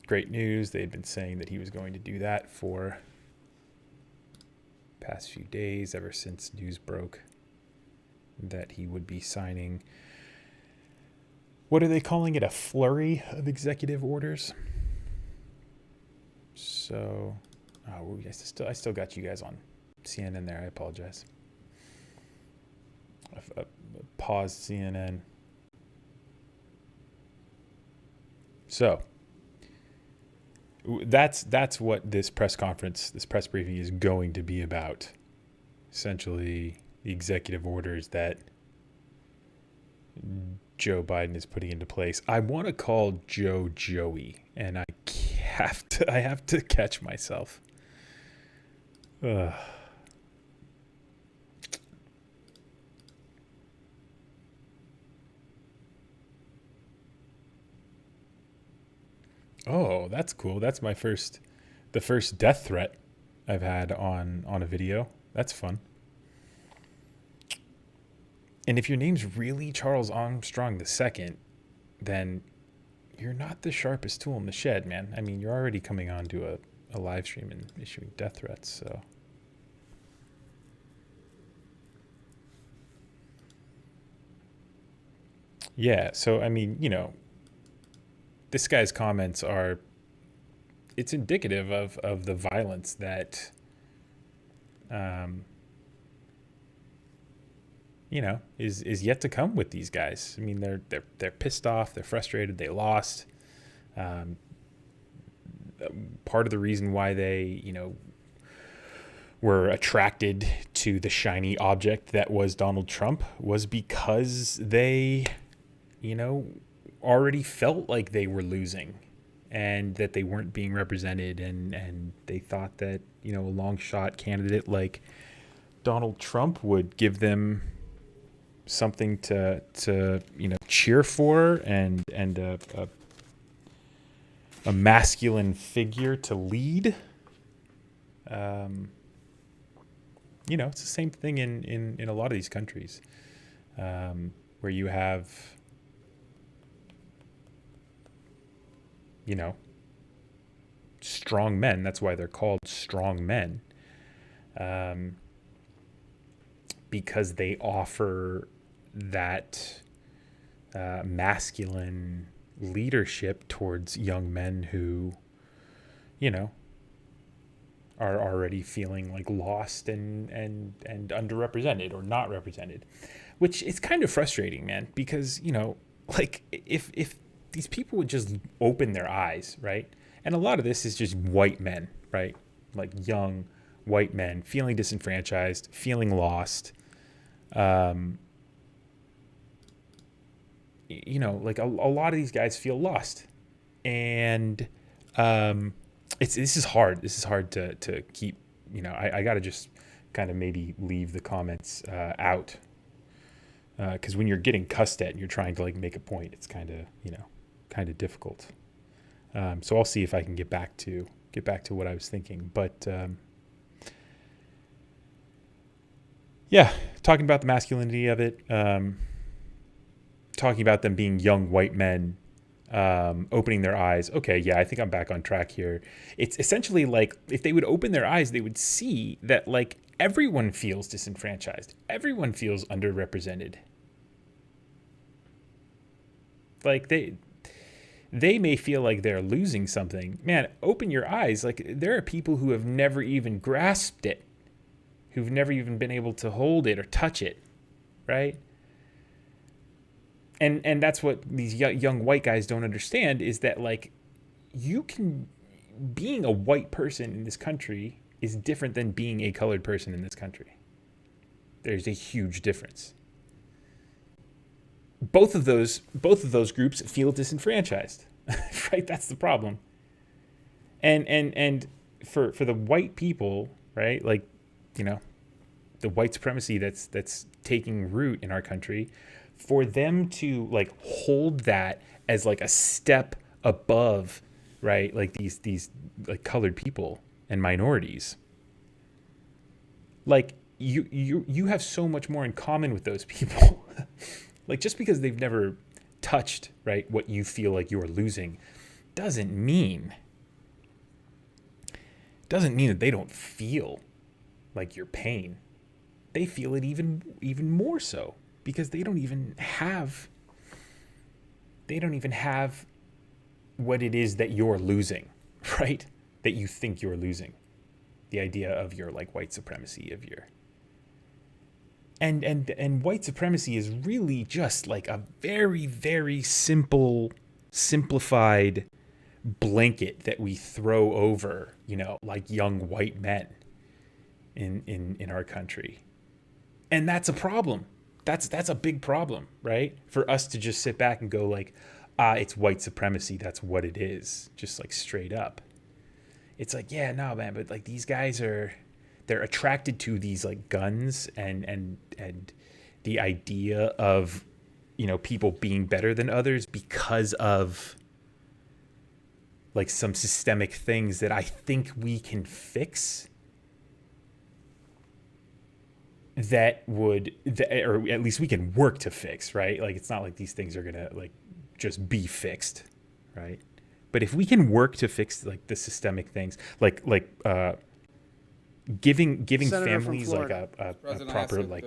Speaker 1: Great news. They had been saying that he was going to do that for the past few days, ever since news broke that he would be signing, what are they calling it, a flurry of executive orders? So, I still got you guys on CNN there. I apologize. I paused CNN. So, that's what this press conference, this press briefing is going to be about. Essentially, the executive orders that Joe Biden is putting into place. I want to call Joe Joey, and I have to catch myself. Ugh. Oh, that's cool. That's the first death threat I've had on a video. That's fun. And if your name's really Charles Armstrong II, then you're not the sharpest tool in the shed, man. I mean, you're already coming on to a live stream and issuing death threats, so. Yeah, so, I mean, this guy's comments it's indicative of the violence that, is yet to come with these guys. I mean, they're pissed off, they're frustrated, they lost. Part of the reason why they, were attracted to the shiny object that was Donald Trump was because they, already felt like they were losing and that they weren't being represented, and they thought that, a long shot candidate like Donald Trump would give them something to cheer for and a masculine figure to lead. It's the same thing in a lot of these countries, where you have strong men. That's why they're called strong men, because they offer that masculine leadership towards young men who, are already feeling like lost and underrepresented or not represented, which is kind of frustrating, man, because, like if these people would just open their eyes, right? And a lot of this is just white men, right? Like young white men feeling disenfranchised, feeling lost. You know, like a lot of these guys feel lost, and this is hard. This is hard to keep. You know, I got to just kind of maybe leave the comments out, because when you're getting cussed at and you're trying to like make a point, it's kind of difficult. So I'll see if I can get back to what I was thinking, but yeah, talking about the masculinity of it. Talking about them being young white men, opening their eyes. Okay, yeah, I think I'm back on track here. It's essentially like if they would open their eyes, they would see that like everyone feels disenfranchised. Everyone feels underrepresented. Like they may feel like they're losing something. Man, open your eyes. Like there are people who have never even grasped it, who've never even been able to hold it or touch it, right? And that's what these young white guys don't understand, is that like being a white person in this country is different than being a colored person in this country. There's a huge difference. Both of those groups feel disenfranchised, right? That's the problem. And for the white people, right? Like, you know, the white supremacy that's taking root in our country, for them to like hold that as like a step above, right? Like these like colored people and minorities. Like you have so much more in common with those people. Like just because they've never touched, right, what you feel like you're losing doesn't mean that they don't feel like your pain. They feel it even more so, because they don't even have what it is that you're losing, right? That you think you're losing. The idea of your like white supremacy, of your and white supremacy is really just like a very, very simplified blanket that we throw over, you know, like young white men in our country. And that's a problem. That's a big problem, right? For us to just sit back and go like, it's white supremacy. That's what it is. Just like straight up. It's like, yeah, no, man, but like these guys they're attracted to these like guns and the idea of, you know, people being better than others because of like some systemic things that I think we can fix, or at least we can work to fix, right? Like it's not like these things are gonna like just be fixed, right? But if we can work to fix like the systemic things, like giving
Speaker 24: Senator
Speaker 1: families like a proper like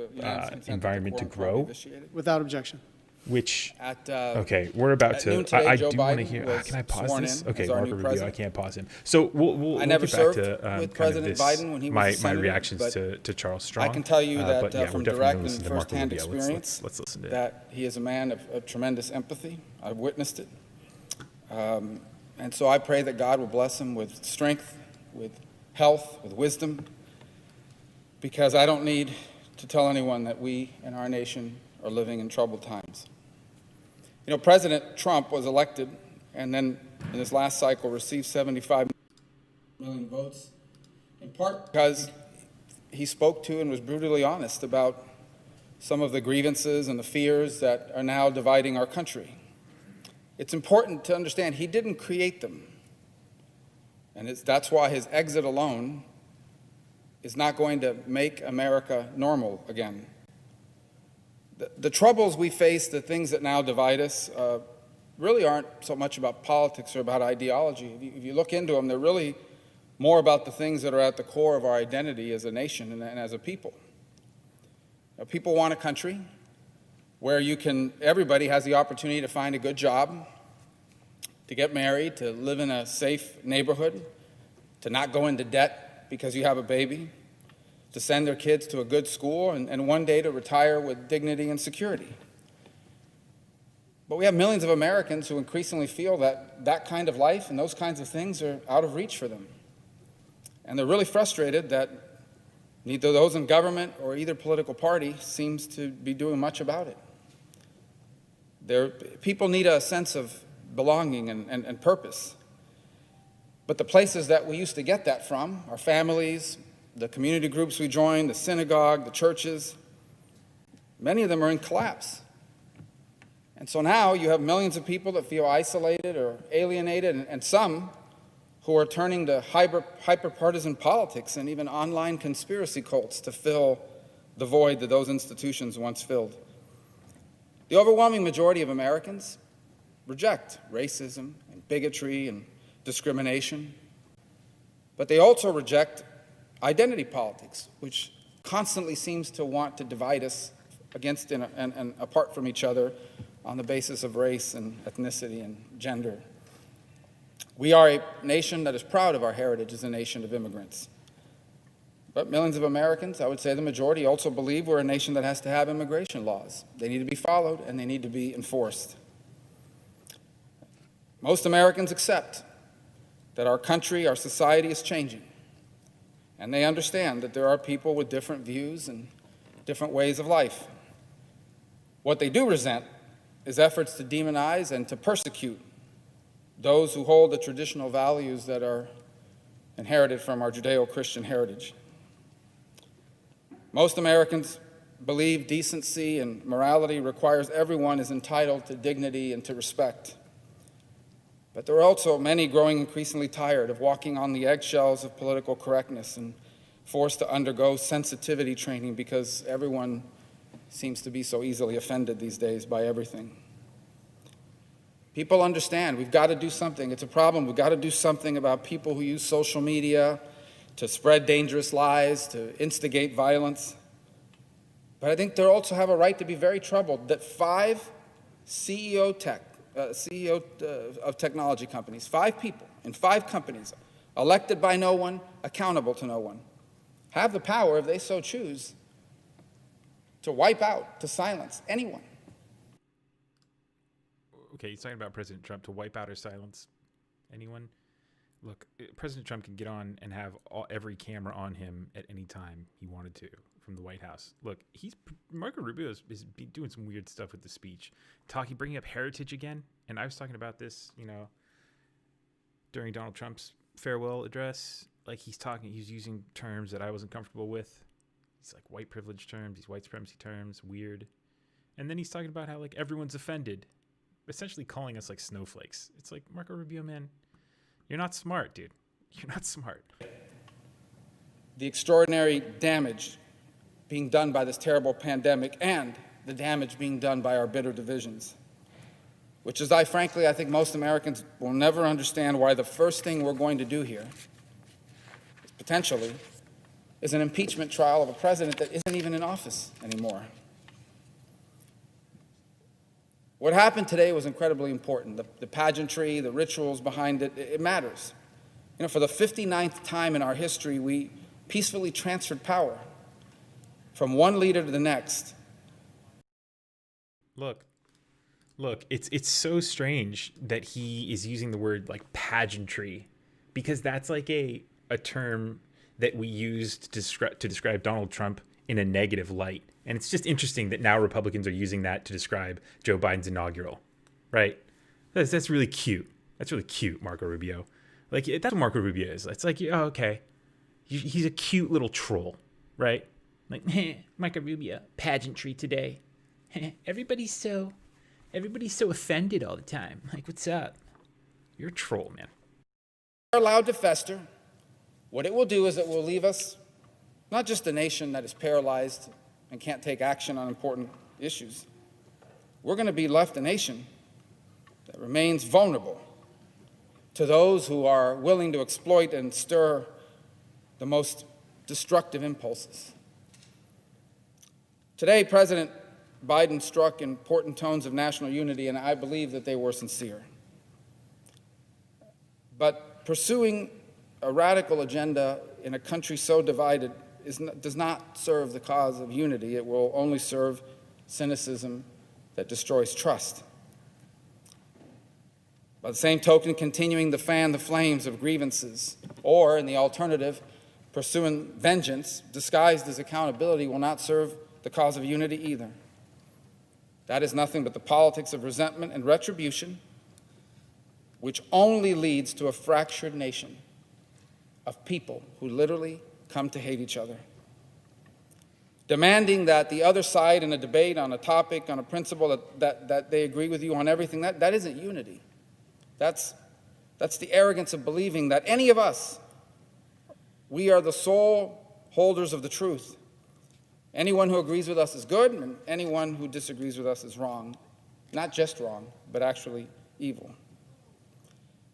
Speaker 1: environment to grow,
Speaker 24: Without objection.
Speaker 1: which okay, we're about to. I do want to hear. Can I pause this? Okay, Marco Rubio, I can't pause him. So we'll get back to
Speaker 12: with President Biden when he was
Speaker 1: my
Speaker 12: a senator,
Speaker 1: reactions to Charles Strong.
Speaker 12: I can tell you that
Speaker 1: but yeah,
Speaker 12: from
Speaker 1: we're definitely
Speaker 12: direct
Speaker 1: gonna
Speaker 12: and
Speaker 1: listen to Marco
Speaker 12: firsthand
Speaker 1: Rubio.
Speaker 12: experience,
Speaker 1: Let's listen to it.
Speaker 12: that he is a man of tremendous empathy. I've witnessed it, and so I pray that God will bless him with strength, with health, with wisdom, because I don't need to tell anyone that we in our nation are living in troubled times. You know, President Trump was elected and then in his last cycle received 75 million votes, in part because he spoke to and was brutally honest about some of the grievances and the fears that are now dividing our country. It's important to understand he didn't create them, and that's why his exit alone is not going to make America normal again. The troubles we face, the things that now divide us, really aren't so much about politics or about ideology. If you look into them, they're really more about the things that are at the core of our identity as a nation and as a people. People want a country where everybody has the opportunity to find a good job, to get married, to live in a safe neighborhood, to not go into debt because you have a baby, to send their kids to a good school, and one day to retire with dignity and security. But we have millions of Americans who increasingly feel that that kind of life and those kinds of things are out of reach for them. And they're really frustrated that neither those in government or either political party seems to be doing much about it. People need a sense of belonging and purpose. But the places that we used to get that from, our families, the community groups we joined, the synagogue, the churches, many of them are in collapse. And so now you have millions of people that feel isolated or alienated, and some who are turning to hyper-partisan politics and even online conspiracy cults to fill the void that those institutions once filled. The overwhelming majority of Americans reject racism and bigotry and discrimination, but they also reject identity politics, which constantly seems to want to divide us against and apart from each other on the basis of race and ethnicity and gender. We are a nation that is proud of our heritage as a nation of immigrants. But millions of Americans, I would say the majority, also believe we're a nation that has to have immigration laws. They need to be followed and they need to be enforced. Most Americans accept that our country, our society is changing. And they understand that there are people with different views and different ways of life. What they do resent is efforts to demonize and to persecute those who hold the traditional values that are inherited from our Judeo-Christian heritage. Most Americans believe decency and morality requires everyone is entitled to dignity and to respect. But there are also many growing increasingly tired of walking on the eggshells of political correctness and forced to undergo sensitivity training because everyone seems to be so easily offended these days by everything. People understand we've got to do something. It's a problem. We've got to do something about people who use social media to spread dangerous lies, to instigate violence. But I think they also have a right to be very troubled that 5 CEO of technology companies, 5 people in 5 companies, elected by no one, accountable to no one, have the power, if they so choose, to wipe out, to silence anyone.
Speaker 1: Okay, he's talking about President Trump to wipe out or silence anyone. Look, President Trump can get on and have every camera on him at any time he wanted to from the White House. Look, Marco Rubio is doing some weird stuff with the speech, bringing up heritage again. And I was talking about this, during Donald Trump's farewell address. Like he's using terms that I wasn't comfortable with. He's like white privilege terms, these white supremacy terms, weird. And then he's talking about how like everyone's offended, essentially calling us like snowflakes. It's like, Marco Rubio, man, you're not smart, dude. You're not smart.
Speaker 12: The extraordinary damage being done by this terrible pandemic and the damage being done by our bitter divisions, which is I think most Americans will never understand why the first thing we're going to do here is potentially is an impeachment trial of a president that isn't even in office anymore. What happened today was incredibly important. The pageantry, the rituals behind it, it matters. For the 59th time in our history, we peacefully transferred power from one leader to the next.
Speaker 1: Look, it's so strange that he is using the word like pageantry, because that's like a term that we used to describe Donald Trump in a negative light. And it's just interesting that now Republicans are using that to describe Joe Biden's inaugural, right? That's really cute. That's really cute, Marco Rubio. Like, that's what Marco Rubio is. It's like, oh, okay. He's a cute little troll, right? Like, Marco Rubio, pageantry today. Everybody's so offended all the time. Like, what's up? You're a troll, man.
Speaker 12: We're allowed to fester. What it will do is it will leave us not just a nation that is paralyzed and can't take action on important issues. We're going to be left a nation that remains vulnerable to those who are willing to exploit and stir the most destructive impulses. Today, President Biden struck important tones of national unity, and I believe that they were sincere. But pursuing a radical agenda in a country so divided does not serve the cause of unity. It will only serve cynicism that destroys trust. By the same token, continuing to fan the flames of grievances, or, in the alternative, pursuing vengeance disguised as accountability will not serve the cause of unity either. That is nothing but the politics of resentment and retribution, which only leads to a fractured nation of people who literally come to hate each other. Demanding that the other side in a debate on a topic, on a principle, that they agree with you on everything, that isn't unity. That's the arrogance of believing that any of us, we are the sole holders of the truth. Anyone who agrees with us is good, and anyone who disagrees with us is wrong. Not just wrong, but actually evil.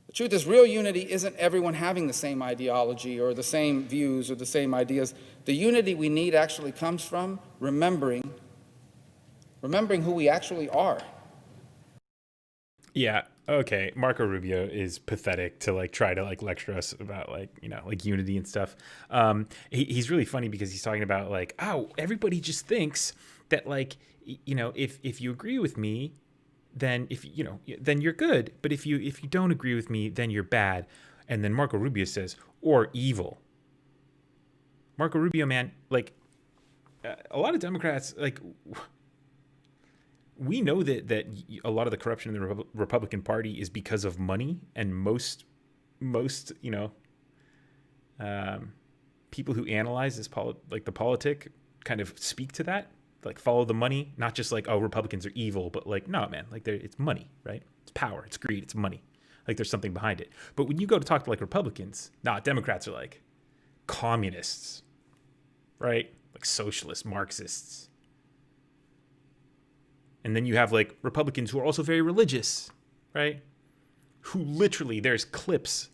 Speaker 12: The truth is, real unity isn't everyone having the same ideology or the same views or the same ideas. The unity we need actually comes from remembering who we actually are.
Speaker 1: Yeah. Okay. Marco Rubio is pathetic to try to lecture us about unity and stuff. He's really funny because he's talking about everybody just thinks that if you agree with me, then then you're good. But if you don't agree with me, then you're bad. And then Marco Rubio says, or evil. Marco Rubio, man, a lot of Democrats, we know that a lot of the corruption in the Republican Party is because of money, and most people who analyze this the politic kind of speak to that, follow the money, not just Republicans are evil, but no, man, it's money, right? It's power, it's greed, it's money. There's something behind it. But when you go to talk to Republicans, Democrats are communists, right? Socialists, Marxists. And then you have Republicans who are also very religious, right? Who literally, there's clips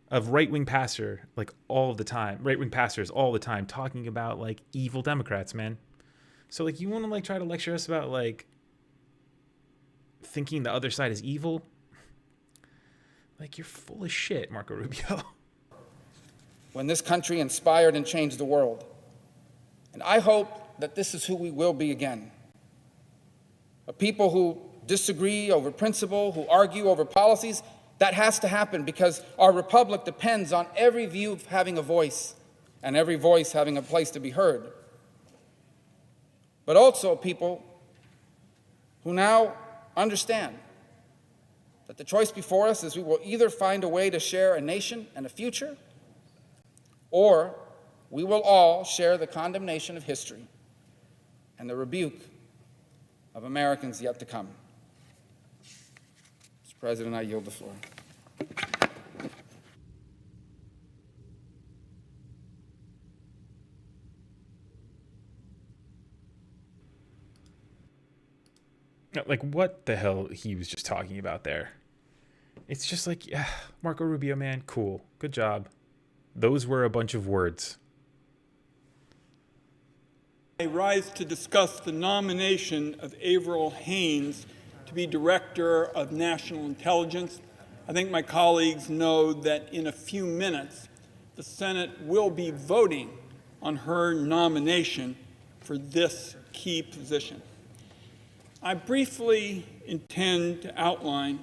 Speaker 1: of right-wing pastors all the time talking about evil Democrats, man. So you want to try to lecture us about thinking the other side is evil? You're full of shit, Marco Rubio.
Speaker 12: When this country inspired and changed the world. And I hope that this is who we will be again. A people who disagree over principle, who argue over policies. That has to happen because our republic depends on every view having a voice and every voice having a place to be heard. But also people who now understand that the choice before us is we will either find a way to share a nation and a future, or we will all share the condemnation of history and the rebuke of Americans yet to come. Mr. President, I yield the floor.
Speaker 1: What the hell he was just talking about there? It's just Marco Rubio, man, cool. Good job. Those were a bunch of words.
Speaker 14: I rise to discuss the nomination of Avril Haines to be Director of National Intelligence. I think my colleagues know that in a few minutes, the Senate will be voting on her nomination for this key position. I briefly intend to outline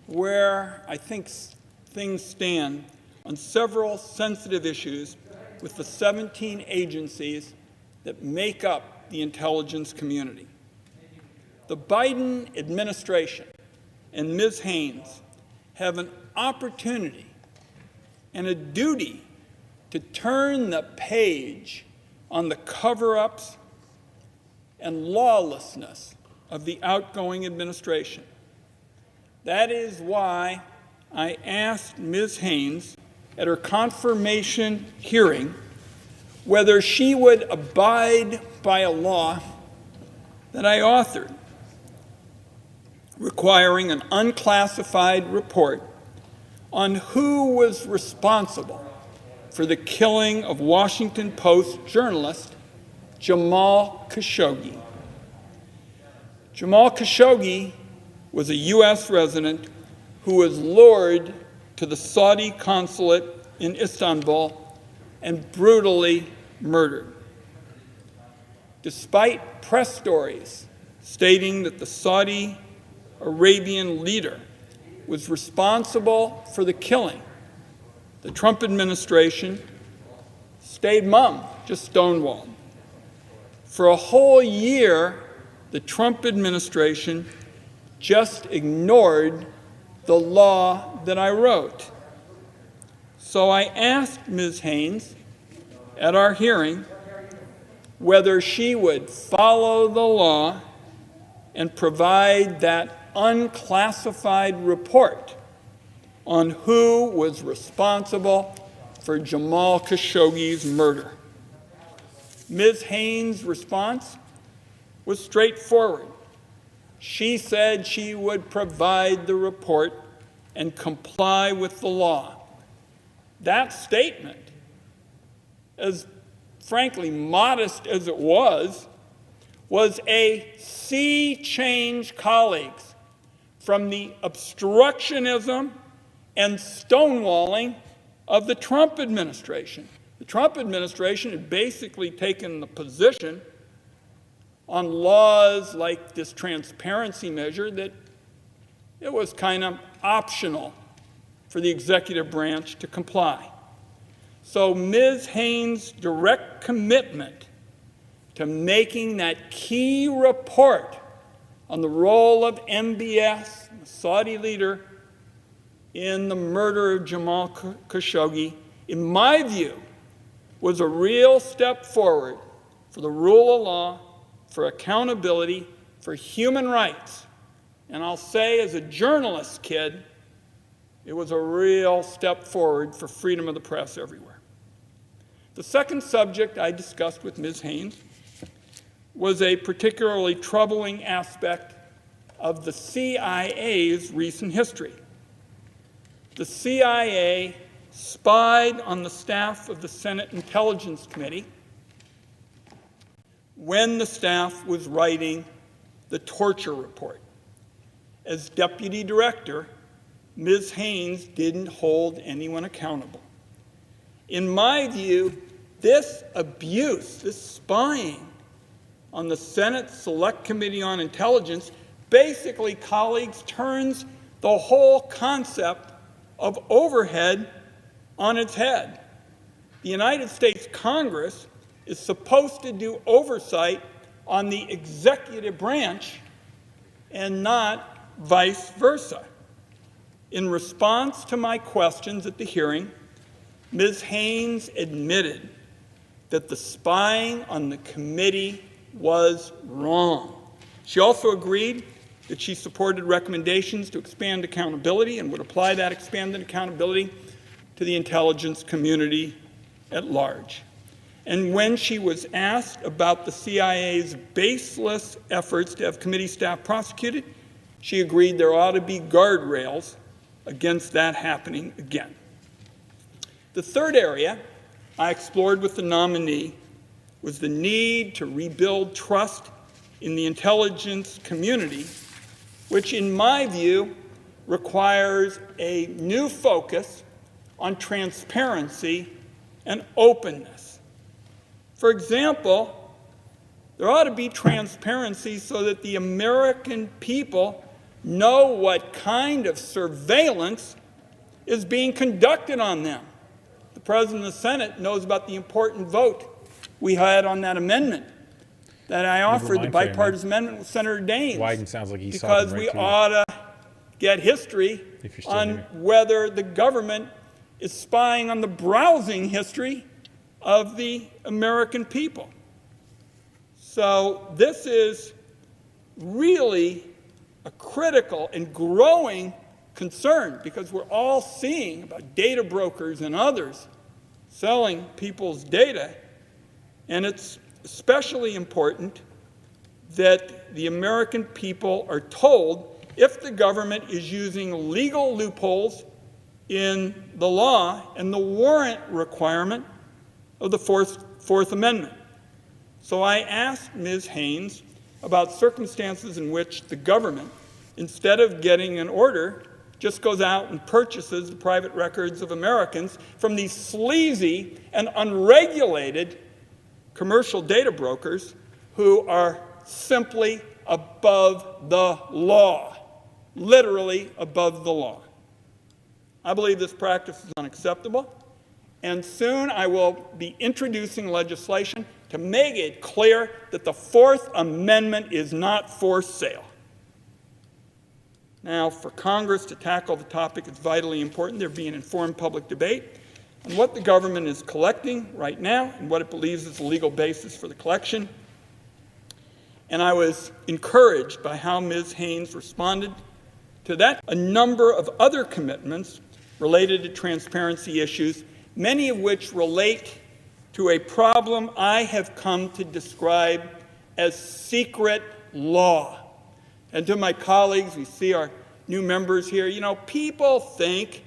Speaker 14: where I think things stand on several sensitive issues with the 17 agencies that make up the intelligence community. The Biden administration and Ms. Haines have an opportunity and a duty to turn the page on the cover-ups and lawlessness of the outgoing administration. That is why I asked Ms. Haines at her confirmation hearing whether she would abide by a law that I authored, requiring an unclassified report on who was responsible for the killing of Washington Post journalist Jamal Khashoggi. Jamal Khashoggi was a U.S. resident who was lured to the Saudi consulate in Istanbul and brutally murdered. Despite press stories stating that the Saudi Arabian leader was responsible for the killing, the Trump administration stayed mum, just stonewalled. For a whole year, the Trump administration just ignored the law that I wrote. So I asked Ms. Haynes at our hearing whether she would follow the law and provide that unclassified report on who was responsible for Jamal Khashoggi's murder. Ms. Haynes' response was straightforward. She said she would provide the report and comply with the law. That statement, as frankly modest as it was a sea change, colleagues, from the obstructionism and stonewalling of the Trump administration. The Trump administration had basically taken the position on laws like this transparency measure that it was kind of optional for the executive branch to comply. So Ms. Haynes' direct commitment to making that key report on the role of MBS, the Saudi leader, in the murder of Jamal Khashoggi, in my view, was a real step forward for the rule of law, for accountability, for human rights. And I'll say, as a journalist kid, it was a real step forward for freedom of the press everywhere. The second subject I discussed with Ms. Haynes was a particularly troubling aspect of the CIA's recent history. The CIA spied on the staff of the Senate Intelligence Committee when the staff was writing the torture report. As deputy director, Ms. Haynes didn't hold anyone accountable. In my view, this abuse, this spying on the Senate Select Committee on Intelligence basically, colleagues, turns the whole concept of overhead on its head. The United States Congress is supposed to do oversight on the executive branch and not vice versa. In response to my questions at the hearing, Ms. Haynes admitted that the spying on the committee was wrong. She also agreed that she supported recommendations to expand accountability and would apply that expanded accountability to the intelligence community at large. And when she was asked about the CIA's baseless efforts to have committee staff prosecuted, she agreed there ought to be guardrails against that happening again. The third area I explored with the nominee was the need to rebuild trust in the intelligence community, which in my view requires a new focus on transparency and openness. For example, there ought to be transparency so that the American people know what kind of surveillance is being conducted on them. The President of the Senate knows about the important vote we had on that amendment that I offered, the bipartisan amendment with Senator Daines.
Speaker 1: Wyden sounds like he's
Speaker 14: because
Speaker 1: talking right
Speaker 14: we
Speaker 1: to you.
Speaker 14: ought to get history on whether the government is spying on the browsing history of the American people. So this is really a critical and growing concern because we're all seeing about data brokers and others selling people's data, and it's especially important that the American people are told if the government is using legal loopholes in the law and the warrant requirement of the Fourth Amendment. So I asked Ms. Haynes about circumstances in which the government, instead of getting an order, just goes out and purchases the private records of Americans from these sleazy and unregulated commercial data brokers who are simply above the law. literally above the law. I believe this practice is unacceptable, and soon I will be introducing legislation to make it clear that the Fourth Amendment is not for sale. Now, for Congress to tackle the topic, it's vitally important there be an informed public debate on what the government is collecting right now and what it believes is the legal basis for the collection. And I was encouraged by how Ms. Haynes responded to that. A number of other commitments related to transparency issues, many of which relate to a problem I have come to describe as secret law. And to my colleagues, we see our new members here, you know, people think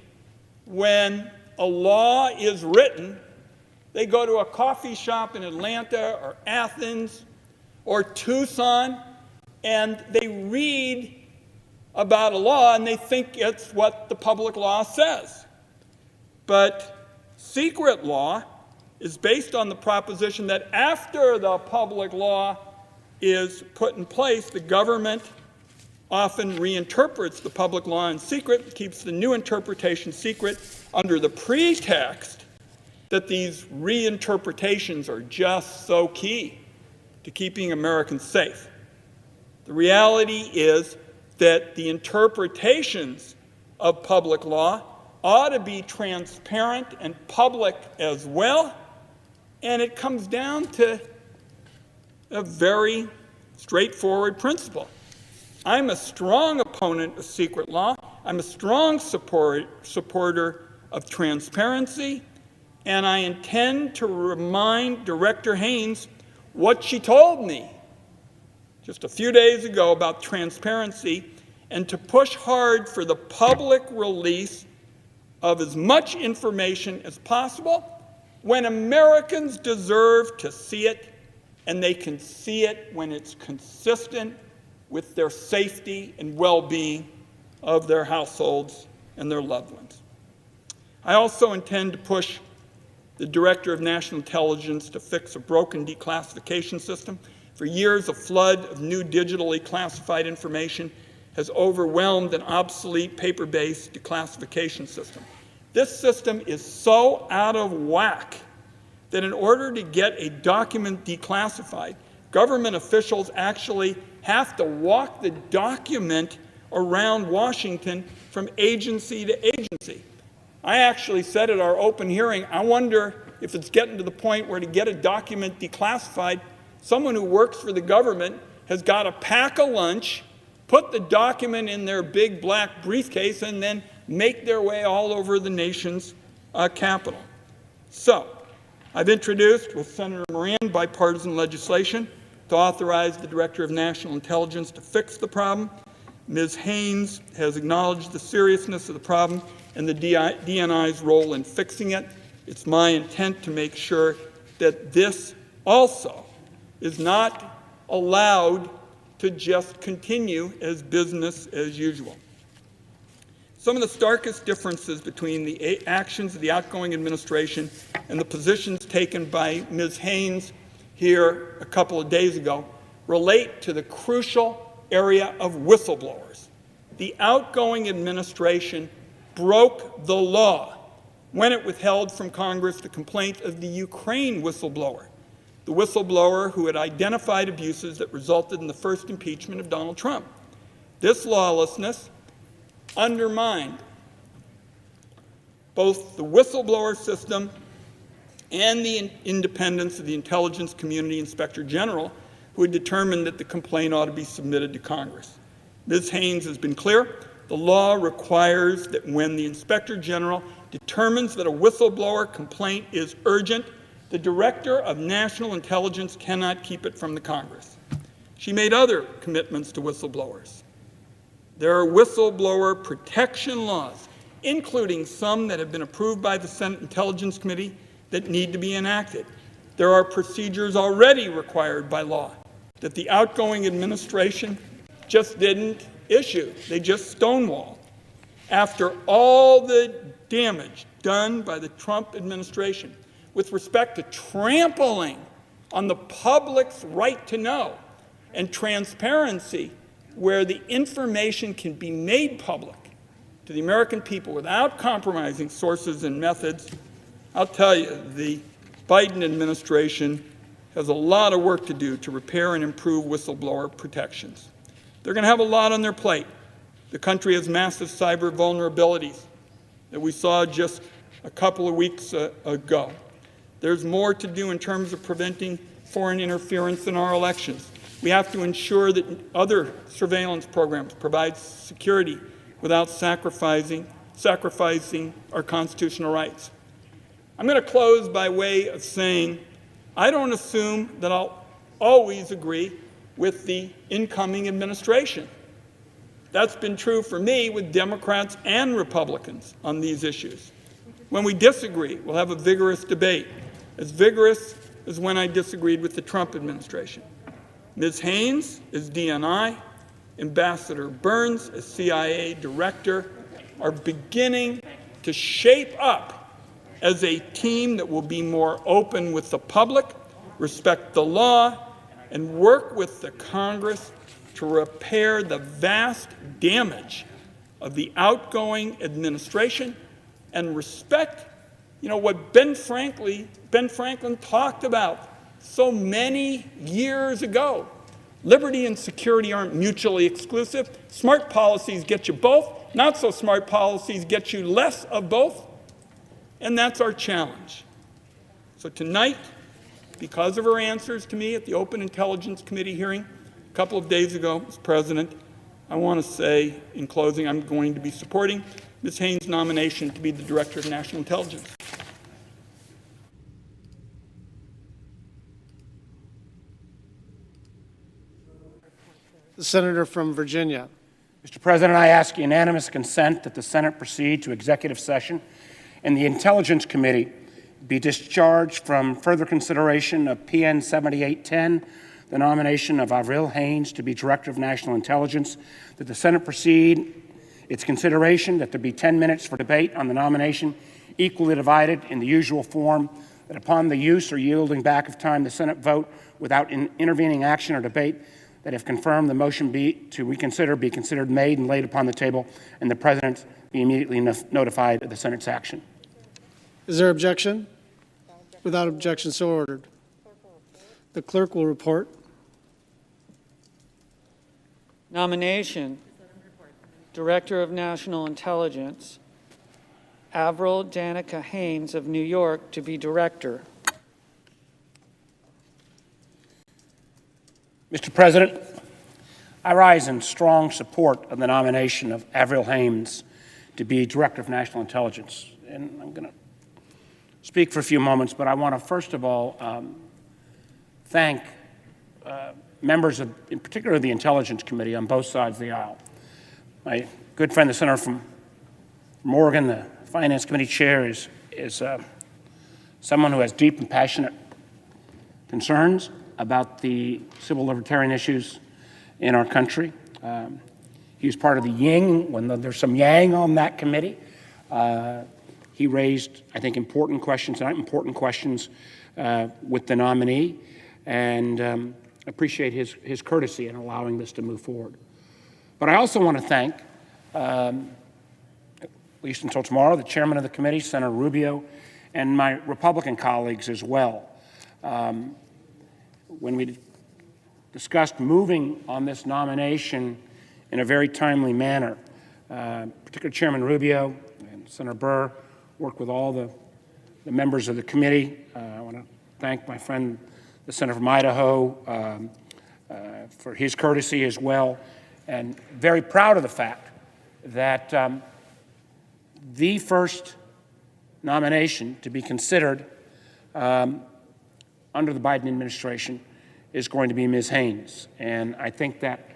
Speaker 14: when a law is written, they go to a coffee shop in Atlanta or Athens or Tucson and they read about a law and they think it's what the public law says. But secret law is based on the proposition that after the public law is put in place, the government often reinterprets the public law in secret, keeps the new interpretation secret under the pretext that these reinterpretations are just so key to keeping Americans safe. The reality is that the interpretations of public law ought to be transparent and public as well, and it comes down to a very straightforward principle. I'm a strong opponent of secret law. I'm a strong supporter of transparency, and I intend to remind Director Haynes what she told me just a few days ago about transparency and to push hard for the public release of as much information as possible when Americans deserve to see it, and they can see it when it's consistent with their safety and well-being of their households and their loved ones. I also intend to push the Director of National Intelligence to fix a broken declassification system. For years, a flood of new digitally classified information has overwhelmed an obsolete paper-based declassification system. This system is so out of whack that in order to get a document declassified, government officials actually have to walk the document around Washington from agency to agency. I actually said at our open hearing, I wonder if it's getting to the point where to get a document declassified, someone who works for the government has got to pack a lunch, put the document in their big black briefcase, and then make their way all over the nation's capital. So, I've introduced with Senator Moran bipartisan legislation to authorize the Director of National Intelligence to fix the problem. Ms. Haynes has acknowledged the seriousness of the problem and the DNI's role in fixing it. It's my intent to make sure that this also is not allowed to just continue as business as usual. Some of the starkest differences between the actions of the outgoing administration and the positions taken by Ms. Haynes here a couple of days ago relate to the crucial area of whistleblowers. The outgoing administration broke the law when it withheld from Congress the complaint of the Ukraine whistleblower, the whistleblower who had identified abuses that resulted in the first impeachment of Donald Trump. This lawlessness undermined both the whistleblower system and the independence of the intelligence community inspector general, who had determined that the complaint ought to be submitted to Congress. Ms. Haynes has been clear. The law requires that when the inspector general determines that a whistleblower complaint is urgent, the Director of National Intelligence cannot keep it from the Congress. She made other commitments to whistleblowers. There are whistleblower protection laws, including some that have been approved by the Senate Intelligence Committee, that need to be enacted. There are procedures already required by law that the outgoing administration just didn't issue. They just stonewalled. After all the damage done by the Trump administration with respect to trampling on the public's right to know and transparency where the information can be made public to the American people without compromising sources and methods, I'll tell you, the Biden administration has a lot of work to do to repair and improve whistleblower protections. They're going to have a lot on their plate. The country has massive cyber vulnerabilities that we saw just a couple of weeks ago. There's more to do in terms of preventing foreign interference in our elections. We have to ensure that other surveillance programs provide security without sacrificing our constitutional rights. I'm going to close by way of saying I don't assume that I'll always agree with the incoming administration. That's been true for me with Democrats and Republicans on these issues. When we disagree, we'll have a vigorous debate, as vigorous as when I disagreed with the Trump administration. Ms. Haynes is DNI, Ambassador Burns as CIA director are beginning to shape up as a team that will be more open with the public, respect the law, and work with the Congress to repair the vast damage of the outgoing administration and respect, what Ben Franklin talked about so many years ago. Liberty and security aren't mutually exclusive. Smart policies get you both. Not so smart policies get you less of both. And that's our challenge. So tonight, because of her answers to me at the Open Intelligence Committee hearing a couple of days ago as president, I want to say in closing I'm going to be supporting Ms. Haynes' nomination to be the Director of National Intelligence.
Speaker 24: The senator from Virginia.
Speaker 6: Mr. President, I ask unanimous consent that the Senate proceed to executive session and the Intelligence Committee be discharged from further consideration of PN 7810, the nomination of Avril Haines to be Director of National Intelligence, that the Senate proceed its consideration, that there be 10 minutes for debate on the nomination, equally divided in the usual form, that upon the use or yielding back of time, the Senate vote without intervening action or debate, that if confirmed, the motion to reconsider be considered made and laid upon the table, and the President be immediately notified of the Senate's action.
Speaker 24: Is there objection? Without objection, so ordered. The clerk will report.
Speaker 15: Nomination, Director of National Intelligence, Avril Danica Haines of New York to be Director.
Speaker 6: Mr. President, I rise in strong support of the nomination of Avril Haines to be Director of National Intelligence. And I'm going to speak for a few moments, but I want to first of all thank members of, in particular, the Intelligence Committee on both sides of the aisle. My good friend, the Senator from Oregon, the Finance Committee Chair, is someone who has deep and passionate concerns about the civil libertarian issues in our country. He was part of the Yang, when there's some Yang on that committee. He raised, I think, important questions with the nominee, and appreciate his courtesy in allowing this to move forward. But I also want to thank, at least until tomorrow, the chairman of the committee, Senator Rubio, and my Republican colleagues as well. When we discussed moving on this nomination in a very timely manner, particularly Chairman Rubio and Senator Burr worked with all the members of the committee. I want to thank my friend, the Senator from Idaho, for his courtesy as well, and very proud of the fact that the first nomination to be considered under the Biden administration is going to be Ms. Haines. And I think that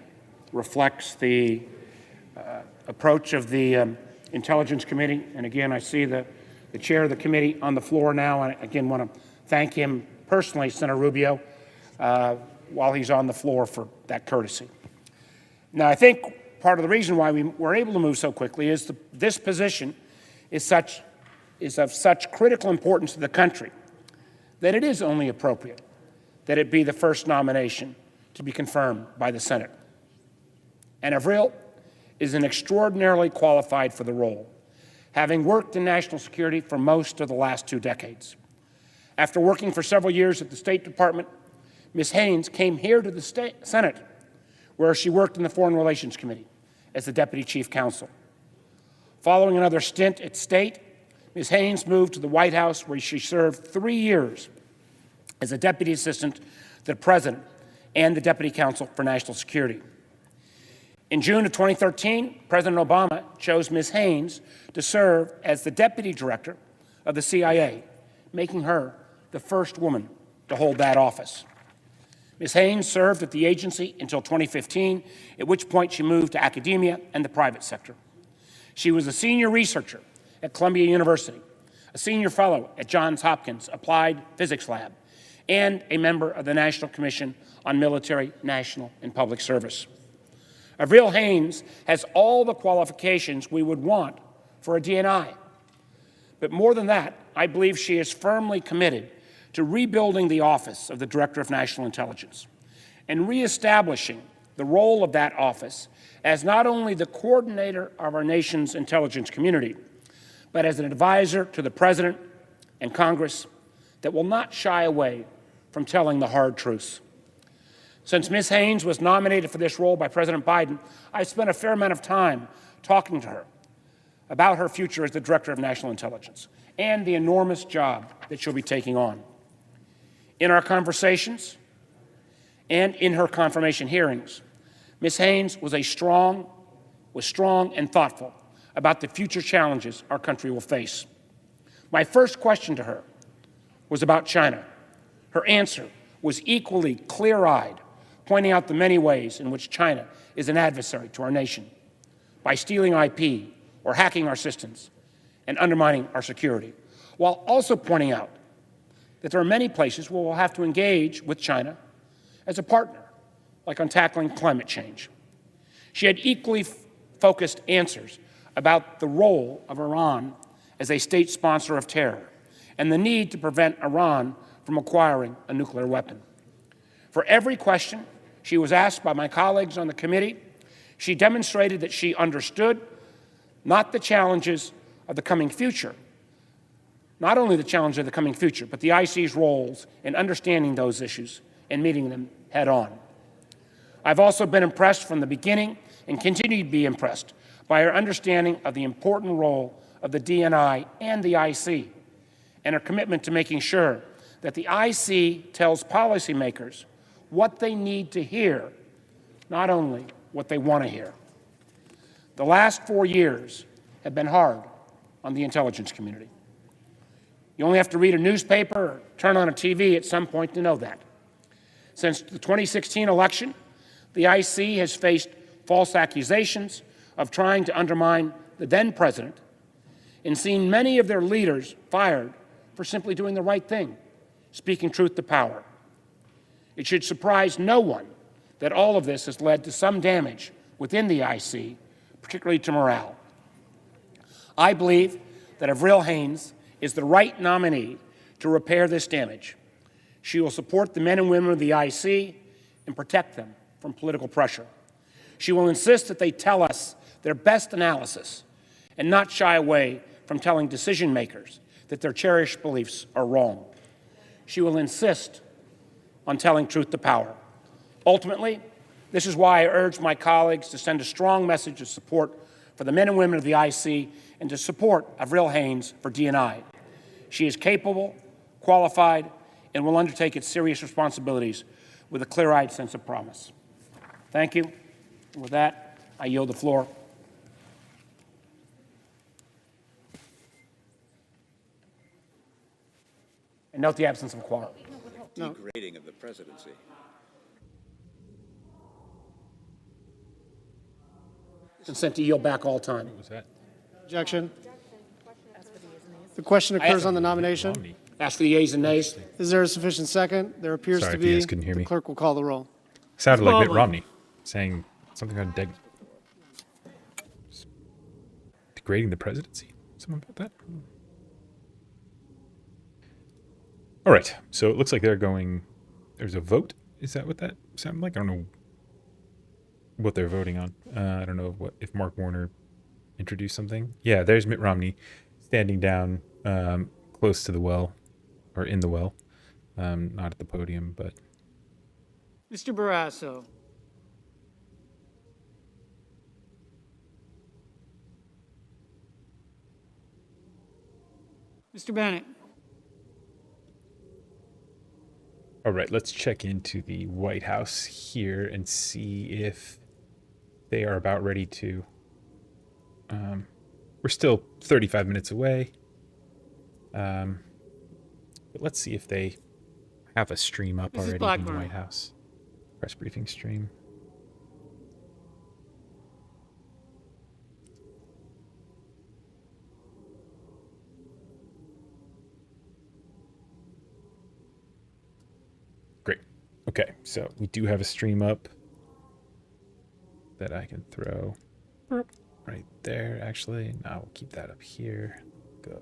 Speaker 6: reflects the approach of the Intelligence Committee. And again, I see the chair of the committee on the floor now. And again, want to thank him personally, Senator Rubio, while he's on the floor for that courtesy. Now, I think part of the reason why we were able to move so quickly is this position is of such critical importance to the country that it is only appropriate that it be the first nomination to be confirmed by the Senate. and Avril is an extraordinarily qualified for the role, having worked in national security for most of the last 2 decades. After working for several years at the State Department, Ms. Haynes came here to the Senate, where she worked in the Foreign Relations Committee as the Deputy Chief Counsel. Following another stint at State, Ms. Haynes moved to the White House, where she served 3 years as a Deputy Assistant to the President and the Deputy Counsel for National Security. In June of 2013, President Obama chose Ms. Haynes to serve as the Deputy Director of the CIA, making her the first woman to hold that office. Ms. Haynes served at the agency until 2015, at which point she moved to academia and the private sector. She was a senior researcher at Columbia University, a senior fellow at Johns Hopkins Applied Physics Lab, and a member of the National Commission on Military, National, and Public Service. Avril Haynes has all the qualifications we would want for a DNI. But more than that, I believe she is firmly committed to rebuilding the office of the Director of National Intelligence and reestablishing the role of that office as not only the coordinator of our nation's intelligence community, but as an advisor to the President and Congress that will not shy away from telling the hard truths. Since Ms. Haynes was nominated for this role by President Biden, I spent a fair amount of time talking to her about her future as the Director of National Intelligence and the enormous job that she'll be taking on. In our conversations and in her confirmation hearings, Ms. Haynes was strong and thoughtful about the future challenges our country will face. My first question to her was about China. Her answer was equally clear-eyed, pointing out the many ways in which China is an adversary to our nation by stealing IP or hacking our systems and undermining our security, while also pointing out that there are many places where we'll have to engage with China as a partner, like on tackling climate change. She had equally focused answers about the role of Iran as a state sponsor of terror and the need to prevent Iran from acquiring a nuclear weapon. For every question she was asked by my colleagues on the committee, she demonstrated that she understood not the challenges of the coming future, not only the challenge of the coming future, but the IC's roles in understanding those issues and meeting them head on. I've also been impressed from the beginning and continue to be impressed by her understanding of the important role of the DNI and the IC, and her commitment to making sure that the IC tells policymakers what they need to hear, not only what they want to hear. The last 4 years have been hard on the intelligence community. You only have to read a newspaper or turn on a TV at some point to know that. Since the 2016 election, the IC has faced false accusations of trying to undermine the then president and seen many of their leaders fired for simply doing the right thing, speaking truth to power. It should surprise no one that all of this has led to some damage within the IC, particularly to morale. I believe that Avril Haynes is the right nominee to repair this damage. She will support the men and women of the IC and protect them from political pressure. She will insist that they tell us their best analysis and not shy away from telling decision makers that their cherished beliefs are wrong. She will insist on telling truth to power. Ultimately, this is why I urge my colleagues to send a strong message of support for the men and women of the IC and to support Avril Haynes for DNI. She is capable, qualified, and will undertake its serious responsibilities with a clear-eyed sense of promise. Thank you. And with that, I yield the floor. And note the absence of quorum.
Speaker 2: Degrading of the presidency.
Speaker 6: Consent to yield back all time.
Speaker 1: What was that?
Speaker 24: Objection. The question occurs on the nomination.
Speaker 6: Ask for the yeas and nays.
Speaker 24: Is there a sufficient second? There appears
Speaker 1: Sorry
Speaker 24: to
Speaker 1: if you
Speaker 24: be.
Speaker 1: guys couldn't hear me.
Speaker 24: The clerk will call the roll.
Speaker 1: Sounded like Mitt Romney saying something on degrading the presidency. Something about that. All right. So it looks like they're going. There's a vote. Is that what that sounded like? I don't know what they're voting on. I don't know if Mark Warner introduced something. Yeah, there's Mitt Romney standing down close to the well, or in the well, not at the podium, but.
Speaker 15: Mr. Barrasso. Mr. Bennett.
Speaker 1: All right, let's check into the White House here and see if they are about ready to. We're still 35 minutes away. But let's see if they have a stream up
Speaker 15: Mrs.
Speaker 1: already in the
Speaker 15: Blackburn.
Speaker 1: White House. Press briefing stream. Great. Okay, so we do have a stream up that I can throw right there, actually. Now we'll keep that up here. Go.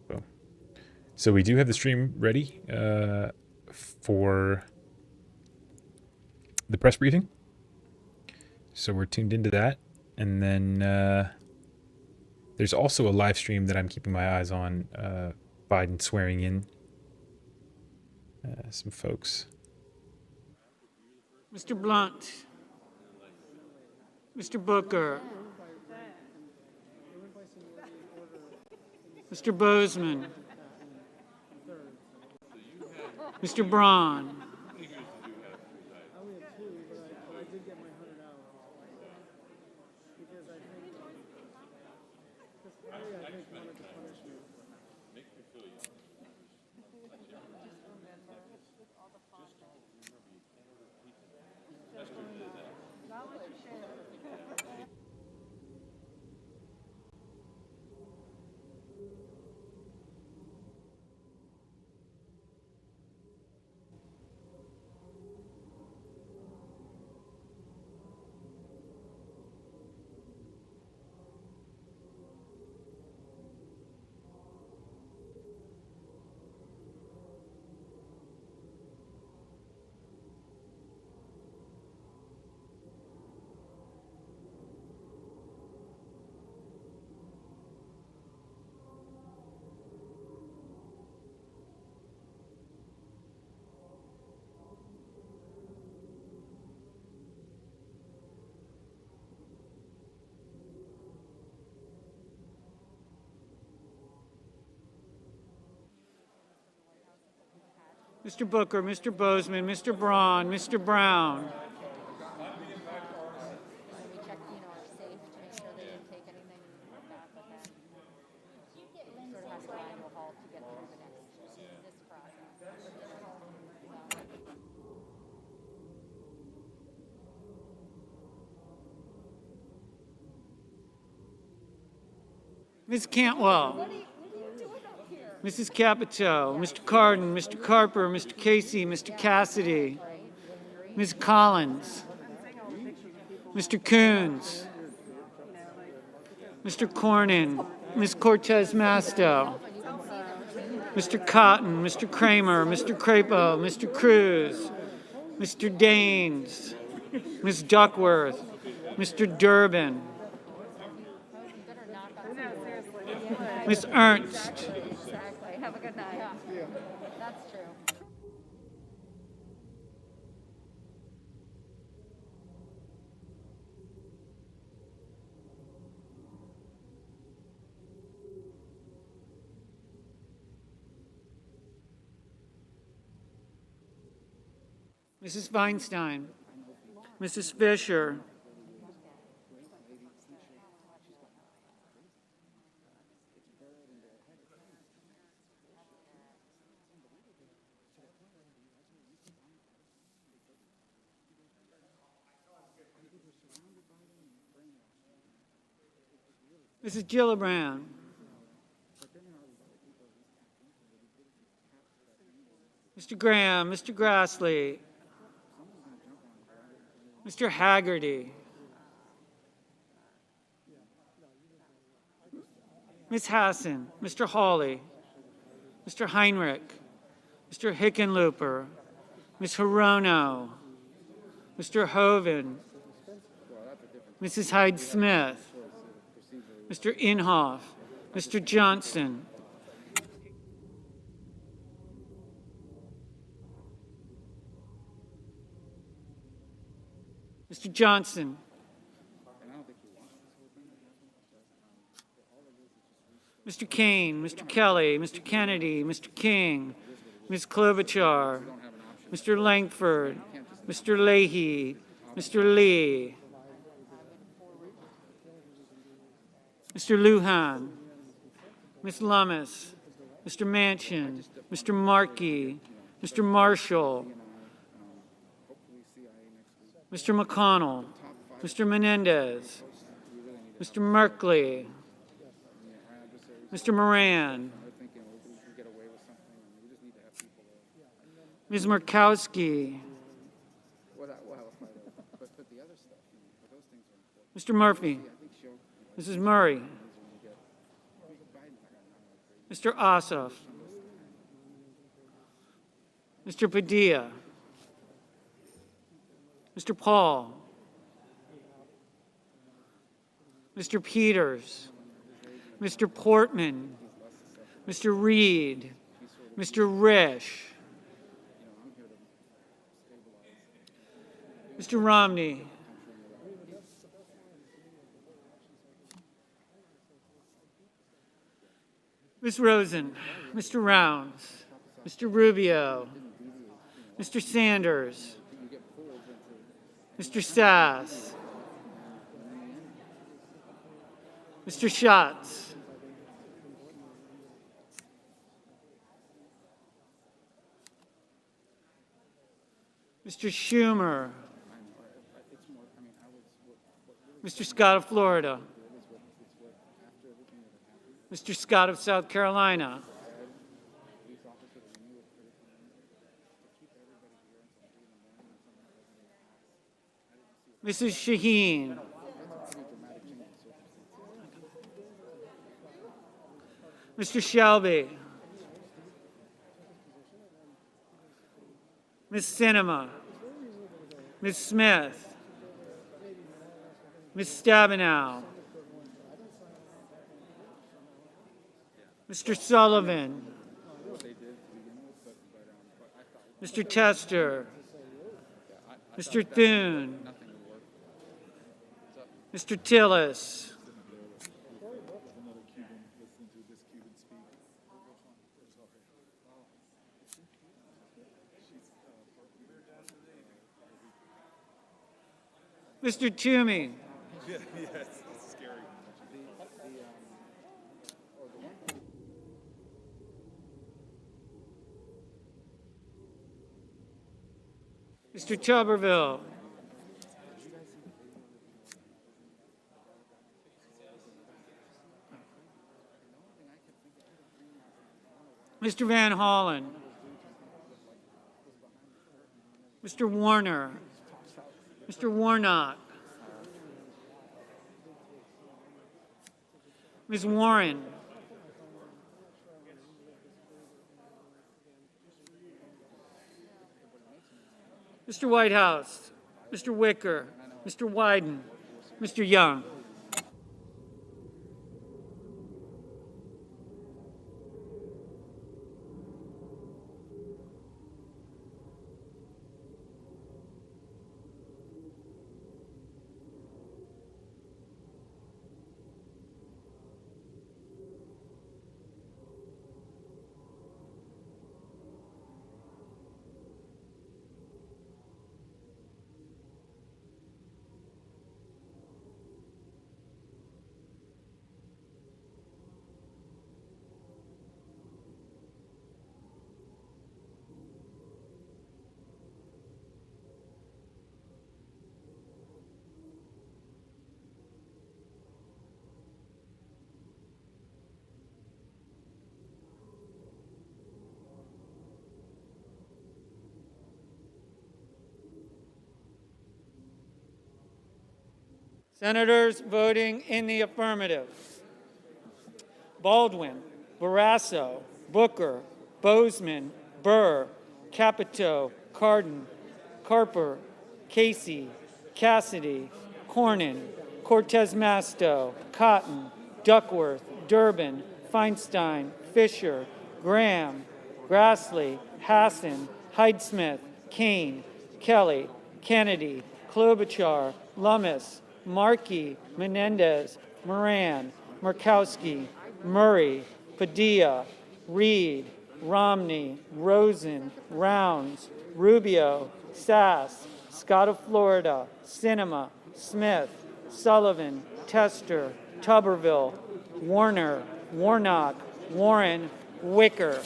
Speaker 1: Boom. So we do have the stream ready for the press briefing. So we're tuned into that. And then there's also a live stream that I'm keeping my eyes on, Biden swearing in some folks.
Speaker 15: Mr. Blunt. Mr. Booker. Mr. Bozeman. Mr. Braun. Mr. Booker, Mr. Bozeman, Mr. Braun, Mr. Brown. Ms. Cantwell. Mrs. Capito, Mr. Cardin, Mr. Carper, Mr. Casey, Mr. Cassidy, Ms. Collins, Mr. Coons, Mr. Cornyn, Ms. Cortez Masto, Mr. Cotton, Mr. Kramer, Mr. Crapo, Mr. Cruz, Mr. Daines, Ms. Duckworth, Mr. Durbin, Ms. Ernst.
Speaker 21: Have a good night. That's true.
Speaker 15: Mrs. Feinstein, Mrs. Fisher, Mrs. Gillibrand, Mr. Graham, Mr. Grassley, Mr. Haggerty, Ms. Hassan, Mr. Hawley, Mr. Heinrich, Mr. Hickenlooper, Ms. Hirono, Mr. Hoven, Mrs. Hyde-Smith, Mr. Inhofe, Mr. Johnson, Mr. Johnson, Mr. Kane, Mr. Kelly, Mr. Kennedy, Mr. King, Ms. Klobuchar, Mr. Langford, Mr. Leahy, Mr. Lee, Mr. Lujan, Ms. Lummis, Mr. Manchin, Mr. Markey, Mr. Marshall, Mr. McConnell, Mr. Menendez, Mr. Merkley, Mr. Moran, Ms. Murkowski, Mr. Murphy, Mrs. Murray, Mr. Ossoff, Mr. Padilla, Mr. Paul, Mr. Peters, Mr. Portman, Mr. Reed, Mr. Risch, Mr. Romney, Ms. Rosen, Mr. Rounds, Mr. Rubio, Mr. Sanders, Mr. Sass, Mr. Schatz, Mr. Schumer, Mr. Scott of Florida, Mr. Scott of South Carolina, Mrs. Shaheen, Mr. Shelby, Ms. Sinema, Ms. Smith, Ms. Stabenow, Mr. Sullivan, Mr. Tester, Mr. Thune, Mr. Tillis, Mr. Toomey, Mr. Tuberville, Mr. Van Hollen, Mr. Warner, Mr. Warnock, Ms. Warren, Mr. Whitehouse, Mr. Wicker, Mr. Wyden, Mr. Young. Senators voting in the affirmative: Baldwin, Barrasso, Booker, Bozeman, Burr, Capito, Cardin, Carper, Casey, Cassidy, Cornyn, Cortez Masto, Cotton, Duckworth, Durbin, Feinstein, Fisher, Graham, Grassley, Hassan, Hyde-Smith, Kane, Kelly, Kennedy, Klobuchar, Lummis, Markey, Menendez, Moran, Murkowski, Murray, Padilla, Reed, Romney, Rosen, Rounds, Rubio, Sass, Scott of Florida, Sinema, Smith, Sullivan, Tester, Tuberville, Warner, Warnock, Warren, Wicker.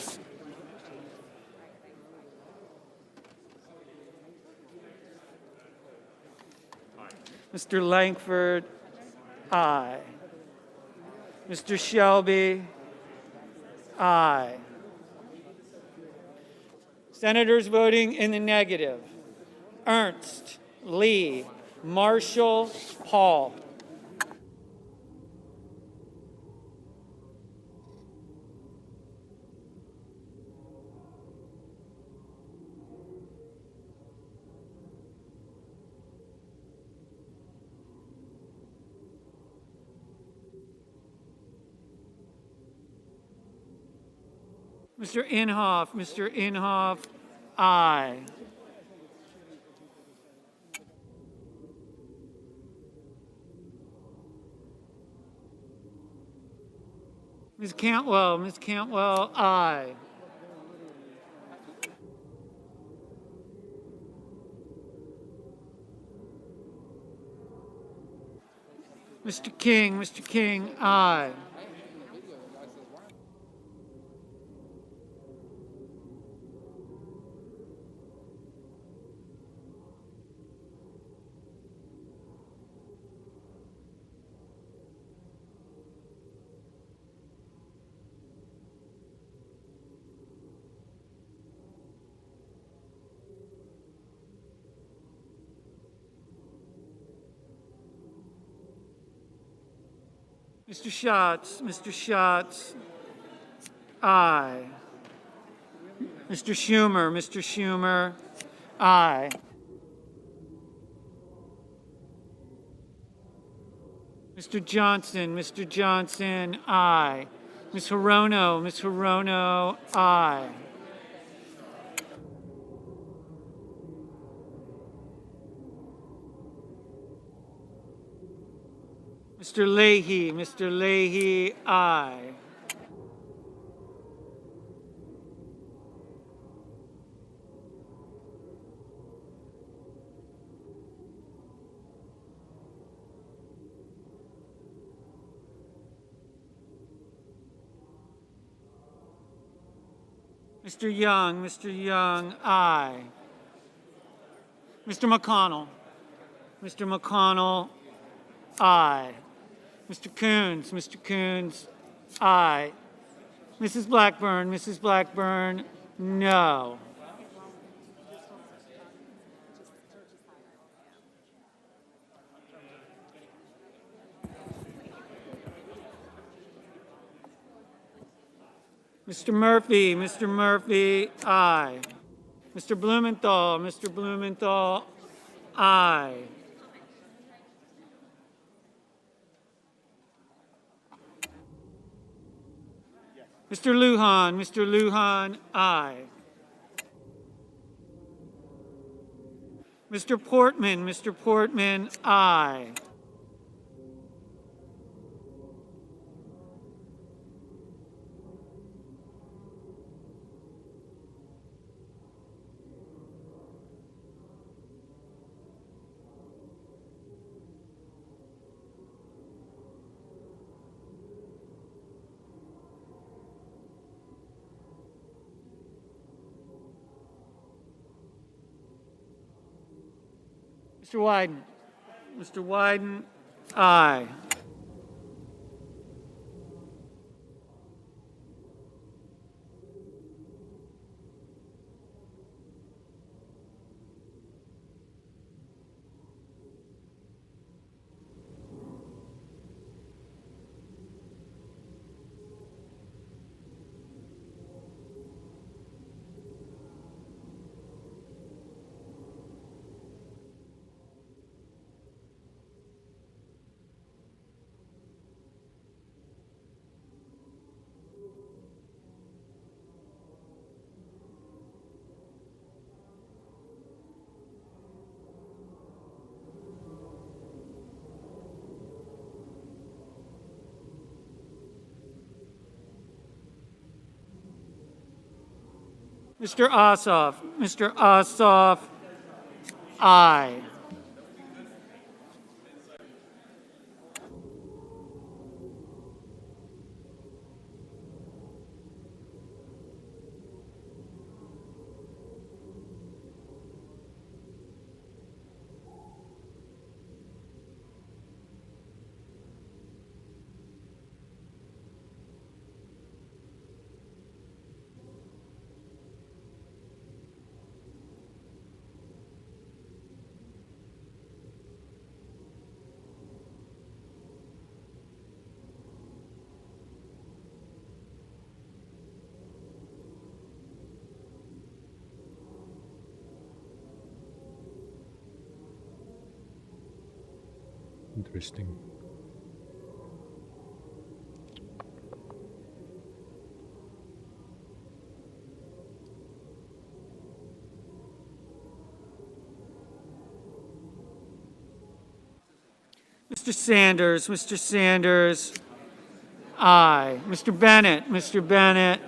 Speaker 15: Mr. Langford, aye. Mr. Shelby, aye. Senators voting in the negative: Ernst, Lee, Marshall, Paul. Mr. Inhofe, aye. Ms. Cantwell, aye. Mr. King, aye. Mr. Schatz, aye. Mr. Schumer, aye. Mr. Johnson, aye. Ms. Hirono, aye. Mr. Leahy, aye. Mr. Young, aye. Mr. McConnell, aye. Mr. Coons, aye. Mrs. Blackburn, no. Mr. Murphy, aye. Mr. Blumenthal, aye. Mr. Lujan, aye. Mr. Portman, aye. Mr. Wyden, aye. Mr. Ossoff. Mr. Ossoff, aye.
Speaker 1: Interesting.
Speaker 15: Mr. Sanders. Mr. Sanders, aye. Mr. Bennett. Mr. Bennett,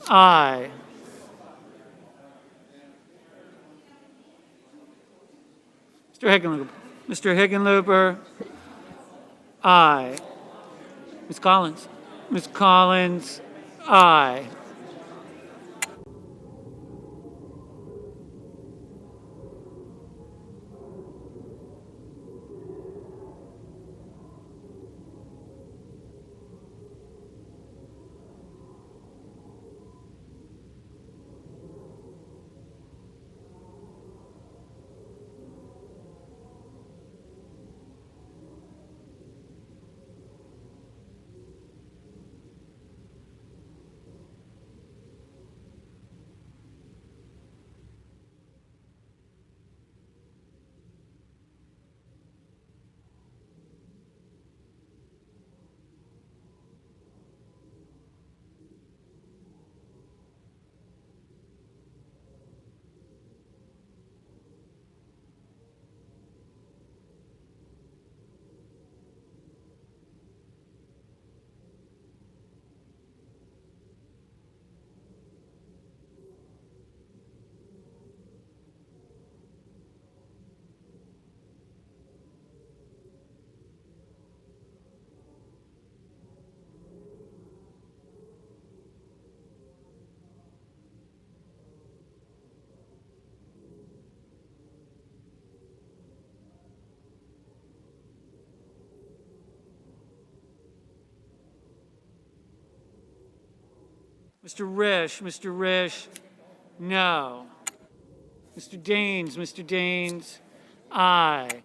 Speaker 15: aye. Mr. Hickenlooper. Mr. Hickenlooper, aye. Ms. Collins. Ms. Collins, aye. Mr. Risch, no. Mr. Daines, aye.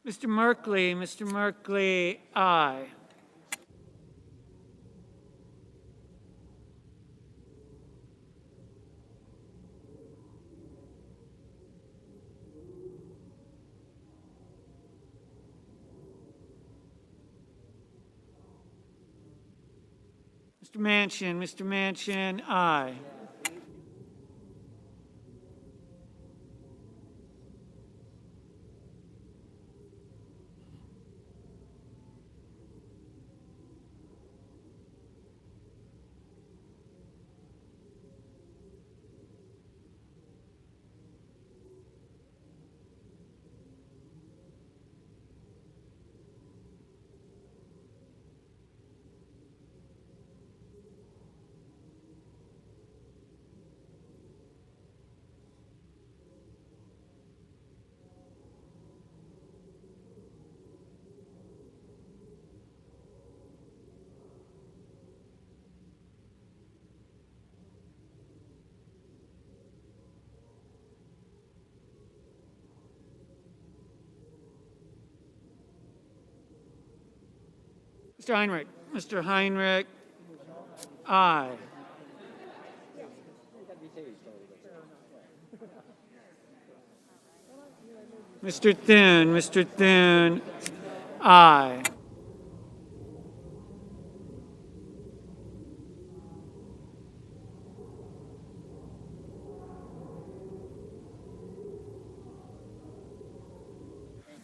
Speaker 15: Mr. Merkley, aye. Mr. Manchin, aye. Mr. Heinrich. Mr. Heinrich. Aye. Mr. Thune. Mr. Thune. Aye.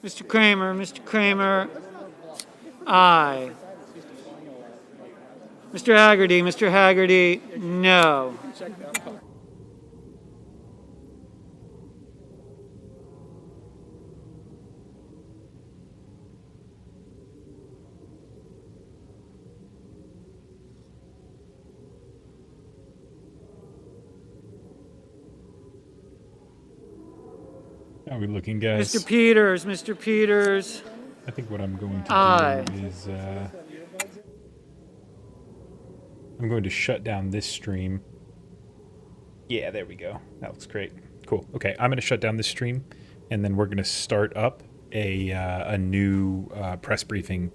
Speaker 15: Mr. Kramer. Mr. Kramer. Aye. Mr. Haggerty. Mr. Haggerty. No.
Speaker 1: How are we looking, guys?
Speaker 15: Mr. Peters. Mr. Peters.
Speaker 1: I think what I'm going to
Speaker 15: Aye.
Speaker 1: do is I'm going to shut down this stream. Yeah, there we go. That looks great. Cool. Okay, I'm going to shut down this stream, and then we're going to start up a new press briefing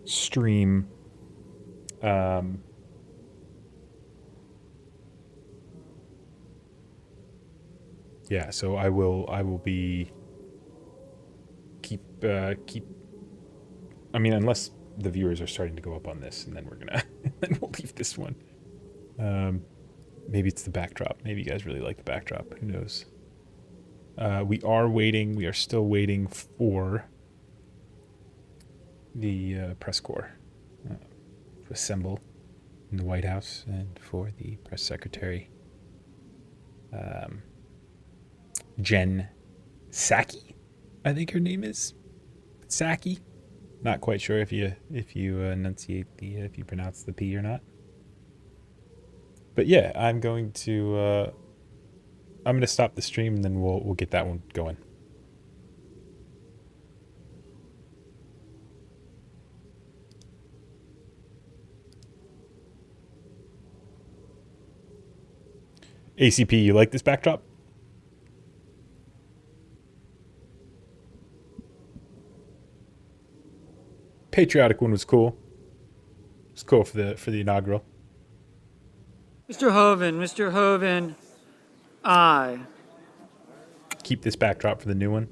Speaker 1: stream. Yeah, so I will be keep. I mean, unless the viewers are starting to go up on this, and then we're gonna then we'll leave this one. Maybe it's the backdrop. Maybe you guys really like the backdrop. Who knows? We are waiting. We are still waiting for the press corps to assemble in the White House, and for the press secretary, Jen Psaki, I think her name is Psaki. Not quite sure if you enunciate if you pronounce the P or not. But yeah, I'm going to stop the stream, and then we'll get that one going. ACP, you like this backdrop? Patriotic one was cool. It's cool for the inaugural.
Speaker 15: Mr. Hoven. Mr. Hoven. Aye.
Speaker 1: Keep this backdrop for the new one.